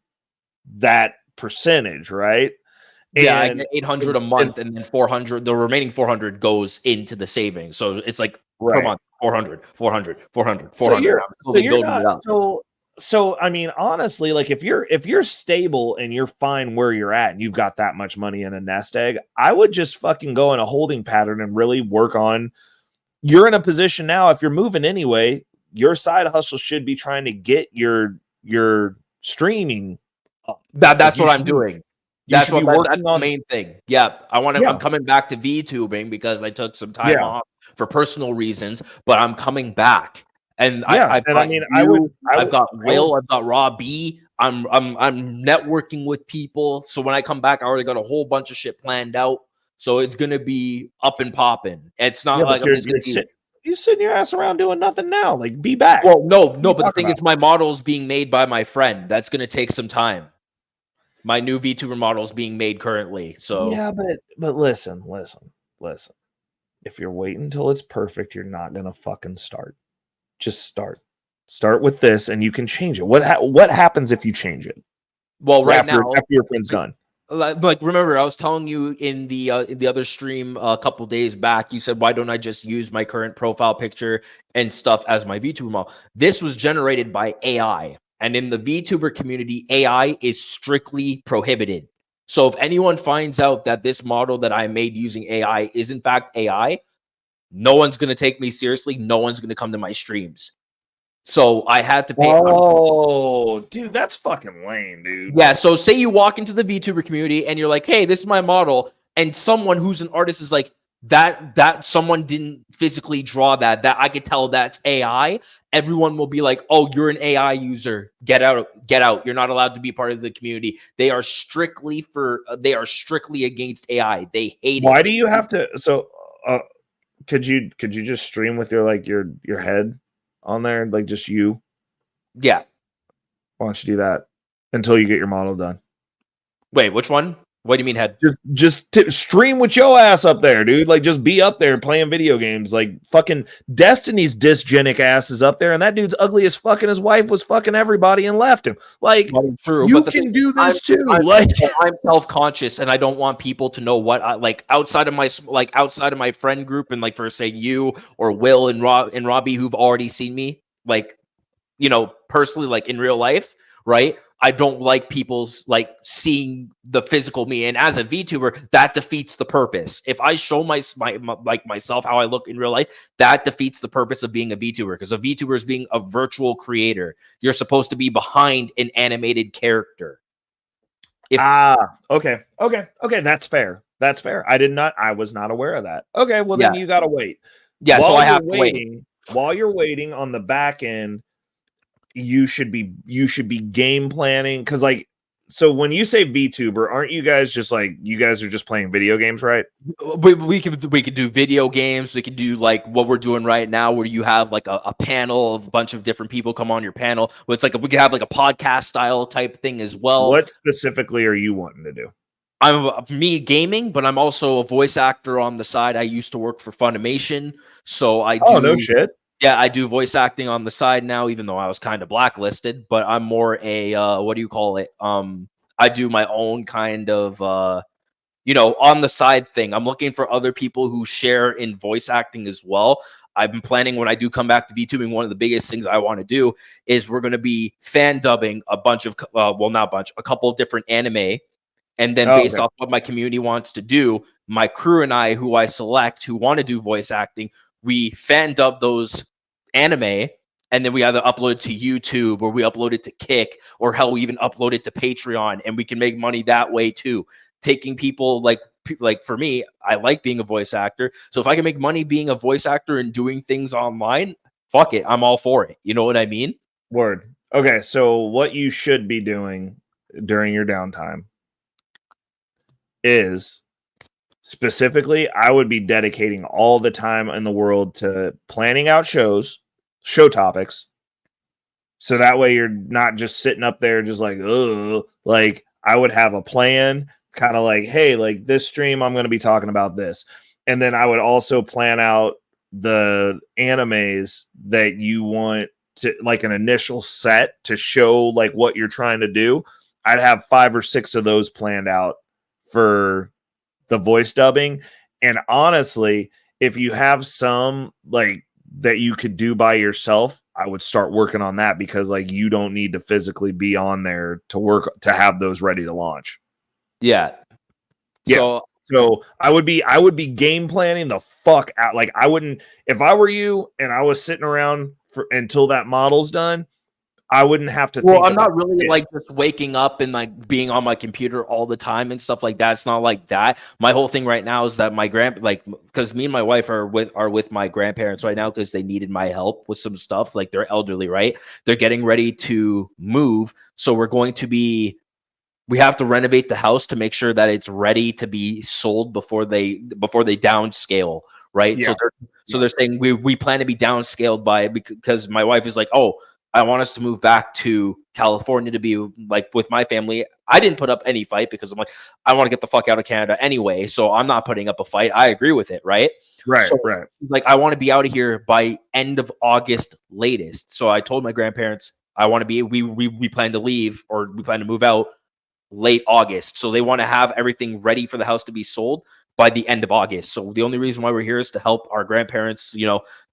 that percentage, right? Yeah, I get 800 a month, and then 400. The remaining 400 goes into the savings. So it's like per month, 400. So I mean, honestly, like, if you're stable and you're fine where you're at and you've got that much money in a nest egg, I would just fucking go in a holding pattern and really work on. You're in a position now, if you're moving anyway, your side hustle should be trying to get your streaming up. That's what I'm doing. That's the main thing. Yeah, I'm coming back to VTubing because I took some time off for personal reasons, but I'm coming back. And I've got Will, I've got Raw B, I'm networking with people. So when I come back, I already got a whole bunch of shit planned out. So it's gonna be up and popping. It's not like I'm just gonna be. You're sitting your ass around doing nothing now. Like, be back. Well, no. But the thing is, my model is being made by my friend. That's gonna take some time. My new VTuber model is being made currently. So yeah, but listen. If you're waiting until it's perfect, you're not gonna fucking start. Just start. Start with this, and you can change it. What happens if you change it? Well, after now your friend's done. Like remember, I was telling you in the other stream a couple days back. You said, "Why don't I just use my current profile picture and stuff as my VTuber model?" This was generated by AI, and in the VTuber community, AI is strictly prohibited. So if anyone finds out that this model that I made using AI is in fact AI, no one's gonna take me seriously. No one's gonna come to my streams. So I had to pay. Oh, dude, that's fucking lame, dude. Yeah, so say you walk into the VTuber community and you're like, "Hey, this is my model," and someone who's an artist is like, "That someone didn't physically draw that. That I could tell that's AI." Everyone will be like, "Oh, you're an AI user. Get out. Get out. You're not allowed to be part of the community." They are strictly against AI. They hate it. Why do you have to? So, could you just stream with your head on there, like just you? Yeah. Why don't you do that until you get your model done? Wait, which one? What do you mean head? Just stream with your ass up there, dude. Like, just be up there playing video games. Like, fucking Destiny's dysgenic ass is up there, and that dude's ugly as fucking. His wife was fucking everybody and left him. Like, true, you can do this too. I'm self-conscious, and I don't want people to know what I like outside of my friend group, and like for say you or Will and Robbie, who've already seen me, like, you know, personally, like in real life, right? I don't like people's like seeing the physical me, and as a VTuber, that defeats the purpose. If I show myself how I look in real life, that defeats the purpose of being a VTuber, because a VTuber is being a virtual creator. You're supposed to be behind an animated character. Okay, that's fair. That's fair. I was not aware of that. Okay, well then you gotta wait. Yeah, so I have to wait. While you're waiting on the back end, you should be game planning, because like, so when you say VTuber, aren't you guys just like, you guys are just playing video games, right? We could do video games. We could do like what we're doing right now, where you have like a panel of a bunch of different people come on your panel. It's like we could have like a podcast style type thing as well. What specifically are you wanting to do? I'm me gaming, but I'm also a voice actor on the side. I used to work for Funimation, so I do. Oh, no shit. Yeah, I do voice acting on the side now, even though I was kind of blacklisted. But I'm more a what do you call it? I do my own kind of on the side thing. I'm looking for other people who share in voice acting as well. I've been planning, when I do come back to VTubing, one of the biggest things I want to do is we're going to be fan dubbing a bunch of a couple of different anime. And then based off what my community wants to do, my crew and I, who I select, who want to do voice acting, we fan dub those anime, and then we either upload it to YouTube, or we upload it to Kick, or hell, we even upload it to Patreon, and we can make money that way too. Taking people like for me, I like being a voice actor. So if I can make money being a voice actor and doing things online, fuck it, I'm all for it. You know what I mean? Word. Okay, so what you should be doing during your downtime is, specifically, I would be dedicating all the time in the world to planning out show topics. So that way you're not just sitting up there just like, ugh. Like, I would have a plan, kind of like, hey, like this stream, I'm going to be talking about this. And then I would also plan out the animes that you want to, like an initial set to show like what you're trying to do. I'd have 5 or 6 of those planned out for the voice dubbing. And honestly, if you have some like that you could do by yourself, I would start working on that, because like you don't need to physically be on there to work to have those ready to launch. Yeah. So I would be game planning the fuck out. Like, I wouldn't, if I were you and I was sitting around until that model's done, I wouldn't have to Well, think I'm not about really it. like just waking up and like being on my computer all the time and stuff like that. It's not like that. My whole thing right now is that my because me and my wife are with my grandparents right now because they needed my help with some stuff. Like they're elderly, right? They're getting ready to move, so we have to renovate the house to make sure that it's ready to be sold before they downscale, right? Yeah. So they're saying we plan to be downscaled by because my wife is like, oh, I want us to move back to California to be like with my family. I didn't put up any fight because I'm like, I want to get the fuck out of Canada anyway, so I'm not putting up a fight. I agree with it, right? Right, So right. she's like, I want to be out of here by end of August latest. So I told my grandparents I want to be we plan to leave or we plan to move out late August. So they want to have everything ready for the house to be sold by the end of August. So the only reason why we're here is to help our grandparents,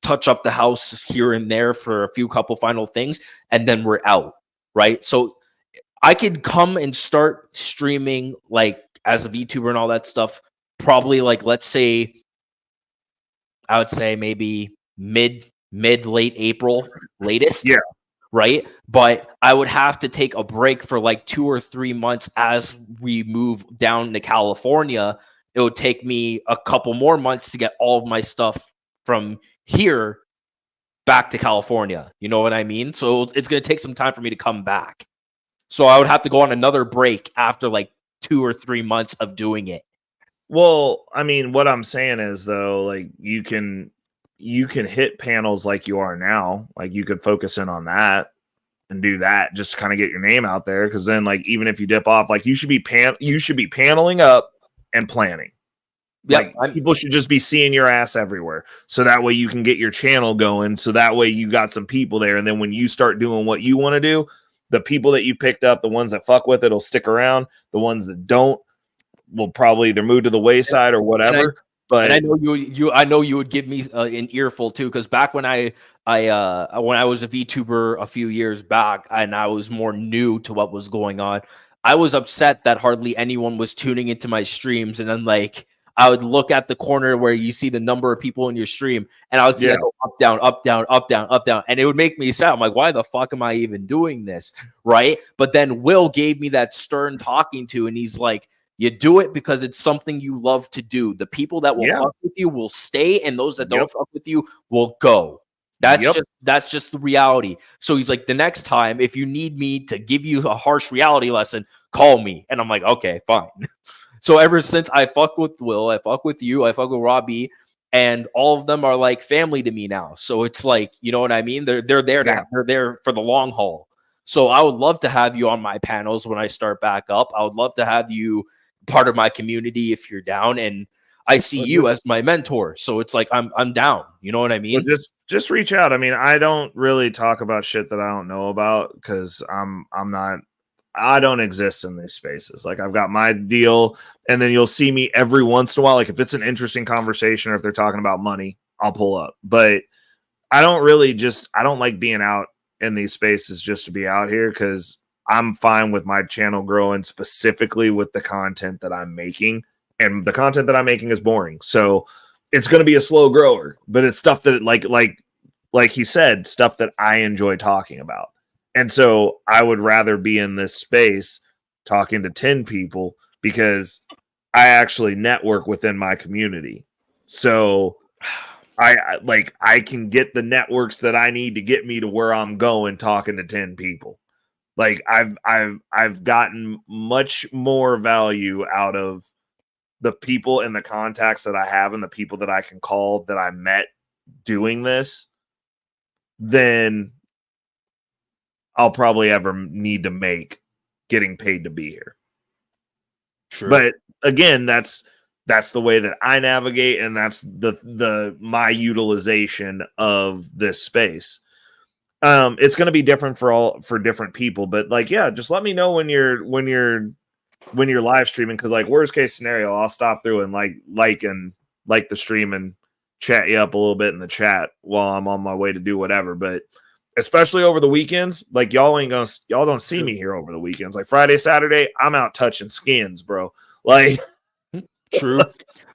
touch up the house here and there for a few couple final things, and then we're out, right? So I could come and start streaming like as a VTuber and all that stuff, probably like let's say I would say maybe mid late April latest. Yeah. Right? But I would have to take a break for like 2 or 3 months as we move down to California. It would take me a couple more months to get all of my stuff from here back to California. You know what I mean? So it's going to take some time for me to come back. So I would have to go on another break after like 2 or 3 months of doing it. Well, I mean, what I'm saying is though, like you can hit panels like you are now. Like you could focus in on that and do that just to kind of get your name out there. Cause then like, even if you dip off, like you should be paneling up and planning. Yep, like people should just be seeing your ass everywhere. So that way you can get your channel going. So that way you got some people there. And then when you start doing what you want to do, the people that you picked up, the ones that fuck with it will stick around. The ones that don't will probably either move to the wayside or whatever. But I know I know you would give me an earful too, because back when I was a VTuber a few years back and I was more new to what was going on, I was upset that hardly anyone was tuning into my streams, and then like I would look at the corner where you see the number of people in your stream, and I would see that go up, down, up, down, up, down, up, down, and it would make me sad. I'm like, why the fuck am I even doing this, right? But then Will gave me that stern talking to, and he's like, you do it because it's something you love to do. The people that will fuck with you will stay, and those that don't fuck with you will go. That's just the reality. So he's like, the next time, if you need me to give you a harsh reality lesson, call me. And I'm like, okay, fine. So ever since I fuck with Will, I fuck with you, I fuck with Robbie, and all of them are like family to me now. So it's like, you know what I mean? They're there they're there for the long haul. So I would love to have you on my panels when I start back up. I would love to have you part of my community if you're down, and I see you as my mentor. So it's like I'm down. You know what I mean? Well, just reach out. I mean, I don't really talk about shit that I don't know about because I don't exist in these spaces. Like I've got my deal, and then you'll see me every once in a while. Like if it's an interesting conversation or if they're talking about money, I'll pull up. But I don't like being out in these spaces just to be out here because I'm fine with my channel growing specifically with the content that I'm making. And the content that I'm making is boring. So it's going to be a slow grower, but it's stuff that like he said, stuff that I enjoy talking about. And so I would rather be in this space talking to 10 people because I actually network within my community. So I can get the networks that I need to get me to where I'm going talking to 10 people. Like I've gotten much more value out of the people and the contacts that I have and the people that I can call that I met doing this than I'll probably ever need to make getting paid to be here. Sure. But again, that's the way that I navigate, and that's the my utilization of this space. It's going to be different for different people, but like, yeah, just let me know when you're live streaming, because like worst case scenario, I'll stop through and like the stream and chat you up a little bit in the chat while I'm on my way to do whatever. But especially over the weekends, like y'all don't see me here over the weekends. Like Friday, Saturday, I'm out touching skins, bro. Like true.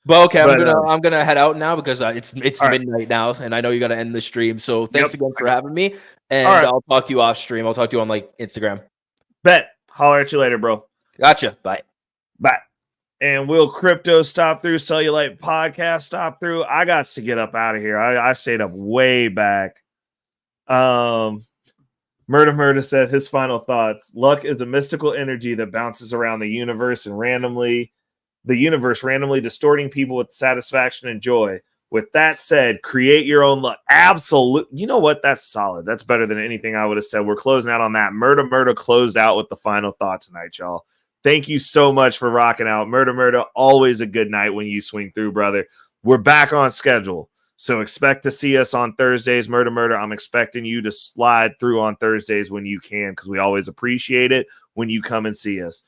But okay, But, I'm gonna head out now because it's all right. midnight now, and I know you got to end the stream. So thanks Yep. again for having me, and All right. I'll talk to you off stream. I'll talk to you on like Instagram. Bet. Holler at you later, bro. Gotcha. Bye. Bye. And Will Crypto stop through, Cellulite Podcast stop through. I got to get up out of here. I stayed up way back. Murda said his final thoughts. Luck is a mystical energy that bounces around the universe randomly distorting people with satisfaction and joy. With that said, create your own luck. Absolute. You know what? That's solid. That's better than anything I would have said. We're closing out on that. Murda closed out with the final thought tonight, y'all. Thank you so much for rocking out. Murda, always a good night when you swing through, brother. We're back on schedule. So expect to see us on Thursdays. Murda, I'm expecting you to slide through on Thursdays when you can, because we always appreciate it when you come and see us.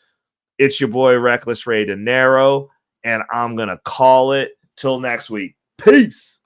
It's your boy, Reckless Ray De Niro, and I'm going to call it till next week. Peace.